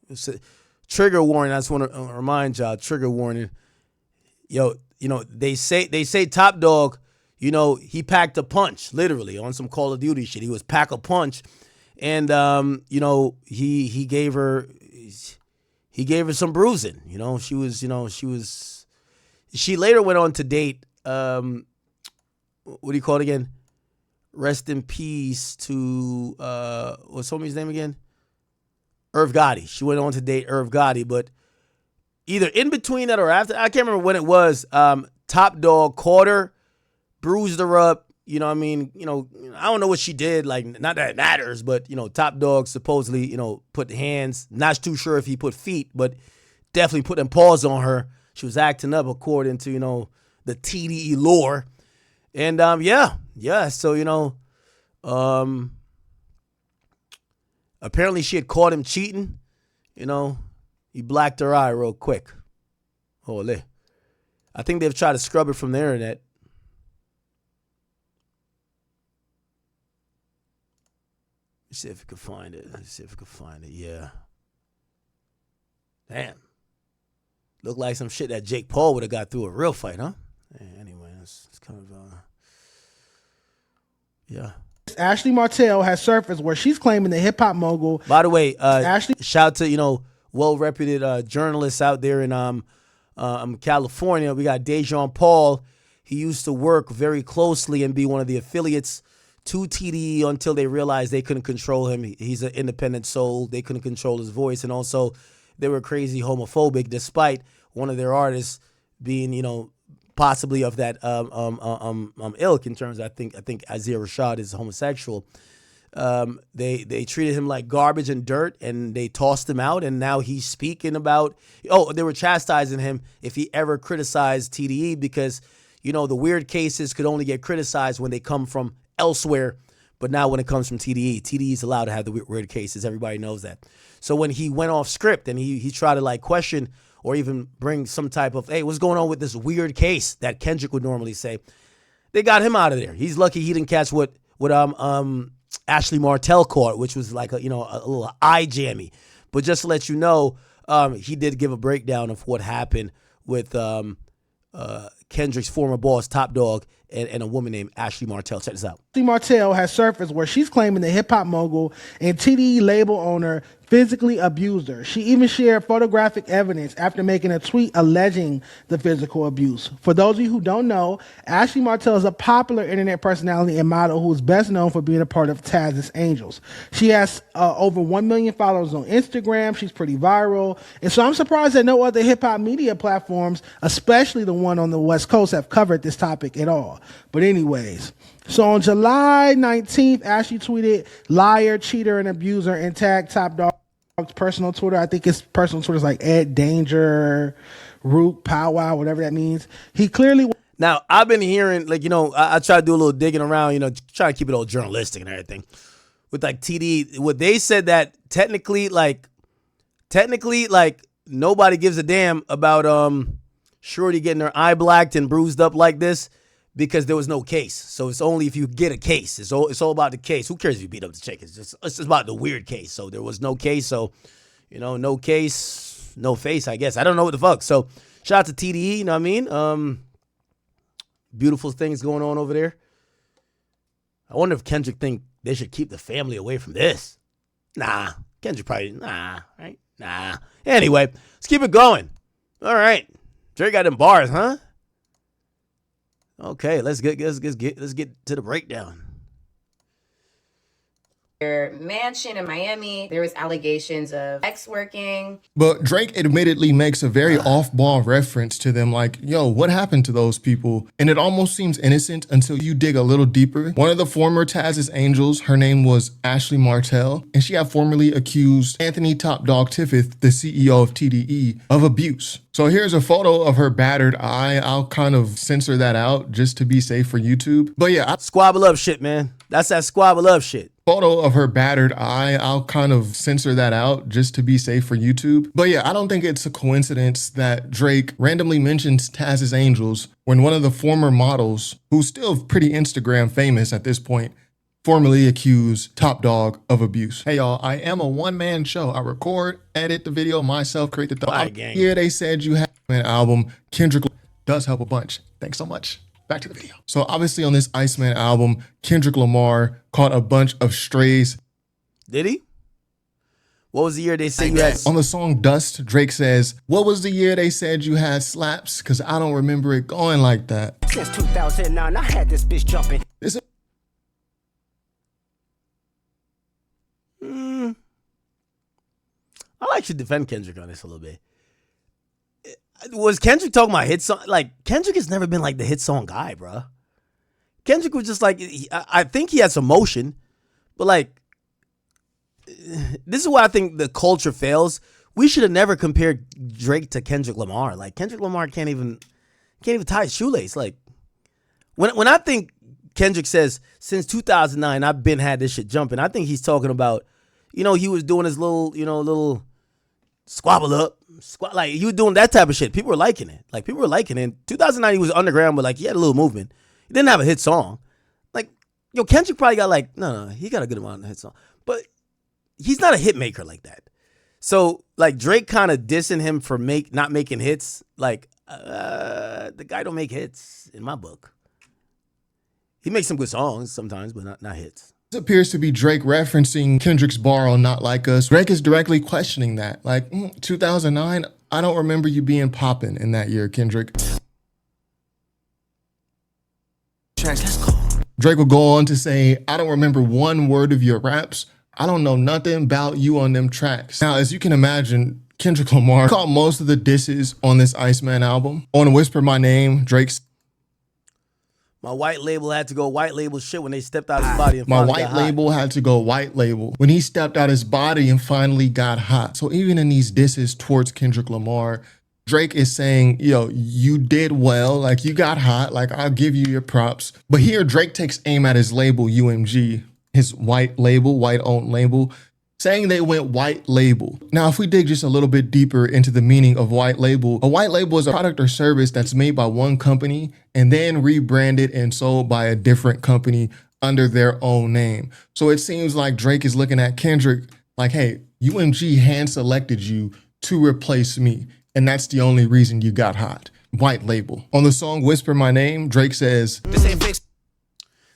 could. Trigger warning. I just want to remind y'all. Trigger warning. Yo, you know, they say Top Dog, you know, he packed a punch, literally, on some Call of Duty shit. He was pack a punch, and you know, he gave her. He gave her some bruising. You know, she later went on to date, what do you call it again? Rest in peace to what's homie's name again? Irv Gotti. She went on to date Irv Gotti, but either in between that or after, I can't remember when it was. Top Dog caught her, bruised her up. You know what I mean? You know, I don't know what she did. Like, not that it matters, but, you know, Top Dog supposedly, you know, put hands. Not too sure if he put feet, but definitely put them paws on her. She was acting up according to, you know, the TDE lore. And, yeah. So, you know, apparently she had caught him cheating. You know, he blacked her eye real quick. Holy. I think they've tried to scrub it from the internet. Let's see if we can find it. Yeah. Damn. Looked like some shit that Jake Paul would have got through a real fight, huh? Yeah, anyway, it's kind of, yeah. Ashley Martell has surfaced where she's claiming the hip hop mogul. By the way, Ashley, shout out to, you know, well-reputed journalists out there in California. We got Dejan Paul. He used to work very closely and be one of the affiliates to TDE until they realized they couldn't control him. He's an independent soul. They couldn't control his voice. And also, they were crazy homophobic, despite one of their artists being, you know, possibly of that ilk in terms of, I think Isaiah Rashad is homosexual. They treated him like garbage and dirt, and they tossed him out, and now he's speaking about, they were chastising him if he ever criticized TDE because, you know, the weird cases could only get criticized when they come from elsewhere, but now when it comes from TDE is allowed to have the weird cases. Everybody knows that. So when he went off script and he tried to like question or even bring some type of, hey, what's going on with this weird case that Kendrick would normally say, they got him out of there. He's lucky he didn't catch what Ashley Martell caught, which was like a little eye jammy. But just to let you know, he did give a breakdown of what happened with Kendrick's former boss, Top Dog, and a woman named Ashley Martell. Check this out. Ashley Martell has surfaced where she's claiming the hip hop mogul and TDE label owner physically abused her. She even shared photographic evidence after making a tweet alleging the physical abuse. For those of you who don't know, Ashley Martell is a popular internet personality and model who is best known for being a part of Taz's Angels. She has over 1 million followers on Instagram. She's pretty viral. And so I'm surprised that no other hip hop media platforms, especially the one on the West Coast, have covered this topic at all. But anyways, so on July 19th, Ashley tweeted, liar, cheater, and abuser, and tagged Top Dog's personal Twitter. I think his personal Twitter is like Ed Danger, Root, Powwow, whatever that means. He clearly... Now, I've been hearing, like, you know, I try to do a little digging around, you know, try to keep it all journalistic and everything. With, like, TD, what they said that technically, nobody gives a damn about Shorty getting her eye blacked and bruised up like this because there was no case. So it's only if you get a case. It's all about the case. Who cares if you beat up the chick? It's just about the weird case. So there was no case. So, you know, no case, no face, I guess. I don't know what the fuck. So shout out to TDE, you know what I mean? Beautiful things going on over there. I wonder if Kendrick think they should keep the family away from this. Nah. Kendrick probably, right? Nah. Anyway, let's keep it going. All right. Drake got them bars, huh? Okay, let's get to the breakdown. Mansion in Miami, there was allegations of sex working. But Drake admittedly makes a very off-ball reference to them like, yo, what happened to those people? And it almost seems innocent until you dig a little deeper. One of the former Taz's Angels, her name was Ashley Martell, and she had formerly accused Anthony Top Dog Tiffith, the CEO of TDE, of abuse. So here's a photo of her battered eye. I'll kind of censor that out just to be safe for YouTube. But yeah, squabble up shit, man. That's that squabble up shit. Photo of her battered eye. I'll kind of censor that out just to be safe for YouTube. But yeah, I don't think it's a coincidence that Drake randomly mentions Taz's Angels when one of the former models, who's still pretty Instagram famous at this point, formerly accused Top Dog of abuse. Hey y'all, I am a one-man show. I record, edit the video myself, create the thought. Here they said you have an album. Kendrick does help a bunch. Thanks so much. Back to the video. So obviously on this ICEMAN album, Kendrick Lamar caught a bunch of strays. Did he? What was the year they said you had? On the song Dust, Drake says, what was the year they said you had slaps? Because I don't remember it going like that. Since 2009, I had this bitch jumping. actually defend Kendrick on this a little bit. Was Kendrick talking about hit song? Like, Kendrick has never been like the hit song guy, bro. Kendrick was just like, I think he had some motion, but like, this is why I think the culture fails. We should have never compared Drake to Kendrick Lamar. Like, Kendrick Lamar can't even tie his shoelace. Like, when I think Kendrick says, since 2009, I've been had this shit jumping, I think he's talking about, he was doing his little squabble up. Like, he was doing that type of shit. People were liking it. Like, people were liking it. In 2009, he was underground, but like, he had a little movement. He didn't have a hit song. Like, Kendrick probably got like, no, he got a good amount of hit song. But he's not a hit maker like that. So, like, Drake kind of dissing him for not making hits. Like, the guy don't make hits in my book. He makes some good songs sometimes, but not hits. This appears to be Drake referencing Kendrick's bar on Not Like Us. Drake is directly questioning that. Like, 2009, I don't remember you being popping in that year, Kendrick. Drake will go on to say, I don't remember one word of your raps. I don't know nothing about you on them tracks. Now, as you can imagine, Kendrick Lamar caught most of the disses on this ICEMAN album. On Whisper My Name, Drake's My white label had to go white label shit when they stepped out his body. And My white label had to go white label when he stepped out his body and finally got hot. So even in these disses towards Kendrick Lamar, Drake is saying, you did well, like you got hot, like I'll give you your props. But here Drake takes aim at his label, UMG, his white label, white-owned label, saying they went white label. Now, if we dig just a little bit deeper into the meaning of white label, a white label is a product or service that's made by one company and then rebranded and sold by a different company under their own name. So it seems like Drake is looking at Kendrick like, hey, UMG hand selected you to replace me. And that's the only reason you got hot. White label. On the song Whisper My Name, Drake says, This ain't fixed.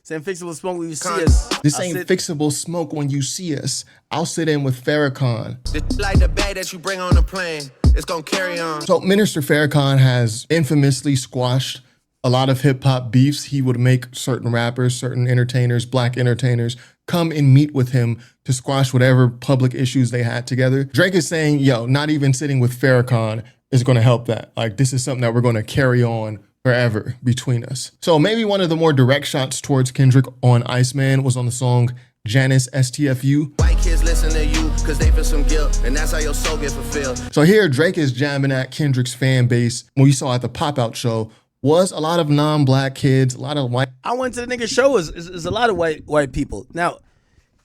This ain't fixable smoke when you see us. This ain't fixable smoke when you see us. I'll sit in with Farrakhan. It's like the bag that you bring on the plane. It's gonna carry on. So Minister Farrakhan has infamously squashed a lot of hip hop beefs. He would make certain rappers, certain entertainers, black entertainers, come and meet with him to squash whatever public issues they had together. Drake is saying, not even sitting with Farrakhan is going to help that. Like, this is something that we're going to carry on forever between us. So maybe one of the more direct shots towards Kendrick on ICEMAN was on the song Janice STFU. White kids listen to you because they feel some guilt, and that's how your soul gets fulfilled. So here Drake is jamming at Kendrick's fan base. What we saw at the pop-out show was a lot of non-black kids, a lot of white. I went to the nigga show. Is a lot of white people. Now,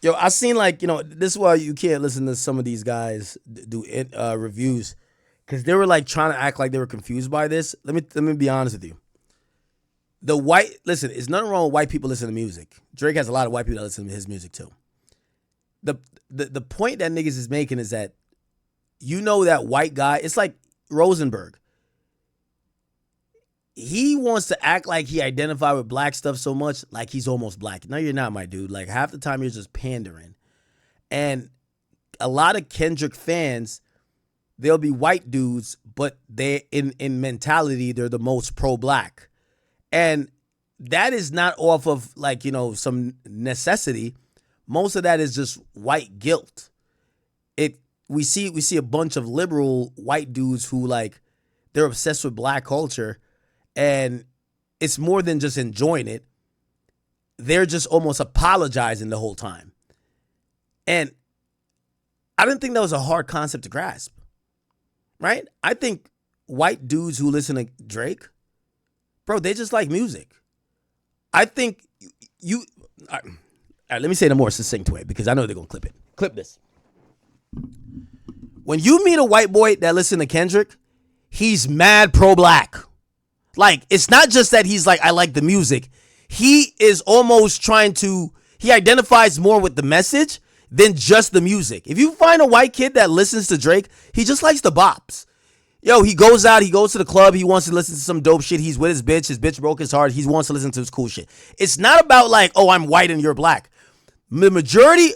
I seen this is why you can't listen to some of these guys do reviews, because they were like trying to act like they were confused by this. Let me be honest with you. Listen, it's nothing wrong with white people listening to music. Drake has a lot of white people that listen to his music too. The point that niggas is making is that that white guy, it's like Rosenberg. He wants to act like he identified with black stuff so much, like he's almost black. No, you're not, my dude. Like, half the time you're just pandering. And a lot of Kendrick fans, they'll be white dudes, but they in mentality, they're the most pro-black. And that is not off of some necessity. Most of that is just white guilt. We see a bunch of liberal white dudes who they're obsessed with black culture. And it's more than just enjoying it. They're just almost apologizing the whole time. And I didn't think that was a hard concept to grasp. Right? I think white dudes who listen to Drake, bro, they just like music. I think all right, let me say it in a more succinct way, because I know they're going to clip it. Clip this. When you meet a white boy that listens to Kendrick, he's mad pro-black. Like, it's not just that he's like, I like the music. He is almost he identifies more with the message than just the music. If you find a white kid that listens to Drake, he just likes the bops. He goes out, he goes to the club, he wants to listen to some dope shit. He's with his bitch broke his heart, he wants to listen to his cool shit. It's not about I'm white and you're black. The majority,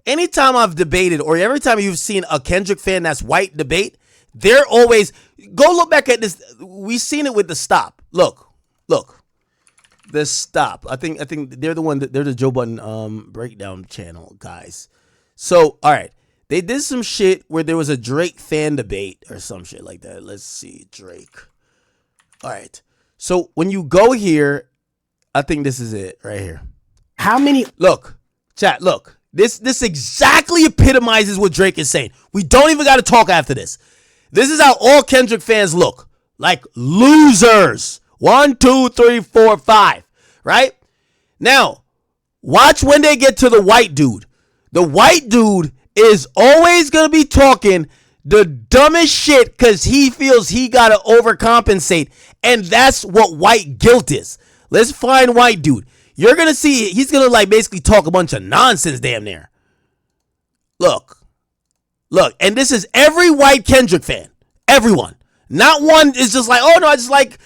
anytime I've debated, or every time you've seen a Kendrick fan that's white debate, they're always, go look back at this. We've seen it with the Stop. Look, the Stop. I think they're the Joe Budden breakdown channel guys. So, all right, They did some shit where there was a Drake fan debate or some shit like that. Let's see, Drake. All right. So when you go here, I think this is it right here. How many? Look, chat, look. This exactly epitomizes what Drake is saying. We don't even got to talk after this. This is how all Kendrick fans look. Like losers. 1, 2, 3, 4, 5. Right? Now, watch when they get to the white dude. The white dude is always going to be talking the dumbest shit because he feels he got to overcompensate. And that's what white guilt is. Let's find white dude. You're going to see, he's going to like basically talk a bunch of nonsense damn near. Look. And this is every white Kendrick fan. Everyone. Not one is just like, oh no, I just like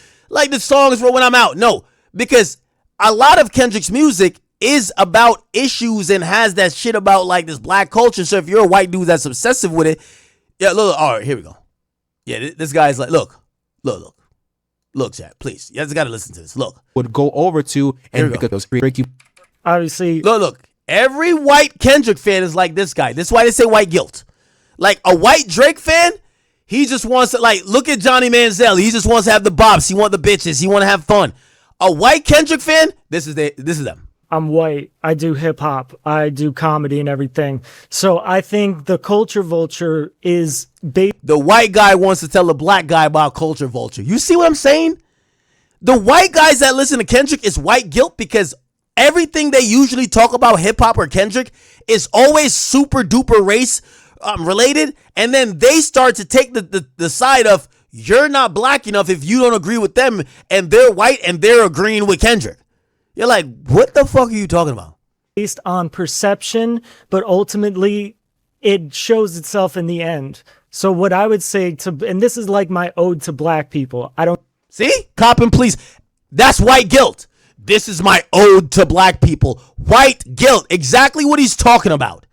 the songs for when I'm out. No, because a lot of Kendrick's music is about issues and has that shit about like this black culture. So if you're a white dude that's obsessive with it, yeah, look, all right, here we go. Yeah, this guy's like, look, chat, please. You guys got to listen to this. Look. Would go over to and pick up those Ricky. Obviously. Look. Every white Kendrick fan is like this guy. This is why they say white guilt. Like a white Drake fan, he just wants to like, look at Johnny Manziel. He just wants to have the bops. He wants the bitches. He want to have fun. A white Kendrick fan, this is them. I'm white. I do hip hop. I do comedy and everything. So I think the culture vulture is the white guy wants to tell the black guy about culture vulture. You see what I'm saying? The white guys that listen to Kendrick is white guilt because everything they usually talk about hip hop or Kendrick is always super duper race related. And then they start to take the side of you're not black enough if you don't agree with them and they're white and they're agreeing with Kendrick. You're like, what the fuck are you talking about? Based on perception, but ultimately it shows itself in the end. So what I would say and this is like my ode to black people. I don't see, cop and please. That's white guilt. This is my ode to black people. White guilt. Exactly what he's talking about.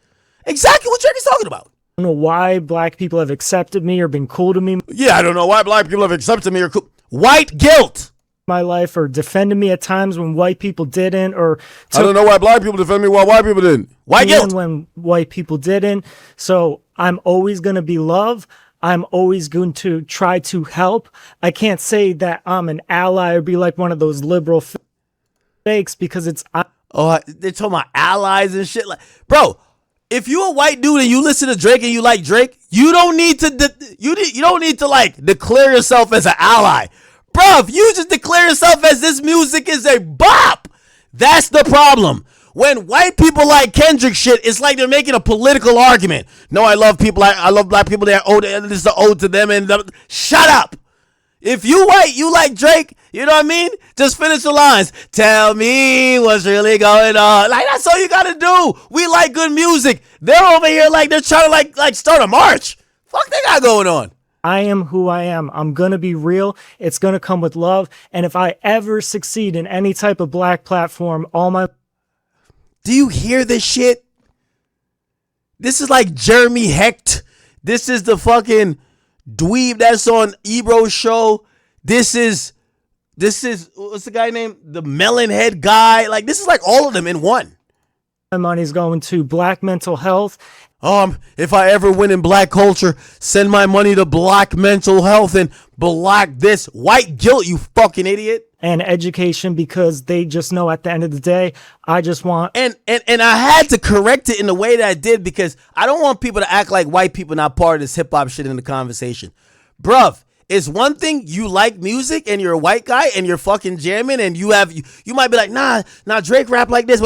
Exactly what Drake is talking about. I don't know why black people have accepted me or been cool to me. Yeah, I don't know why black people have accepted me or cool. White guilt. My life or defended me at times when white people didn't, or I don't know why black people defend me while white people didn't. White guilt. When white people didn't. So I'm always going to be love. I'm always going to try to help. I can't say that I'm an ally or be like one of those liberal fakes because it's. They're talking about allies and shit. Like, bro, if you a white dude and you listen to Drake and you like Drake, you don't need to. You don't need to like declare yourself as an ally. Bruv, you just declare yourself as this music is a bop. That's the problem. When white people like Kendrick shit, it's like they're making a political argument. No, I love people. I love black people. They're owed. This is the ode to them. And shut up. If you white, you like Drake. You know what I mean? Just finish the lines. Tell me what's really going on. Like that's all you gotta do. We like good music. They're over here like they're trying to like start a march. Fuck, they got going on. I am who I am. I'm going to be real. It's going to come with love. And if I ever succeed in any type of black platform, Do you hear this shit? This is like Jeremy Hecht. This is the fucking dweeb that's on Ebro's show. This is, what's the guy named? The melon head guy. Like, this is like all of them in one. My money's going to black mental health. If I ever win in black culture, send my money to black mental health and black this. White guilt, you fucking idiot. And education, because they just know at the end of the day, I just want. And I had to correct it in the way that I did because I don't want people to act like white people not part of this hip hop shit in the conversation. Bruv, it's one thing you like music and you're a white guy and you're fucking jamming and you might be like, nah, Drake rap like this.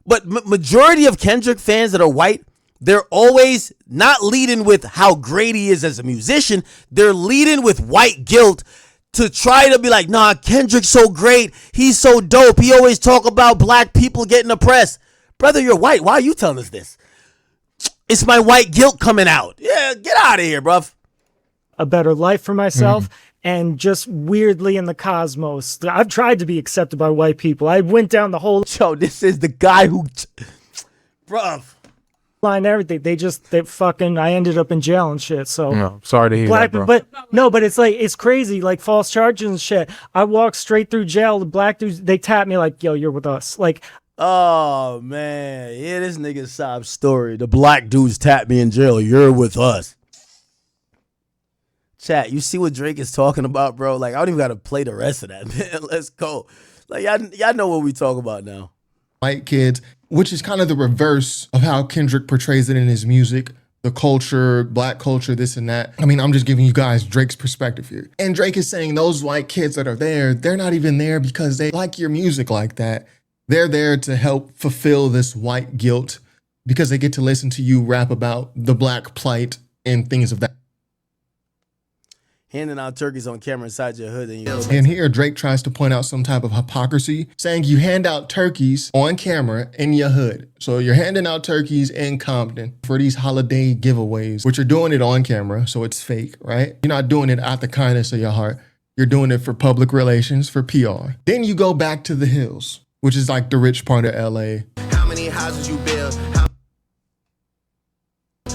But majority of Kendrick fans that are white, they're always not leading with how great he is as a musician. They're leading with white guilt to try to be like, nah, Kendrick's so great. He's so dope. He always talk about black people getting oppressed. Brother, you're white. Why are you telling us this? It's my white guilt coming out. Yeah, get out of here, bruv. A better life for myself. And just weirdly in the cosmos, I've tried to be accepted by white people. I went down the whole. Yo, this is the guy who, bruv. Line everything. I ended up in jail and shit. So no, sorry to hear that, bro. But it's like, it's crazy, like false charges and shit. I walked straight through jail. The black dudes, they tapped me like, yo, you're with us. Like, Oh man, yeah, this nigga sob story. The black dudes tapped me in jail. You're with us. Chat, you see what Drake is talking about, bro? Like, I don't even gotta play the rest of that, man. Let's go. Like, y'all know what we talk about now. White kids, which is kind of the reverse of how Kendrick portrays it in his music. The culture, black culture, this and that. I mean, I'm just giving you guys Drake's perspective here. And Drake is saying those white kids that are there, they're not even there because they like your music like that. They're there to help fulfill this white guilt because they get to listen to you rap about the black plight and things of that. Handing out turkeys on camera inside your hood. And here Drake tries to point out some type of hypocrisy, saying you hand out turkeys on camera in your hood. So you're handing out turkeys in Compton for these holiday giveaways, but you're doing it on camera, so it's fake, right? You're not doing it out the kindness of your heart. You're doing it for public relations, for PR. Then you go back to the hills, which is like the rich part of LA. How many houses you build?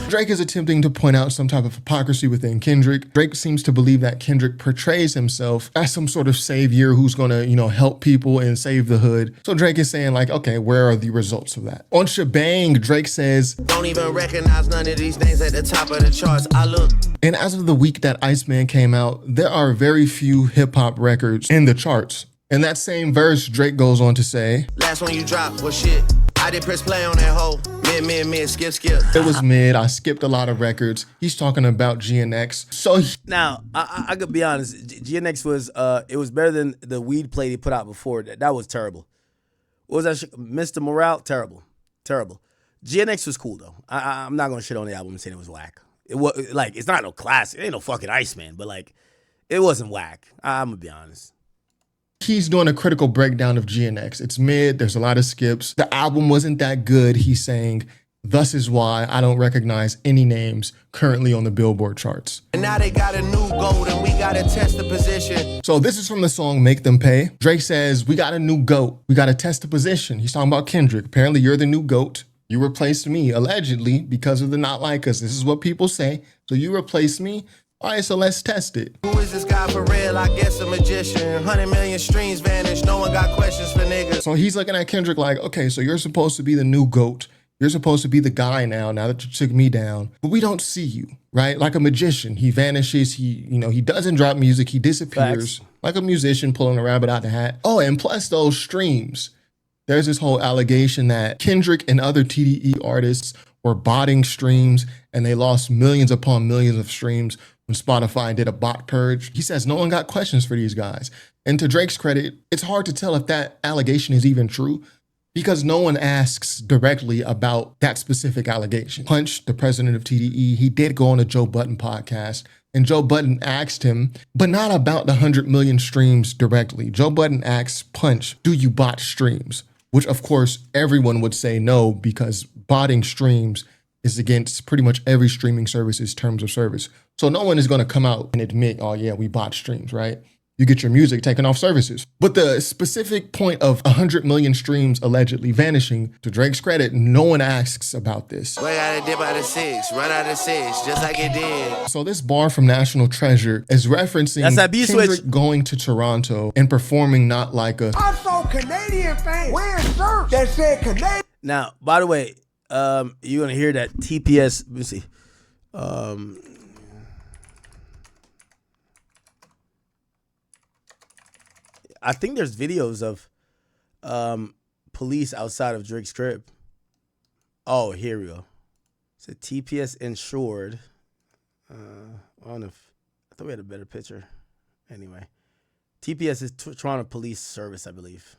Drake is attempting to point out some type of hypocrisy within Kendrick. Drake seems to believe that Kendrick portrays himself as some sort of savior who's gonna, help people and save the hood. So Drake is saying like, okay, where are the results of that? On Shebang, Drake says, don't even recognize none of these names at the top of the charts. I look. And as of the week that ICEMAN came out, there are very few hip hop records in the charts. In that same verse, Drake goes on to say, last one you dropped was shit. I did press play on that hoe. Mid, skip. It was mid. I skipped a lot of records. He's talking about GNX. So now, I could be honest. GNX was, it was better than the weed play he put out before. That was terrible. What was that shit? Mr. Morale? Terrible. GNX was cool, though. I'm not going to shit on the album and say it was whack. It was, like, it's not no classic. It ain't no fucking ICEMAN, but, like, it wasn't whack. I'm going to be honest. He's doing a critical breakdown of GNX. It's mid, there's a lot of skips. The album wasn't that good, he's saying. Thus is why I don't recognize any names currently on the Billboard charts. And now they got a new goat and we gotta test the position. So this is from the song Make Them Pay. Drake says, we got a new GOAT. We gotta test the position. He's talking about Kendrick. Apparently you're the new GOAT. You replaced me, allegedly, because of the Not Like Us. This is what people say. So you replaced me. All right, so let's test it. Who is this guy for real? I guess a magician. 100 million streams vanished. No one got questions for niggas. So he's looking at Kendrick like, okay, so you're supposed to be the new GOAT. You're supposed to be the guy now that you took me down. But we don't see you, right? Like a magician. He vanishes. He doesn't drop music. He disappears. Facts. Like a musician pulling a rabbit out the hat. Oh, and plus those streams. There's this whole allegation that Kendrick and other TDE artists were botting streams and they lost millions upon millions of streams when Spotify did a bot purge. He says no one got questions for these guys. And to Drake's credit, it's hard to tell if that allegation is even true because no one asks directly about that specific allegation. Punch, the president of TDE, he did go on a Joe Budden podcast and Joe Budden asked him, but not about the 100 million streams directly. Joe Budden asked Punch, do you bot streams? Which of course everyone would say no because botting streams is against pretty much every streaming service's terms of service. So no one is going to come out and admit, oh yeah, we bot streams, right? You get your music taken off services. But the specific point of 100 million streams allegedly vanishing, to Drake's credit, no one asks about this. We gotta dip out of 6, run out of 6, just like it did. So this bar from National Treasure is referencing Kendrick going to Toronto and performing Not Like Us. I saw Canadian fans wearing shirts that said Canadian. Now, by the way, you're gonna hear that TPS. Let me see. I think there's videos of police outside of Drake's crib. Oh, here we go. It's a TPS insured. I don't know if I thought we had a better picture. Anyway, TPS is Toronto Police Service, I believe.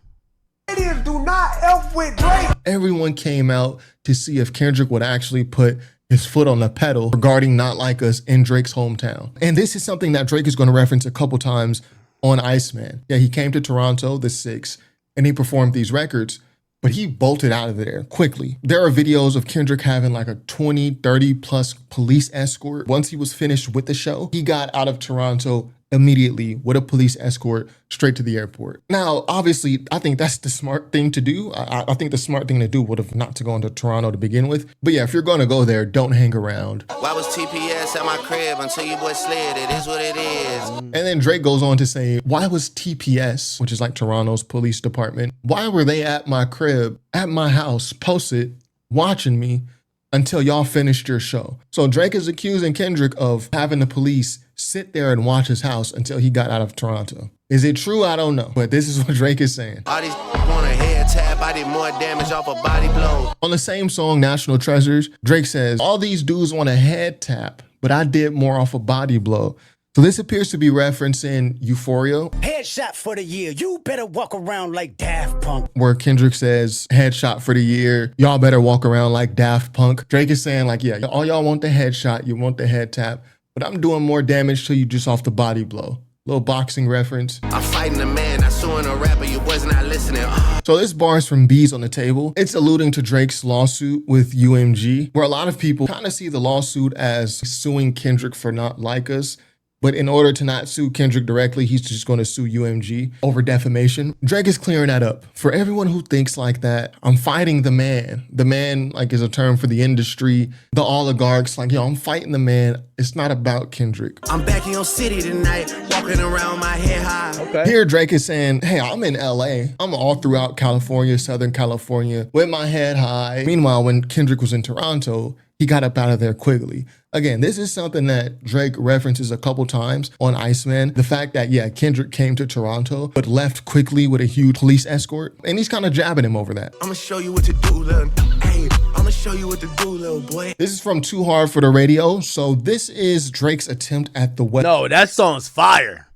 Canadians do not F with Drake. Everyone came out to see if Kendrick would actually put his foot on the pedal regarding Not Like Us in Drake's hometown. And this is something that Drake is going to reference a couple times on ICEMAN. Yeah, he came to Toronto the 6th and he performed these records, but he bolted out of there quickly. There are videos of Kendrick having like a 20, 30 plus police escort. Once he was finished with the show, he got out of Toronto immediately with a police escort straight to the airport. Now, obviously, I think that's the smart thing to do. I think the smart thing to do would have not to go into Toronto to begin with. But yeah, if you're going to go there, don't hang around. Why was TPS at my crib until you boy slid? It is what it is. And then Drake goes on to say, why was TPS, which is like Toronto's police department, why were they at my crib, at my house, posted, watching me until y'all finished your show? So Drake is accusing Kendrick of having the police sit there and watch his house until he got out of Toronto. Is it true? I don't know. But this is what Drake is saying. All these want a head tap, I did more damage off a body blow. On the same song, National Treasures, Drake says, all these dudes want a head tap, but I did more off a body blow. So this appears to be referencing Euphoria. Headshot for the year. You better walk around like Daft Punk. Where Kendrick says, headshot for the year. Y'all better walk around like Daft Punk. Drake is saying like, yeah, all y'all want the headshot, you want the head tap, but I'm doing more damage to you just off the body blow. Little boxing reference. I'm fighting a man, I suing a rapper, you was not listening. So this bar is from Bees on the Table. It's alluding to Drake's lawsuit with UMG, where a lot of people kind of see the lawsuit as suing Kendrick for Not Like Us. But in order to not sue Kendrick directly, he's just going to sue UMG over defamation. Drake is clearing that up. For everyone who thinks like that, I'm fighting the man. The man, like, is a term for the industry, the oligarchs. Like, yo, I'm fighting the man. It's not about Kendrick. I'm back in your city tonight, walking around my head high. Okay. Here, Drake is saying, hey, I'm in LA. I'm all throughout California, Southern California, with my head high. Meanwhile, when Kendrick was in Toronto, he got up out of there quickly. Again, this is something that Drake references a couple times on ICEMAN. The fact that, yeah, Kendrick came to Toronto, but left quickly with a huge police escort. And he's kind of jabbing him over that. I'm gonna show you what to do, little. Hey, I'm gonna show you what to do, little boy. This is from Too Hard for the Radio. So this is Drake's attempt at the West. No, that song's fire.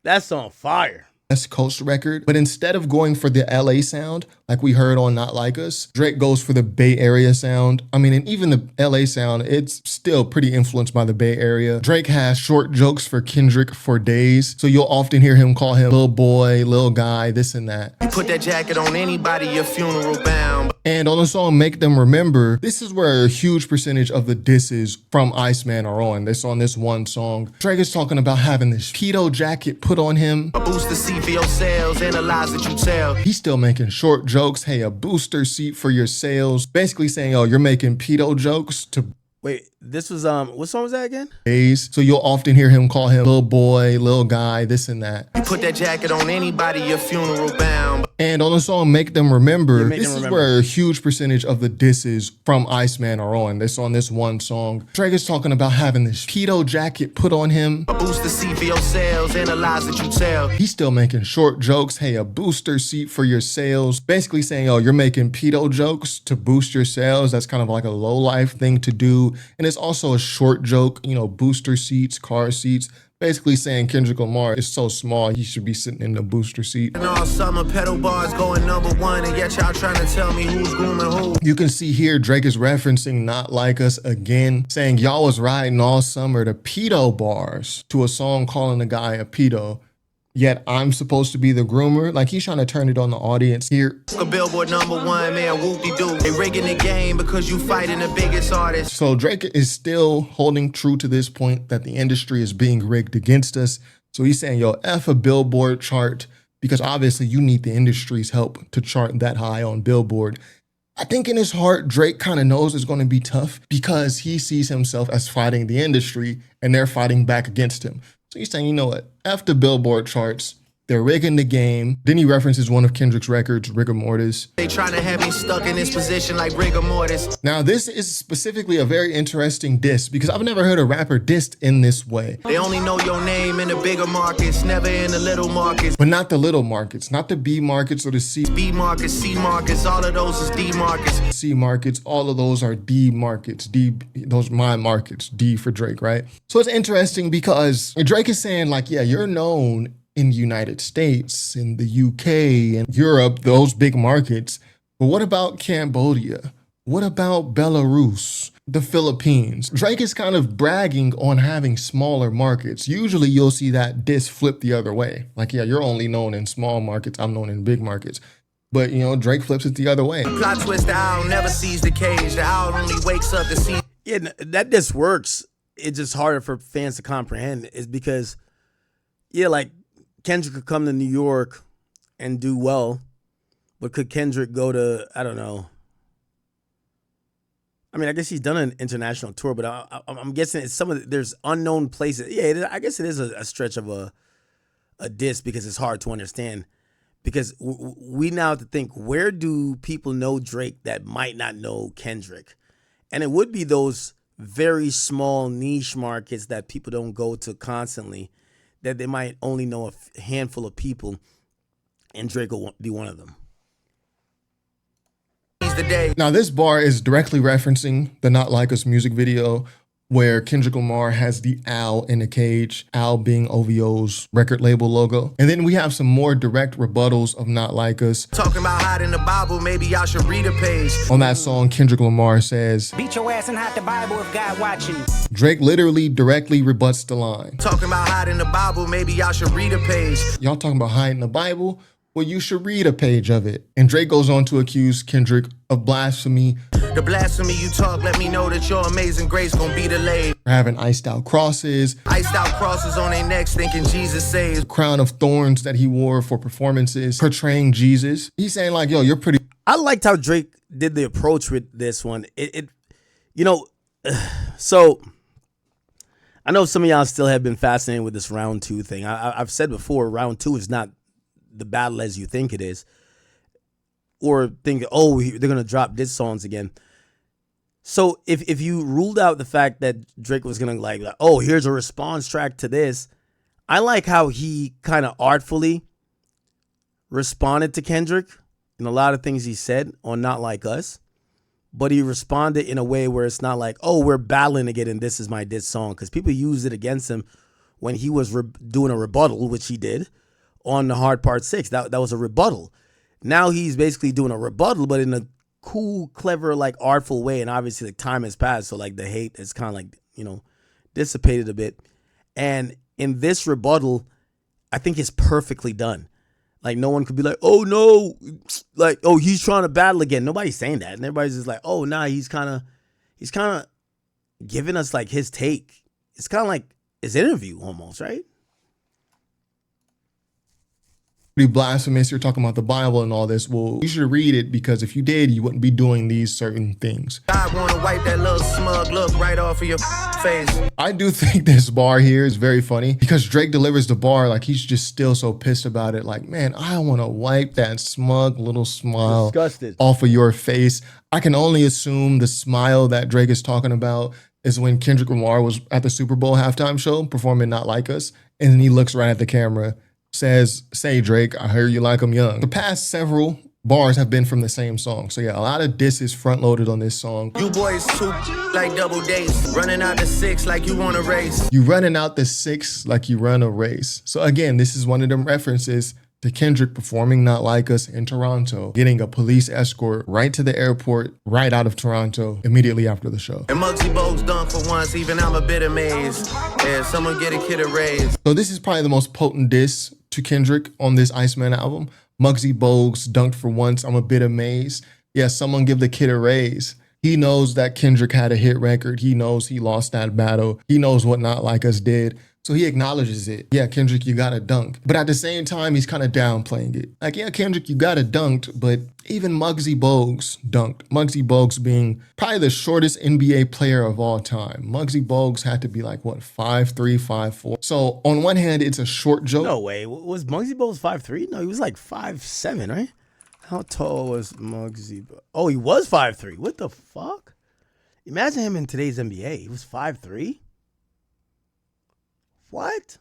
That song fire. West Coast record, but instead of going for the LA sound, like we heard on Not Like Us, Drake goes for the Bay Area sound. I mean, and even the LA sound, it's still pretty influenced by the Bay Area. Drake has short jokes for Kendrick for days, so you'll often hear him call him little boy, little guy, this and that. You put that jacket on anybody, your funeral bound. And on the song Make Them Remember, this is where a huge percentage of the disses from ICEMAN are on. This on this one song. Drake is talking about having this pedo jacket put on him. A booster seat for your sales, analyze what you tell. He's still making short jokes. Hey, a booster seat for your sales. Basically saying, oh, you're making pedo jokes to... Wait, this was, what song was that again? Days. So you'll often hear him call him little boy, little guy, this and that. You put that jacket on anybody, your funeral bound. And on the song Make Them Remember, this is where a huge percentage of the disses from ICEMAN are on. This on this one song. Drake is talking about having this pedo jacket put on him. A booster seat for your sales, analyze what you tell. He's still making short jokes. Hey, a booster seat for your sales. Basically saying, oh, you're making pedo jokes to boost your sales. That's kind of like a low life thing to do. And it's also a short joke, you know, booster seats, car seats. Basically saying Kendrick Lamar is so small, he should be sitting in the booster seat. And all summer pedal bars going #1, and yet y'all trying to tell me who's grooming who. You can see here Drake is referencing Not Like Us again, saying y'all was riding all summer to pedo bars to a song calling a guy a pedo. Yet I'm supposed to be the groomer. Like he's trying to turn it on the audience here. A Billboard #1, man, whoop-de-doo. They rigging the game because you fighting the biggest artist. So Drake is still holding true to this point that the industry is being rigged against us. So he's saying, yo, F a Billboard chart, because obviously you need the industry's help to chart that high on Billboard. I think in his heart, Drake kind of knows it's going to be tough because he sees himself as fighting the industry and they're fighting back against him. So he's saying, you know what, F the Billboard charts, they're rigging the game. Then he references one of Kendrick's records, Rigor Mortis. They trying to have me stuck in this position like Rigor Mortis. Now this is specifically a very interesting diss because I've never heard a rapper dissed in this way. They only know your name in the bigger markets, never in the little markets. But not the little markets, not the B markets or the C. B markets, C markets, all of those is D markets. C markets, all of those are D markets. D, those my markets, D for Drake, right? So it's interesting because Drake is saying like, yeah, you're known in the United States, in the UK, and Europe, those big markets. But what about Cambodia? What about Belarus, the Philippines? Drake is kind of bragging on having smaller markets. Usually you'll see that diss flip the other way. Like, yeah, you're only known in small markets, I'm known in big markets. But, you know, Drake flips it the other way. Plot twist, the owl never sees the cage. The owl only wakes up to see. Yeah, that diss works. It's just harder for fans to comprehend is because yeah, like Kendrick could come to New York and do well, but could Kendrick go to, I don't know. I mean, I guess he's done an international tour, but I'm guessing it's there's unknown places. Yeah, I guess it is a stretch of a diss because it's hard to understand. Because we now have to think, where do people know Drake that might not know Kendrick? And it would be those very small niche markets that people don't go to constantly, that they might only know a handful of people, and Drake will be one of them. Now, this bar is directly referencing the Not Like Us music video where Kendrick Lamar has the owl in a cage, owl being OVO's record label logo. And then we have some more direct rebuttals of Not Like Us. Talking about hiding the Bible, maybe I should read a page. On that song, Kendrick Lamar says, Beat your ass and hide the Bible if God watching. Drake literally directly rebuts the line. Talking about hiding the Bible, maybe I should read a page. Y'all talking about hiding the Bible? Well, you should read a page of it. And Drake goes on to accuse Kendrick of blasphemy. The blasphemy you talk, let me know that your amazing grace gon' be delayed. For having iced out crosses. Iced out crosses on their necks thinking Jesus saves. Crown of thorns that he wore for performances, portraying Jesus. He's saying like, yo, you're pretty. I liked how Drake did the approach with this one. So I know some of y'all still have been fascinated with this round 2 thing. I've said before, round 2 is not the battle as you think it is, or think, oh, they're gonna drop diss songs again. So if you ruled out the fact that Drake was gonna like, oh, here's a response track to this, I like how he kind of artfully responded to Kendrick in a lot of things he said on Not Like Us, but he responded in a way where it's not like, oh, we're battling again and this is my diss song, because people used it against him when he was doing a rebuttal, which he did on the Hard Part 6. That was a rebuttal. Now he's basically doing a rebuttal, but in a cool, clever, like artful way. And obviously, like, time has passed, so like the hate is kind of like, dissipated a bit. And in this rebuttal, I think it's perfectly done. Like, no one could be like, oh no, like, oh, he's trying to battle again. Nobody's saying that, and everybody's just like, oh nah, he's kind of giving us like his take. It's kind of like his interview almost, right? Blasphemous, you're talking about the Bible and all this. Well, you should read it, because if you did, you wouldn't be doing these certain things. I wanna wipe that little smug look right off of your face. I do think this bar here is very funny, because Drake delivers the bar like he's just still so pissed about it. Like, man, I want to wipe that smug little smile off of your face. I can only assume the smile that Drake is talking about is when Kendrick Lamar was at the Super Bowl halftime show performing Not Like Us, and then he looks right at the camera, says, say Drake, I heard you like him young. The past several bars have been from the same song. So yeah, a lot of disses front loaded on this song. You boys too like double dates, running out the 6 like you want a race. You running out the 6 like you run a race. So again, this is one of them references to Kendrick performing Not Like Us in Toronto, getting a police escort right to the airport, right out of Toronto, immediately after the show. And Muggsy Bogues done for once, even I'm a bit amazed. Yeah, someone get a kid a raise. So this is probably the most potent diss to Kendrick on this ICEMAN album. Muggsy Bogues dunked for once, I'm a bit amazed. Yeah, someone give the kid a raise. He knows that Kendrick had a hit record. He knows he lost that battle. He knows what Not Like Us did. So he acknowledges it. Yeah, Kendrick, you got to dunk. But at the same time, he's kind of downplaying it. Like, yeah, Kendrick, you got to dunked, but even Muggsy Bogues dunked. Muggsy Bogues being probably the shortest NBA player of all time. Muggsy Bogues had to be like, what, 5'3", 5'4". So on one hand, it's a short joke. No way. Was Muggsy Bogues 5'3"? No, he was like 5'7", right? How tall was Muggsy Bogues? Oh, he was 5'3". What the fuck? Imagine him in today's NBA. He was 5'3"? What?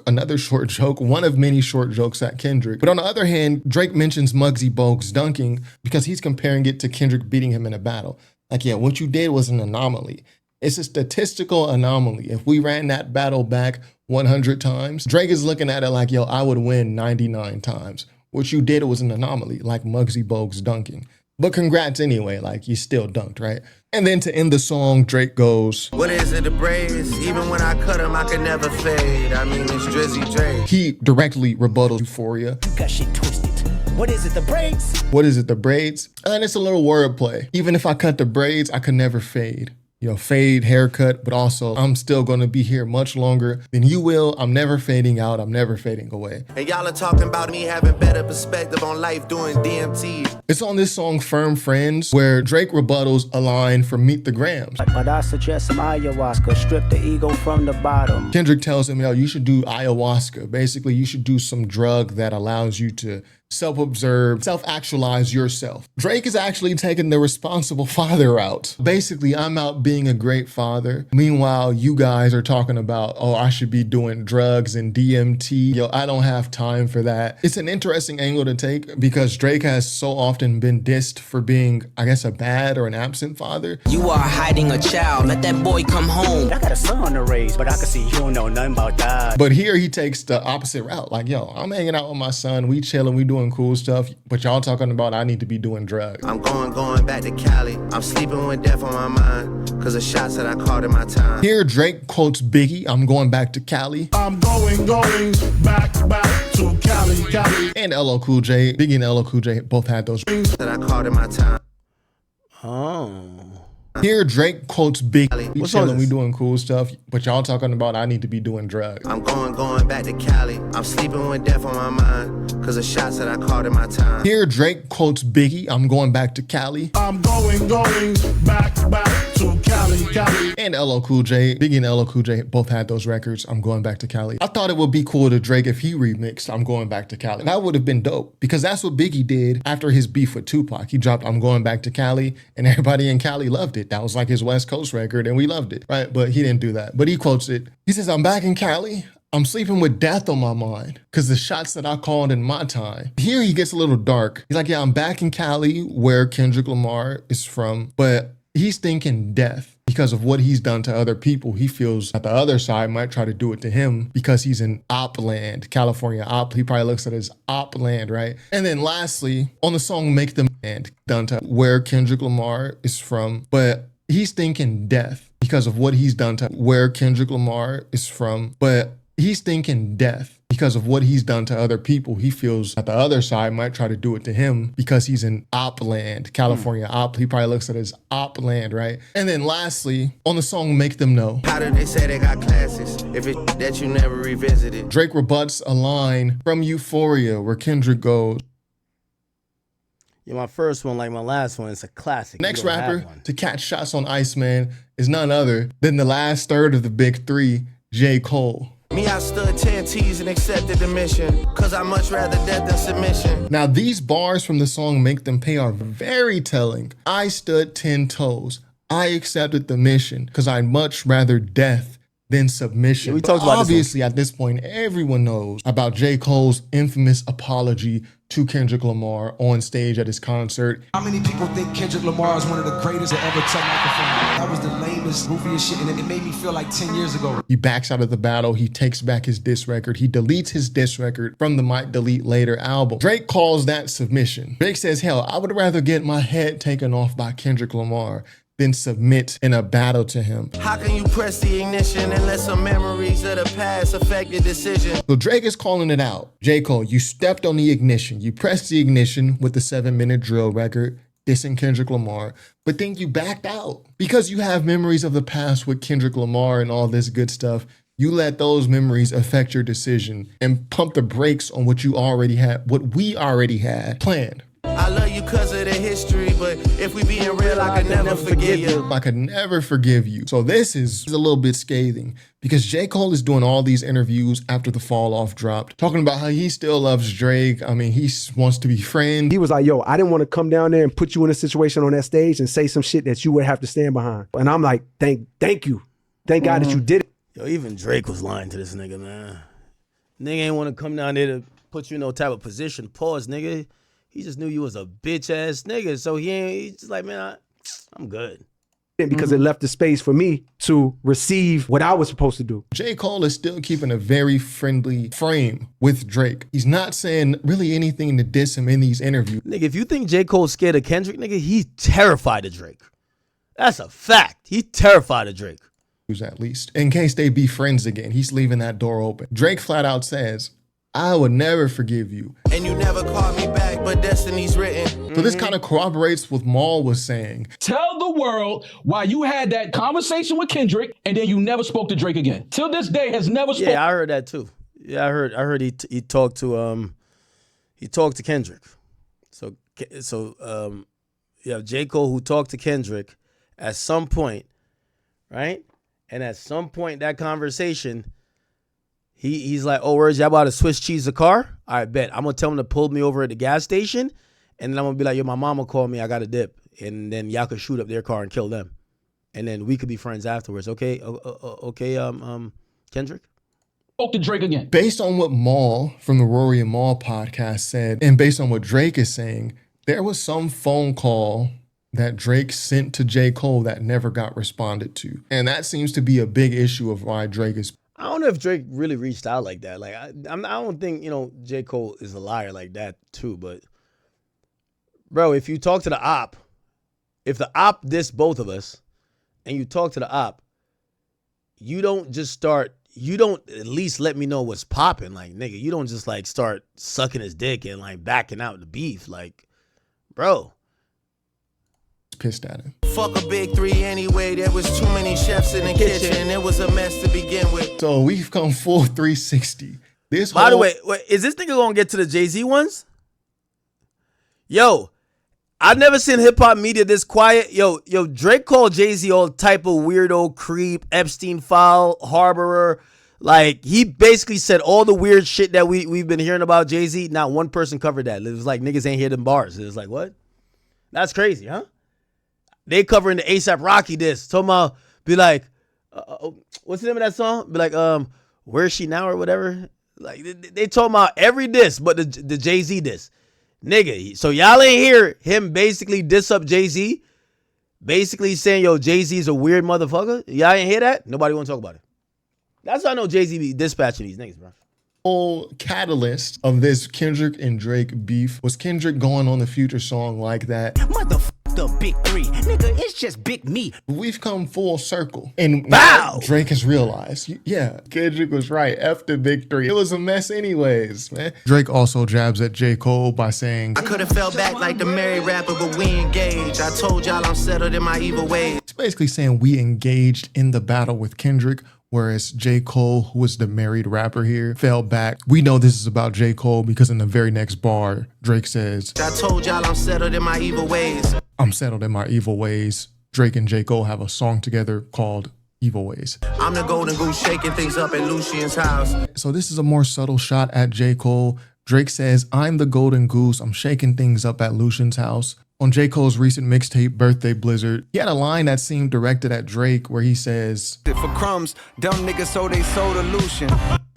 Another short joke, one of many short jokes at Kendrick. But on the other hand, Drake mentions Muggsy Bogues dunking because he's comparing it to Kendrick beating him in a battle. Like, yeah, what you did was an anomaly. It's a statistical anomaly. If we ran that battle back 100 times, Drake is looking at it like, yo, I would win 99 times. What you did was an anomaly, like Muggsy Bogues dunking. But congrats anyway, like you still dunked, right? And then to end the song, Drake goes, what is it, the braids? Even when I cut them, I can never fade. I mean, it's Drizzy Drake. He directly rebuttals Euphoria. You got shit twisted. What is it, the braids? What is it, the braids? And it's a little wordplay. Even if I cut the braids, I could never fade. fade haircut, but also I'm still gonna be here much longer than you will. I'm never fading out. I'm never fading away. And y'all are talking about me having better perspective on life doing DMT. It's on this song Firm Friends where Drake rebuttals a line from Meet the Grams. But I suggest some ayahuasca, strip the ego from the bottom. Kendrick tells him, yo, you should do ayahuasca. Basically, you should do some drug that allows you to self-observe, self-actualize yourself. Drake is actually taking the responsible father route. Basically, I'm out being a great father. Meanwhile, you guys are talking about, oh, I should be doing drugs and DMT. Yo, I don't have time for that. It's an interesting angle to take because Drake has so often been dissed for being, I guess, a bad or an absent father. You are hiding a child. Let that boy come home. I got a son to raise, but I can see you don't know nothing about that. But here he takes the opposite route. Like, yo, I'm hanging out with my son. We chilling. We doing cool stuff, but y'all talking about I need to be doing drugs. I'm going back to Cali. I'm sleeping with death on my mind, cause the shots that I called in my time. Here Drake quotes Biggie, I'm going back to Cali. I'm going back to Cali. And LL Cool J, Biggie and LL Cool J both had those. That I called in my time. Oh. Here Drake quotes Biggie. We What's chilling, all we this? doing cool stuff, but y'all talking about I need to be doing drugs. I'm going back to Cali. I'm sleeping with death on my mind, cause the shots that I called in my time. Here Drake quotes Biggie, I'm going back to Cali. I'm going back to Cali. And LL Cool J, Biggie and LL Cool J both had those records, I'm going back to Cali. I thought it would be cool to Drake if he remixed I'm going back to Cali. That would have been dope because that's what Biggie did after his beef with Tupac. He dropped I'm going back to Cali and everybody in Cali loved it. That was like his West Coast record and we loved it, right? But he didn't do that. But he quotes it. He says, I'm back in Cali. I'm sleeping with death on my mind because the shots that I called in my time. Here he gets a little dark. He's like, yeah, I'm back in Cali where Kendrick Lamar is from, but he's thinking death because of what he's done to other people. He feels that the other side might try to do it to him because he's in op land, California op. He probably looks at it as op land, right? And then lastly, on the song Make Them Land, done to where Kendrick Lamar is from, but he's thinking death because of what he's done to where Kendrick Lamar is from, but he's thinking death because of what he's done to other people. He feels that the other side might try to do it to him because he's in op land, California op. He probably looks at it as op land, right? And then lastly, on the song Make Them Know. How did they say they got classes if it's that you never revisited? Drake rebuts a line from Euphoria where Kendrick goes, Yeah, my first one, like my last one, it's a classic. next rapper to catch shots on ICEMAN is none other than the last third of the big three, J. Cole. Me, I stood 10 T's and accepted the mission, cause I much rather death than submission. Now, these bars from the song Make Them Pay are very telling. I stood 10 toes. I accepted the mission because I'd much rather death than submission. Yeah, we talked about obviously at this point, everyone knows about J. Cole's infamous apology to Kendrick Lamar on stage at his concert. How many people think Kendrick Lamar is one of the greatest to ever touch microphone? That was the lamest, goofiest shit, and it made me feel like 10 years ago. He backs out of the battle. He takes back his diss record. He deletes his diss record from the Might Delete Later album. Drake calls that submission. Drake says, hell, I would rather get my head taken off by Kendrick Lamar than submit in a battle to him. How can you press the ignition and let some memories of the past affect your decision? So Drake is calling it out. J. Cole, you stepped on the ignition. You pressed the ignition with the 7-minute drill record, dissing Kendrick Lamar, but then you backed out. Because you have memories of the past with Kendrick Lamar and all this good stuff, you let those memories affect your decision and pump the brakes on what you already had, what we already had planned. I love you cause of the history, but if we being real, I could never forgive you. I could never forgive you. So this is a little bit scathing because J. Cole is doing all these interviews after the Fall Off dropped, talking about how he still loves Drake. I mean, he wants to be friends. He was like, yo, I didn't want to come down there and put you in a situation on that stage and say some shit that you would have to stand behind. And I'm like, thank you. Thank God that you did it. Yo, even Drake was lying to this nigga, man. Nigga ain't want to come down there to put you in no type of position. Pause, nigga. He just knew you was a bitch ass nigga. So he's just like, man, I'm good. Because it left the space for me to receive what I was supposed to do. J. Cole is still keeping a very friendly frame with Drake. He's not saying really anything to diss him in these interviews. Nigga, if you think J. Cole's scared of Kendrick, nigga, he's terrified of Drake. That's a fact. He's terrified of Drake. At least, in case they be friends again. He's leaving that door open. Drake flat out says, I would never forgive you. And you never called me back, but destiny's written. So this kind of corroborates what Maul was saying. Tell the world why you had that conversation with Kendrick and then you never spoke to Drake again. Till this day has never spoken. Yeah, I heard that too. Yeah, I heard he talked to Kendrick. So you have J. Cole who talked to Kendrick at some point, right? And at some point that conversation, he's like, "Oh, where's y'all about to Swiss cheese the car? All right, bet. I'm gonna tell him to pull me over at the gas station, and then I'm gonna be like, yo, my mama called me. I got a dip, and then y'all could shoot up their car and kill them, and then we could be friends afterwards. Okay, Kendrick." Spoke to Drake again. Based on what Maul from the Rory and Maul podcast said, and based on what Drake is saying, there was some phone call that Drake sent to J. Cole that never got responded to. And that seems to be a big issue of why Drake is... I don't know if Drake really reached out like that. Like, I don't think, J. Cole is a liar like that too. But, bro, if you talk to the op, if the op dissed both of us, and you talk to the op, you don't at least let me know what's popping. Like, nigga, you don't just, like, start sucking his dick and, like, backing out the beef. Like, bro. Pissed at him. Fuck a big three anyway. There was too many chefs in the kitchen. It was a mess to begin with. So we've come full 360. By the way, is this nigga gonna get to the Jay-Z ones? Yo, I've never seen hip hop media this quiet. Yo, Drake called Jay-Z all type of weirdo, creep, Epstein file, harborer. Like, he basically said all the weird shit that we've been hearing about Jay-Z. Not one person covered that. It was like, niggas ain't hear them bars. It was like, what? That's crazy, huh? They covering the A$AP Rocky diss. Talking about, be like, what's the name of that song? Be like, where is she now or whatever? Like, they talking about every diss but the Jay-Z diss. Nigga, so y'all ain't hear him basically diss up Jay-Z? Basically saying, yo, Jay-Z is a weird motherfucker? Y'all ain't hear that? Nobody want to talk about it. That's why I know Jay-Z be dispatching these niggas, bro. Whole catalyst of this Kendrick and Drake beef was Kendrick going on the Future song like that. The big three, nigga, it's just big me. We've come full circle. And now Drake has realized, yeah, Kendrick was right. F the big three. It was a mess anyways, man. Drake also jabs at J. Cole by saying, I could have fell back like the married rapper, but we engaged. I told y'all I'm settled in my evil ways. It's basically saying we engaged in the battle with Kendrick, whereas J. Cole, who was the married rapper here, fell back. We know this is about J. Cole because in the very next bar, Drake says, I told y'all I'm settled in my evil ways. I'm settled in my evil ways. Drake and J. Cole have a song together called Evil Ways. I'm the golden goose shaking things up at Lucian's house. So this is a more subtle shot at J. Cole. Drake says, I'm the golden goose. I'm shaking things up at Lucian's house. On J. Cole's recent mixtape, Birthday Blizzard, he had a line that seemed directed at Drake where he says, for crumbs, dumb niggas so they sold a Lucian.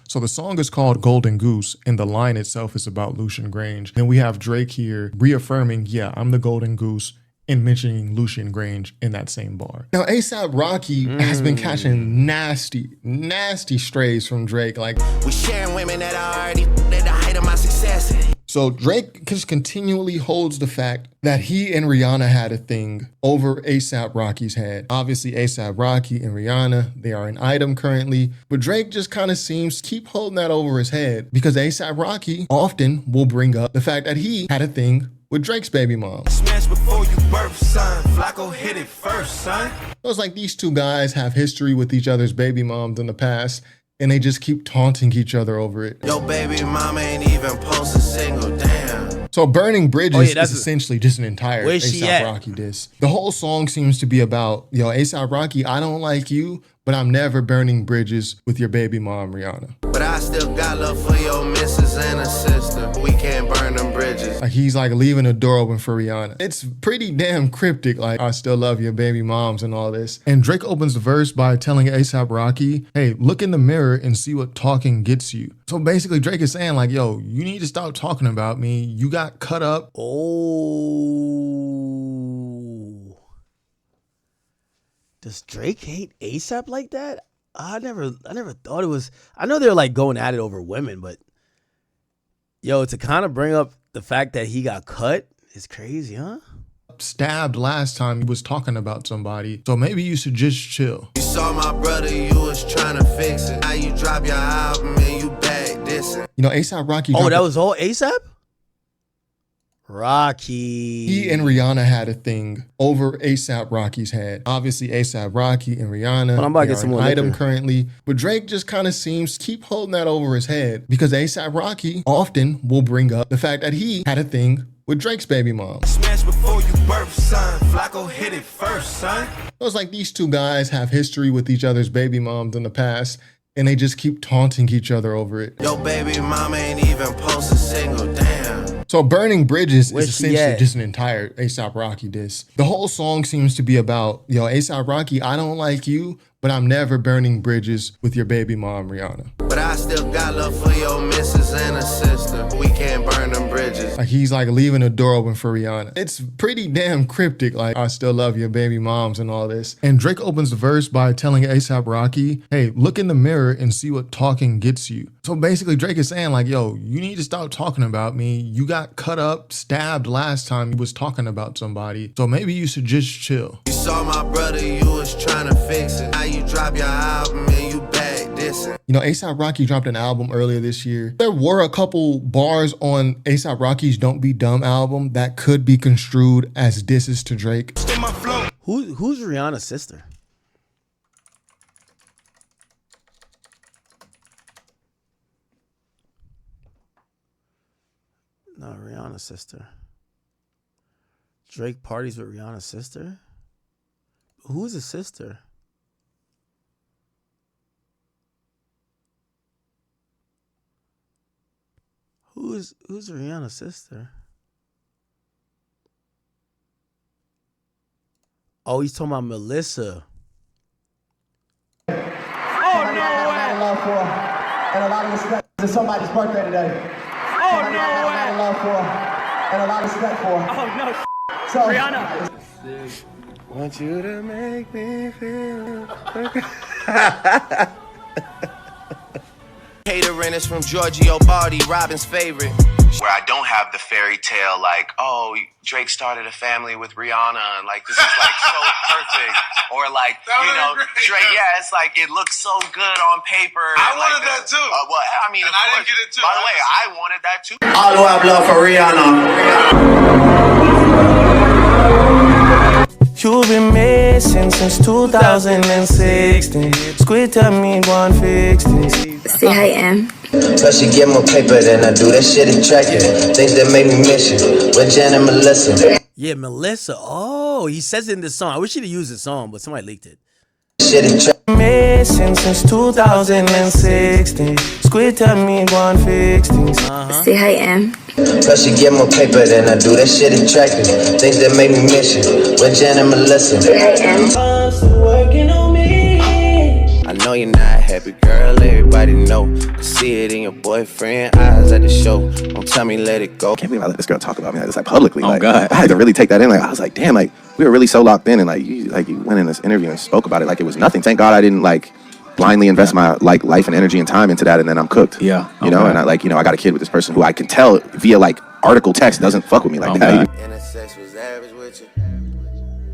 So the song is called Golden Goose, and the line itself is about Lucian Grange. Then we have Drake here reaffirming, yeah, I'm the Golden Goose, and mentioning Lucian Grange in that same bar. Now, A$AP Rocky has been catching nasty strays from Drake. Like, we sharing women that are already at the height of my success. So Drake just continually holds the fact that he and Rihanna had a thing over A$AP Rocky's head. Obviously, A$AP Rocky and Rihanna, they are an item currently, but Drake just kind of seems to keep holding that over his head because A$AP Rocky often will bring up the fact that he had a thing with Drake's baby mom. Smash before you birth, son. Flacco hit it first, son. It was like these two guys have history with each other's baby moms in the past, and they just keep taunting each other over it. Yo, baby mama ain't even post a single damn. So Burning Bridges is essentially just an entire Where's she A$AP at? Rocky diss. The whole song seems to be about, yo, A$AP Rocky, I don't like you, but I'm never burning bridges with your baby mom, Rihanna. But I still got love for your missus and a sister. We can't burn them bridges. Like, he's like leaving the door open for Rihanna. It's pretty damn cryptic, like, I still love your baby moms and all this. And Drake opens the verse by telling A$AP Rocky, hey, look in the mirror and see what talking gets you. So basically Drake is saying like, yo, you need to stop talking about me. You got cut up. Oh. Does Drake hate A$AP like that? I never thought it was. I know they're like going at it over women, but yo, to kind of bring up the fact that he got cut is crazy, huh? Stabbed last time he was talking about somebody, so maybe you should just chill. You saw my brother, you was trying to fix it. Now you drop your album and you back dissing. You know, A$AP Rocky. Oh, that was all A$AP? Rocky. He and Rihanna had a thing over ASAP Rocky's head. Obviously, ASAP Rocky and Rihanna But I'm about to they get are some an more item liquor. currently. But Drake just kind of seems to keep holding that over his head because ASAP Rocky often will bring up the fact that he had a thing with Drake's baby mom. Smash before you birth, son. Flacco hit it first, son. It was like these two guys have history with each other's baby moms in the past, and they just keep taunting each other over it. Yo, baby mama ain't even post a single damn. So Burning Bridges Where's is she essentially at? just an entire ASAP Rocky diss. The whole song seems to be about, yo, ASAP Rocky, I don't like you, but I'm never burning bridges with your baby mom, Rihanna. But I still got love for your missus and a sister. We can't burn them bridges. Like he's like leaving a door open for Rihanna. It's pretty damn cryptic, like I still love your baby moms and all this. And Drake opens the verse by telling ASAP Rocky, hey, look in the mirror and see what talking gets you. So basically Drake is saying like, yo, you need to stop talking about me. You got cut up, stabbed last time you was talking about somebody. So maybe you should just chill. You saw my brother, you was trying to fix it. Now you drop your album and you back dissing. You know, ASAP Rocky dropped an album earlier this year. There were a couple bars on ASAP Rocky's Don't Be Dumb album that could be construed as disses to Drake. Who's Rihanna's sister? No, Rihanna's sister. Drake parties with Rihanna's sister? Who's his sister? Who's Rihanna's sister? Oh, he's talking about Melissa. Oh, no way. Love for, and a lot of respect. It's somebody's birthday today. Oh, no way. Love for, and a lot of respect for. Oh, no. So, Rihanna. Want you to make me feel. Catering is from Giorgio Bardi, Robin's favorite. Where I don't have the fairy tale like, oh, Drake started a family with Rihanna, and like this is like so perfect. Or like, you know, Drake, yeah, it's like it looks so good on paper. I wanted that too. Well, I mean, and I didn't get it too. By the way, I wanted that too. All who have love for Rihanna. You've been missing since 2016. Squid tell me one fix this. Say hi, Em. Plus she get more paper than I do. That shit attractive. Things that make me miss you. With Jen and Melissa. Yeah, Melissa. Oh, he says it in this song. I wish he'd have used the song, but somebody leaked it. Missing since 2016. Squid tell me one fix this. Say hi, Em. Plus she get more paper than I do. That shit attractive. Things that make me miss you. With Jen and Melissa. Say hi, Em. Working on me. I know you're not happy, girl. Everybody know. I see it in your boyfriend eyes at the show. Don't tell me let it go. I can't believe I let this girl talk about me like this, like publicly. Oh, like, God. I had to really take that in. Like I was like, damn, like we were really so locked in, and like you went in this interview and spoke about it like it was nothing. Thank God I didn't like blindly invest my like life and energy and time into that, and then I'm cooked. Yeah, you know, and I like I got a kid with this person who I can tell via like article text doesn't fuck with me like that.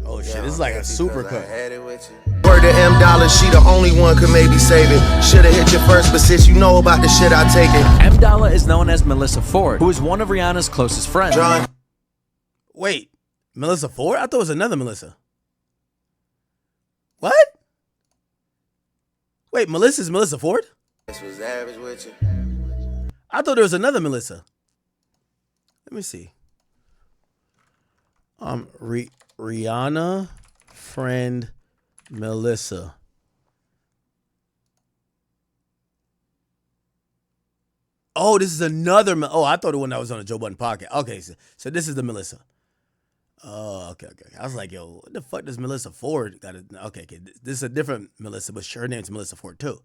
Oh shit, this is like a super cut. Word to M Dollar, she the only one could maybe save it. Shoulda hit you first, but since you know about the shit, I take it. M Dollar is known as Melissa Ford, who is one of Rihanna's closest friends. Wait, Melissa Ford? I thought it was another Melissa. What? Wait, Melissa's Melissa Ford? I thought there was another Melissa. Let me see. Rihanna friend Melissa. Oh, this is another. Oh, I thought the one that was on the Joe Budden podcast. Okay, so this is the Melissa. Oh, okay. I was like, yo, what the fuck does Melissa Ford got to? Okay. This is a different Melissa, but her name's Melissa Ford too,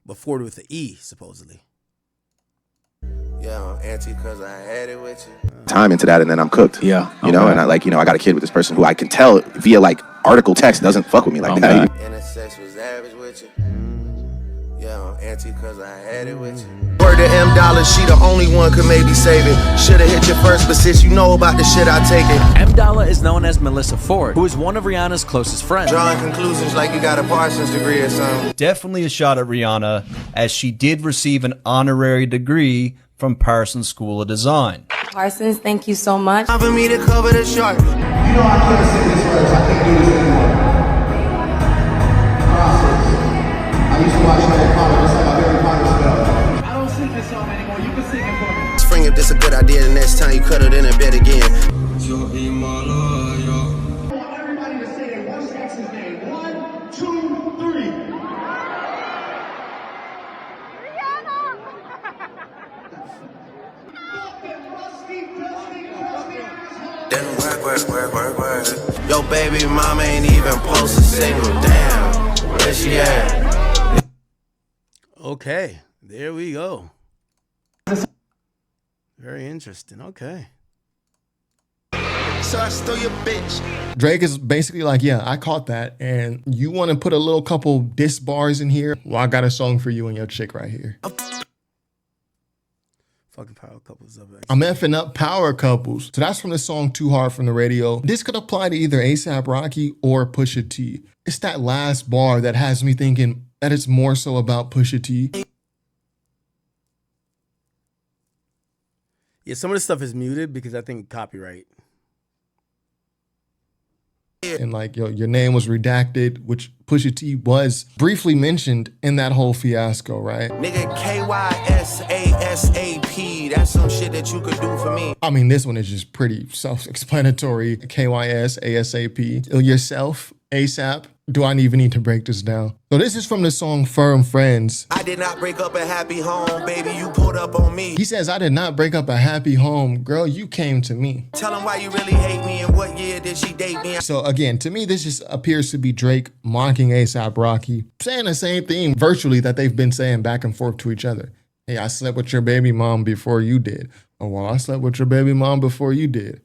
but Ford with the E supposedly. Yeah, I'm anti cause I had it with you. Time into that, and then I'm cooked. Yeah, you know, and I like I got a kid with this person who I can tell via like article text doesn't fuck with me like that. And the sex was average with you. Yeah, I'm anti cause I had it with you. Word to M Dollar, she the only one could maybe save it. Shoulda hit you first, but since you know about the shit, I take it. M Dollar is known as Melissa Ford, who is one of Rihanna's closest friends. Drawing conclusions like you got a Parsons degree or something. Definitely a shot at Rihanna, as she did receive an honorary degree from Parsons School of Design. Parsons, thank you so much. Time for me to cover the shark. You know I can't sing this verse. I can't do this anymore. Process. I used to watch Harry Potter. That's how my Harry Potter spell. I don't sing this song anymore. You can sing it for me. Spring, if this a good idea, the next time you cuddle in a bed again. Everybody to say it. What's X's name? 1, 2, 3. Work. Yo, baby mama ain't even post a single. Damn, where she at? Okay, there we go. Very interesting. Okay. So I stole your bitch. Drake is basically like, yeah, I caught that. And you want to put a little couple diss bars in here? Well, I got a song for you and your chick right here. Fucking power couples up. I'm effing up power couples. So that's from the song Too Hard from the Radio. This could apply to either A$AP Rocky or Pusha T. It's that last bar that has me thinking that it's more so about Pusha T. Yeah, some of this stuff is muted because I think copyright. And like, yo, your name was redacted, which Pusha T was briefly mentioned in that whole fiasco, right? Nigga, KYSASAP. That's some shit that you could do for me. I mean, this one is just pretty self-explanatory. KYSASAP. Yourself, ASAP. Do I even need to break this down? So this is from the song Firm Friends. I did not break up a happy home, baby. You pulled up on me. He says, I did not break up a happy home. Girl, you came to me. Tell him why you really hate me and what year did she date me. So again, to me, this just appears to be Drake mocking A$AP Rocky, saying the same thing virtually that they've been saying back and forth to each other. Hey, I slept with your baby mom before you did. Oh, well, I slept with your baby mom before you did.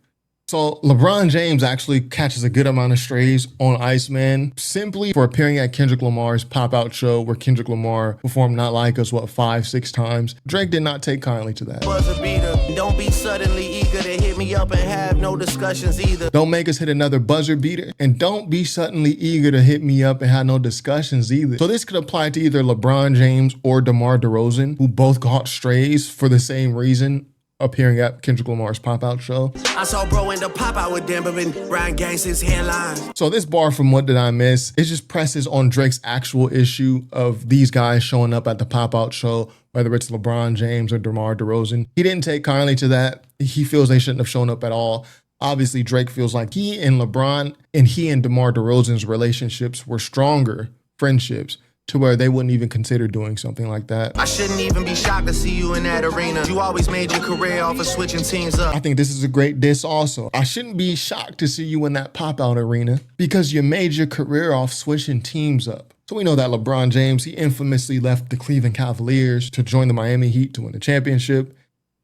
So LeBron James actually catches a good amount of strays on ICEMAN simply for appearing at Kendrick Lamar's pop-out show where Kendrick Lamar performed Not Like Us, 5-6 times. Drake did not take kindly to that. Was a beater. Don't be suddenly eager to hit me up and have no discussions either. Don't make us hit another buzzer beater, and don't be suddenly eager to hit me up and have no discussions either. So this could apply to either LeBron James or DeMar DeRozan, who both caught strays for the same reason, appearing at Kendrick Lamar's pop-out show. I saw bro in the pop-out with Denver and Brian Gangsta's headlines. So this bar from What Did I Miss? It just presses on Drake's actual issue of these guys showing up at the pop-out show, whether it's LeBron James or DeMar DeRozan. He didn't take kindly to that. He feels they shouldn't have shown up at all. Obviously, Drake feels like he and LeBron and he and DeMar DeRozan's relationships were stronger friendships to where they wouldn't even consider doing something like that. I shouldn't even be shocked to see you in that arena. You always made your career off of switching teams up. I think this is a great diss also. I shouldn't be shocked to see you in that pop-out arena because you made your career off switching teams up. So we know that LeBron James, he infamously left the Cleveland Cavaliers to join the Miami Heat to win the championship.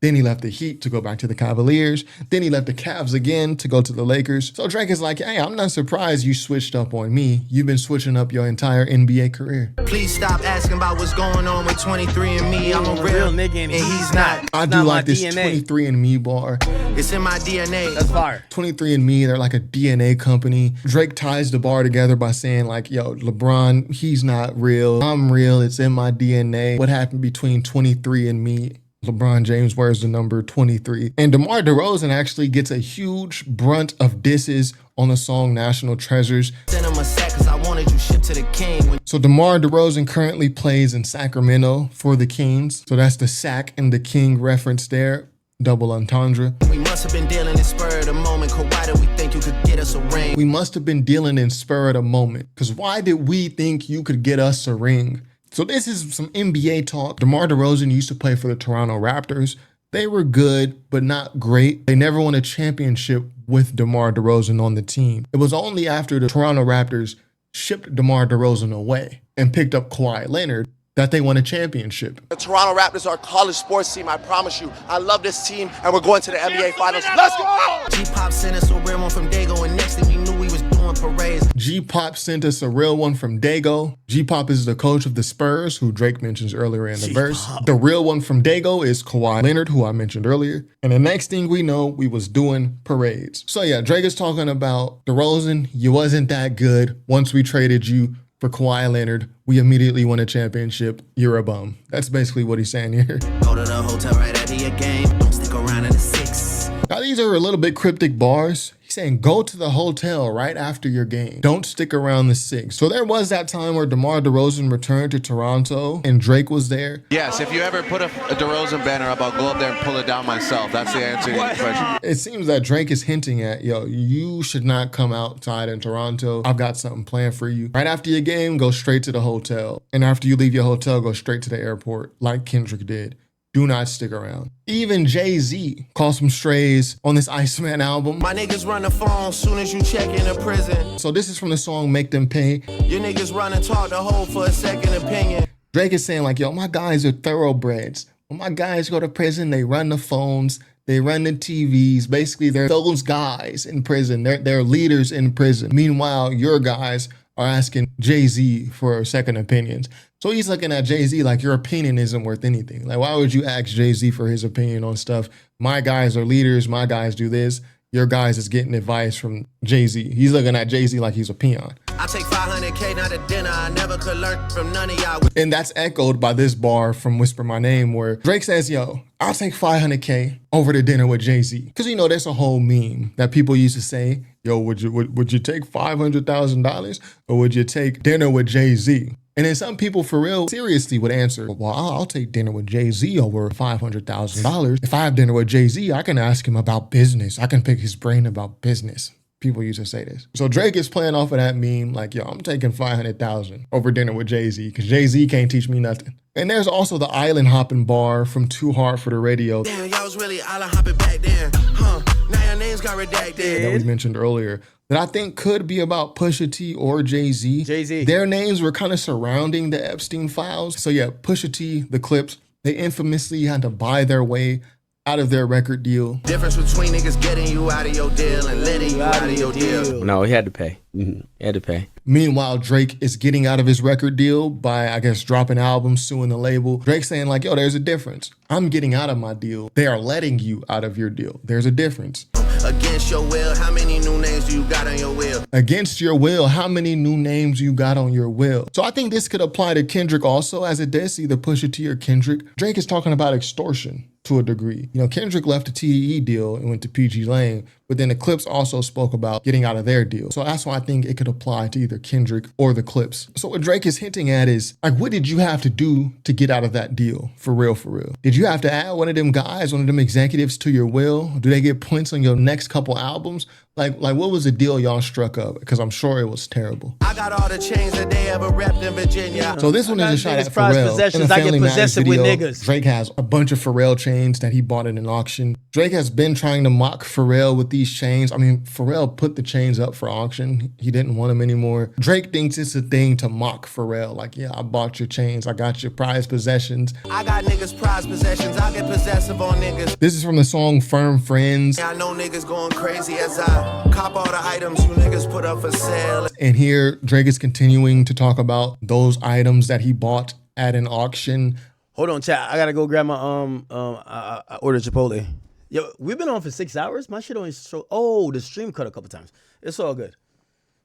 Then he left the Heat to go back to the Cavaliers. Then he left the Cavs again to go to the Lakers. So Drake is like, hey, I'm not surprised you switched up on me. You've been switching up your entire NBA career. Please stop asking about what's going on with 23andMe. I'm a real nigga and he's not. I do like this 23andMe bar. It's in my DNA. That's fire. 23andMe, they're like a DNA company. Drake ties the bar together by saying like, yo, LeBron, he's not real. I'm real. It's in my DNA. What happened between 23andMe? LeBron James wears the number 23. And DeMar DeRozan actually gets a huge brunt of disses on the song National Treasures. Send him a sack 'cause I wanted you shipped to the king. So DeMar DeRozan currently plays in Sacramento for the Kings. So that's the sack and the king reference there. Double entendre. We must have been dealing in spur of the moment. Cause why did we think you could get us a ring? We must have been dealing in spur of the moment. Because why did we think you could get us a ring? So this is some NBA talk. DeMar DeRozan used to play for the Toronto Raptors. They were good, but not great. They never won a championship with DeMar DeRozan on the team. It was only after the Toronto Raptors shipped DeMar DeRozan away and picked up Kawhi Leonard that they won a championship. The Toronto Raptors are a college sports team, I promise you. I love this team, and we're going to the NBA Finals. Let's go! G-Pop sent us a real one from Dago, and next thing we knew we was doing parades. G-Pop sent us a real one from Dago. G-Pop is the coach of the Spurs, who Drake mentions earlier in the verse. The real one from Dago is Kawhi Leonard, who I mentioned earlier. And the next thing we know, we was doing parades. So yeah, Drake is talking about DeRozan, you wasn't that good. Once we traded you for Kawhi Leonard, we immediately won a championship. You're a bum. That's basically what he's saying here. Go to the hotel right after your game. Don't stick around in the 6. Now these are a little bit cryptic bars. He's saying, go to the hotel right after your game. Don't stick around the six. So there was that time where DeMar DeRozan returned to Toronto and Drake was there. Yes, if you ever put a DeRozan banner up, I'll go up there and pull it down myself. That's the answer to your question. It seems that Drake is hinting at, yo, you should not come outside in Toronto. I've got something planned for you. Right after your game, go straight to the hotel. And after you leave your hotel, go straight to the airport like Kendrick did. Do not stick around. Even Jay-Z caught some strays on this ICEMAN album. My niggas run the phone soon as you check into prison. So this is from the song Make Them Pay. Your niggas run and talk the whole for a second opinion. Drake is saying like, yo, my guys are thoroughbreds. When my guys go to prison, they run the phones, they run the TVs. Basically, they're those guys in prison. They're leaders in prison. Meanwhile, your guys are asking Jay-Z for second opinions. So he's looking at Jay-Z like your opinion isn't worth anything. Like, why would you ask Jay-Z for his opinion on stuff? My guys are leaders. My guys do this. Your guys is getting advice from Jay-Z. He's looking at Jay-Z like he's a peon. I take 500K, not a dinner. I never could learn from none of y'all. And that's echoed by this bar from Whisper My Name where Drake says, yo, I'll take 500K over to dinner with Jay-Z. Because, you know, there's a whole meme that people used to say, yo, would you take $500,000 or would you take dinner with Jay-Z? And then some people for real seriously would answer, well, I'll take dinner with Jay-Z over $500,000. If I have dinner with Jay-Z, I can ask him about business. I can pick his brain about business. People used to say this. So Drake is playing off of that meme like, yo, I'm taking $500,000 over dinner with Jay-Z because Jay-Z can't teach me nothing. And there's also the island hopping bar from Too Hard for the Radio. Damn, y'all was really island hopping back then. Huh, now your names got redacted. That we mentioned earlier. That I think could be about Pusha T or Jay-Z. Jay-Z. Their names were kind of surrounding the Epstein files. So yeah, Pusha T, the Clips, they infamously had to buy their way out of their record deal. Difference between niggas getting you out of your deal and letting you out of your deal. No, he had to pay. He had to pay. Meanwhile, Drake is getting out of his record deal by, I guess, dropping albums, suing the label. Drake's saying like, yo, there's a difference. I'm getting out of my deal. They are letting you out of your deal. There's a difference. Against your will, how many new names do you got on your will? Against your will, how many new names you got on your will? So I think this could apply to Kendrick also, as it does either Pusha T or Kendrick. Drake is talking about extortion to a degree. You know, Kendrick left the TDE deal and went to PG Lane, but then the Clips also spoke about getting out of their deal. So that's why I think it could apply to either Kendrick or the Clips. So what Drake is hinting at is, like, what did you have to do to get out of that deal? For real, for real. Did you have to add one of them guys, one of them executives to your will? Do they get points on your next couple albums? Like what was the deal y'all struck up? Because I'm sure it was terrible. I got all the chains that they ever repped in Virginia. So this one is a shot at Pharrell. In the Family Matters video, Drake has a bunch of Pharrell chains that he bought in an auction. Drake has been trying to mock Pharrell with these chains. I mean, Pharrell put the chains up for auction. He didn't want them anymore. Drake thinks it's a thing to mock Pharrell. Like, yeah, I bought your chains. I got your prized possessions. I got niggas prized possessions. I get possessive on niggas. This is from the song Firm Friends. I know niggas going crazy as I cop all the items you niggas put up for sale. And here Drake is continuing to talk about those items that he bought at an auction. Hold on, chat. I gotta go grab my I ordered Chipotle. Yo, we've been on for 6 hours. My shit only show. Oh, the stream cut a couple times. It's all good.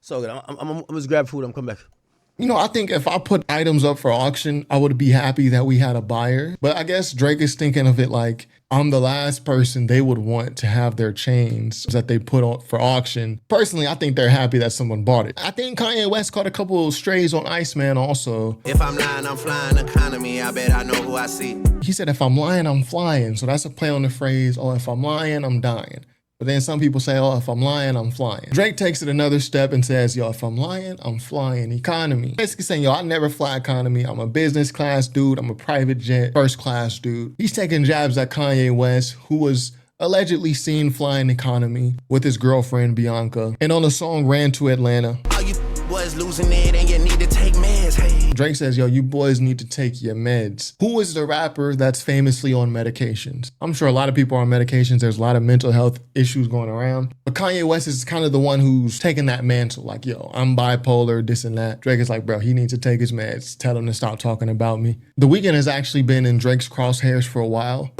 It's all good. I'm just grab food. I'm coming back. You know, I think if I put items up for auction, I would be happy that we had a buyer. But I guess Drake is thinking of it like, I'm the last person they would want to have their chains that they put on for auction. Personally, I think they're happy that someone bought it. I think Kanye West caught a couple of strays on ICEMAN also. If I'm lying, I'm flying economy. I bet I know who I see. He said, if I'm lying, I'm flying. So that's a play on the phrase, oh, if I'm lying, I'm dying. But then some people say, oh, if I'm lying, I'm flying. Drake takes it another step and says, yo, if I'm lying, I'm flying economy. Basically saying, yo, I never fly economy. I'm a business class dude. I'm a private jet, first class dude. He's taking jabs at Kanye West, who was allegedly seen flying economy with his girlfriend, Bianca. And on the song Ran to Atlanta, all you boys losing it and you need to take meds, hey. Drake says, yo, you boys need to take your meds. Who is the rapper that's famously on medications? I'm sure a lot of people are on medications. There's a lot of mental health issues going around. But Kanye West is kind of the one who's taking that mantle. Like, yo, I'm bipolar, this and that. Drake is like, bro, he needs to take his meds. Tell him to stop talking about me. The Weeknd has actually been in Drake's crosshairs for a while.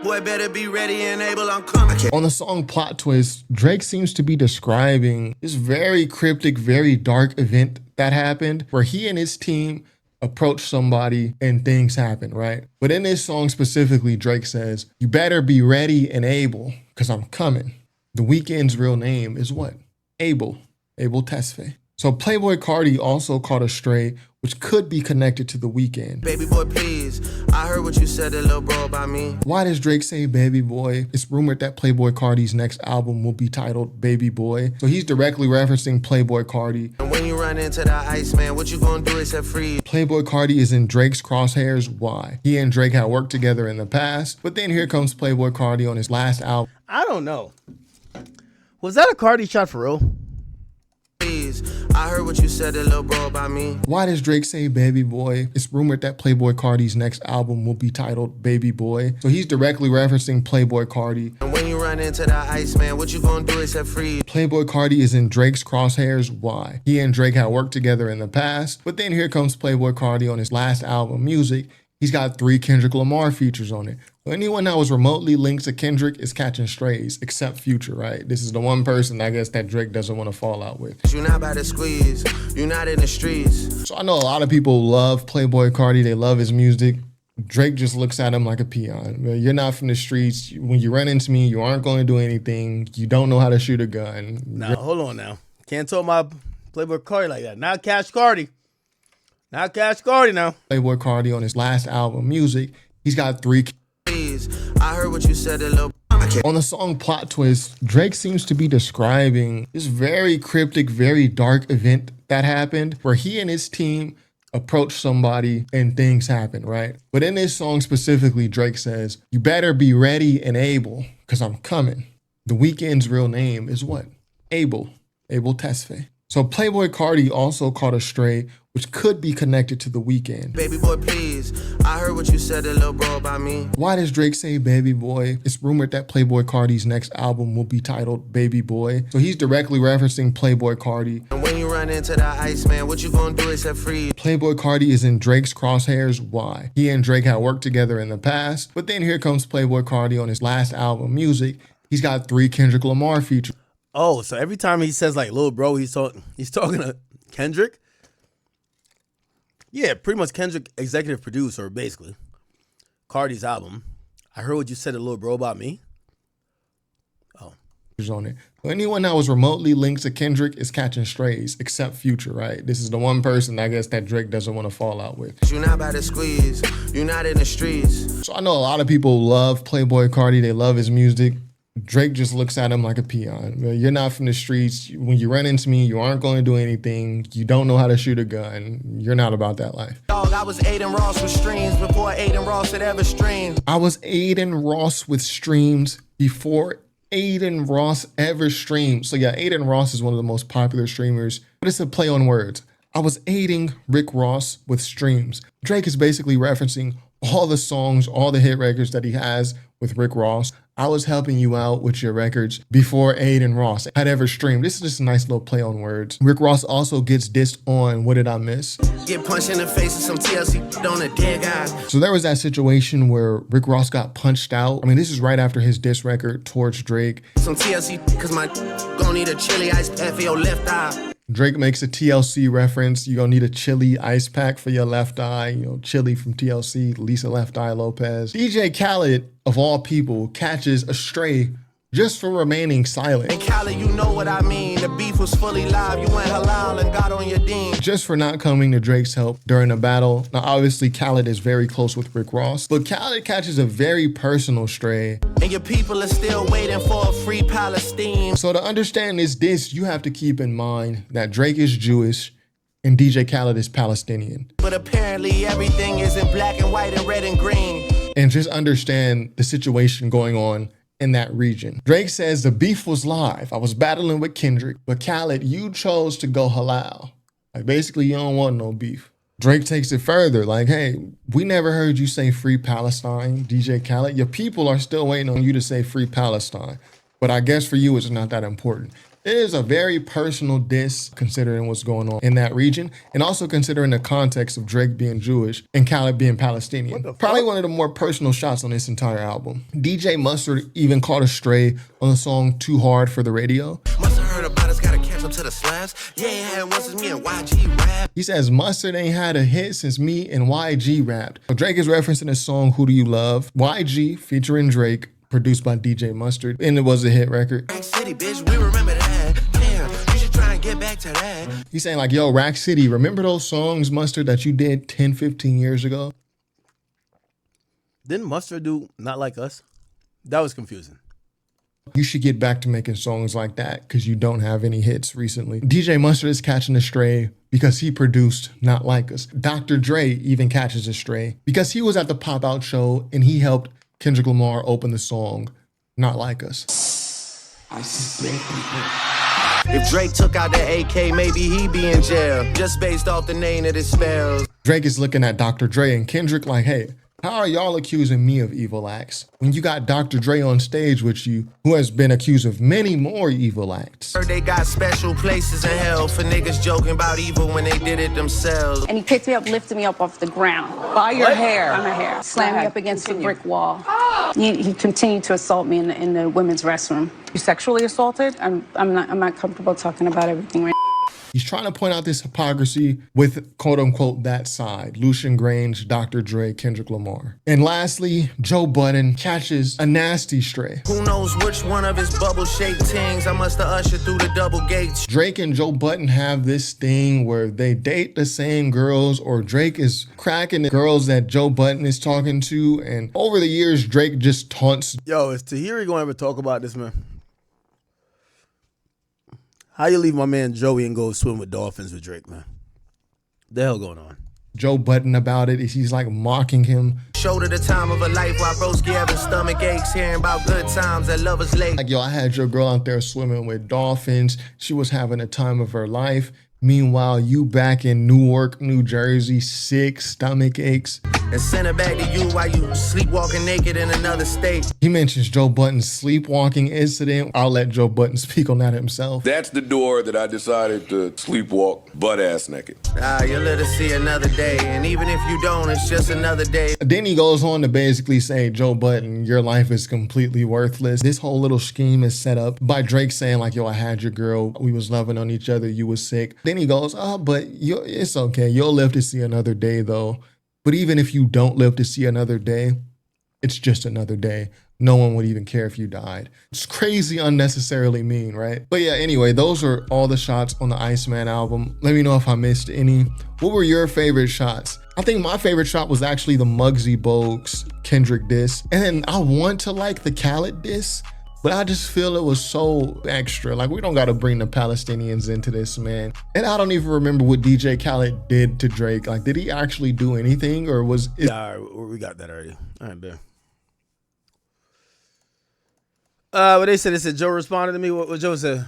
Boy, better be ready and able, I'm coming. On the song Plot Twist, Drake seems to be describing this very cryptic, very dark event that happened where he and his team approach somebody and things happen, right? But in this song specifically, Drake says, you better be ready and able, because I'm coming. The Weeknd's real name is what? Abel Tesfaye. So Playboi Carti also caught a stray, which could be connected to The Weeknd. Baby boy, please. I heard what you said to little bro about me. Why does Drake say baby boy? It's rumored that Playboi Carti's next album will be titled Baby Boy. So he's directly referencing Playboi Carti. And when you run into the Iceman, what you gonna do except freeze? Playboi Carti is in Drake's crosshairs. Why? He and Drake had worked together in the past, but then here comes Playboi Carti on his last album. I don't know. Was that a Carti shot for real? I heard what you said to little bro about me. Why does Drake say baby boy? It's rumored that Playboi Carti's next album will be titled Baby Boy. So he's directly referencing Playboi Carti. And when you run into the Iceman, what you gonna do except freeze? Playboi Carti is in Drake's crosshairs. Why? He and Drake had worked together in the past, but then here comes Playboi Carti on his last album, Music. He's got 3 Kendrick Lamar features on it. So anyone that was remotely linked to Kendrick is catching strays, except Future, right? This is the one person, I guess, that Drake doesn't want to fall out with. You're not by the squeeze. You're not in the streets. So I know a lot of people love Playboi Carti. They love his music. Drake just looks at him like a peon. You're not from the streets. When you run into me, you aren't going to do anything. You don't know how to shoot a gun. Now, hold on now. Can't talk about Playboi Carti like that. Not Cash Carti. Not Cash Carti now. Playboi Carti on his last album, Music, he's got 3. I heard what you said to little. On the song Plot Twist, Drake seems to be describing this very cryptic, very dark event that happened where he and his team approached somebody and things happen, right? But in this song specifically, Drake says, you better be ready and able, because I'm coming. The Weeknd's real name is what? Abel Tesfaye. So Playboi Carti also caught a stray, which could be connected to The Weeknd. Baby boy, please. I heard what you said to little bro about me. Why does Drake say baby boy? It's rumored that Playboi Carti's next album will be titled Baby Boy. So he's directly referencing Playboi Carti. And when you run into the Iceman, what you gonna do except freeze? Playboi Carti is in Drake's crosshairs. Why? He and Drake had worked together in the past, but then here comes Playboi Carti on his last album, Music. He's got 3 Kendrick Lamar features. Oh, so every time he says like little bro, he's talking to Kendrick? Yeah, pretty much Kendrick executive producer, basically. Carti's album. I heard what you said to little bro about me. Oh. On it. So anyone that was remotely linked to Kendrick is catching strays, except Future, right? This is the one person, I guess, that Drake doesn't want to fall out with. You're not by the squeeze. You're not in the streets. So I know a lot of people love Playboi Carti. They love his music. Drake just looks at him like a peon. You're not from the streets. When you run into me, you aren't going to do anything. You don't know how to shoot a gun. You're not about that life. Dog, I was Aiden Ross with streams before Aiden Ross had ever streamed. I was Aiden Ross with streams before Aiden Ross ever streamed. So yeah, Aiden Ross is one of the most popular streamers, but it's a play on words. I was aiding Rick Ross with streams. Drake is basically referencing all the songs, all the hit records that he has with Rick Ross. I was helping you out with your records before Aiden Ross had ever streamed. This is just a nice little play on words. Rick Ross also gets dissed on What Did I Miss? Get punched in the face with some TLC on a dead guy. So there was that situation where Rick Ross got punched out. I mean, this is right after his diss record towards Drake. Some TLC, cause my gonna need a chili ice pack for your left eye. Drake makes a TLC reference. You're gonna need a chili ice pack for your left eye. You know, chili from TLC, Lisa Left Eye Lopez. DJ Khaled, of all people, catches a stray just for remaining silent. And Khaled, you know what I mean. The beef was fully live. You went halal and got on your dean. Just for not coming to Drake's help during the battle. Now, obviously, Khaled is very close with Rick Ross, but Khaled catches a very personal stray. And your people are still waiting for a free Palestine. So to understand this, you have to keep in mind that Drake is Jewish and DJ Khaled is Palestinian. But apparently everything is in black and white and red and green. And just understand the situation going on in that region. Drake says the beef was live. I was battling with Kendrick, but Khaled, you chose to go halal. Like basically you don't want no beef. Drake takes it further, like, hey, we never heard you say free Palestine, DJ Khaled. Your people are still waiting on you to say free Palestine. But I guess for you, it's not that important. It is a very personal diss considering what's going on in that region and also considering the context of Drake being Jewish and Khaled being Palestinian. Probably one of the more personal shots on this entire album. DJ Mustard even caught a stray on the song Too Hard for the Radio. Must have heard about us, gotta catch up to the slabs. Yeah, ain't had one since me and YG rap. He says Mustard ain't had a hit since me and YG rapped. So Drake is referencing the song Who Do You Love? YG featuring Drake, produced by DJ Mustard, and it was a hit record. Rack City, bitch, we remember that. Damn, you should try and get back to that. He's saying like, yo, Rack City, remember those songs, Mustard, that you did 10, 15 years ago? Didn't Mustard do Not Like Us? That was confusing. You should get back to making songs like that because you don't have any hits recently. DJ Mustard is catching a stray because he produced Not Like Us. Dr. Dre even catches a stray because he was at the Pop Out show and he helped Kendrick Lamar open the song Not Like Us. I suspect people. If Drake took out the AK, maybe he'd be in jail. Just based off the name that it spells. Drake is looking at Dr. Dre and Kendrick like, hey, how are y'all accusing me of evil acts when you got Dr. Dre on stage with you, who has been accused of many more evil acts? Heard they got special places in hell for niggas joking about evil when they did it themselves. And he picked me up, lifted me up off the ground. By your hair. By my hair. Slammed me up against the brick wall. He continued to assault me in the women's restroom. You sexually assaulted? I'm not comfortable talking about everything right now. He's trying to point out this hypocrisy with quote unquote that side, Lucian Grange, Dr. Dre, Kendrick Lamar. And lastly, Joe Budden catches a nasty stray. Who knows which one of his bubble-shaped things I must have ushered through the double gates. Drake and Joe Budden have this thing where they date the same girls, or Drake is cracking the girls that Joe Budden is talking to. And over the years, Drake just taunts. Yo, is Tahiri gonna ever talk about this, man? How you leave my man Joey and go swim with dolphins with Drake, man? What the hell going on? Joe Budden about it. He's like mocking him. Showed her the time of her life while broski having stomach aches, hearing about good times at Lovers Lake. Like, yo, I had your girl out there swimming with dolphins. She was having a time of her life. Meanwhile, you back in Newark, New Jersey, sick, stomach aches. And send her back to you while you sleepwalking naked in another state. He mentions Joe Budden's sleepwalking incident. I'll let Joe Budden speak on that himself. That's the door that I decided to sleepwalk butt-ass naked. You'll let us see another day. And even if you don't, it's just another day. Then he goes on to basically say, Joe Budden, your life is completely worthless. This whole little scheme is set up by Drake saying like, yo, I had your girl. We was loving on each other. You was sick. Then he goes, oh, but it's okay. You'll live to see another day, though. But even if you don't live to see another day, it's just another day. No one would even care if you died. It's crazy, unnecessarily mean, right? But yeah, anyway, those are all the shots on the ICEMAN album. Let me know if I missed any. What were your favorite shots? I think my favorite shot was actually the Muggsy Bogues Kendrick diss. And then I want to like the Khaled diss, but I just feel it was so extra. Like, we don't got to bring the Palestinians into this, man. And I don't even remember what DJ Khaled did to Drake. Like, did he actually do anything, or was it? All right, we got that already. All right, man. What they said, Joe responded to me. What Joe said?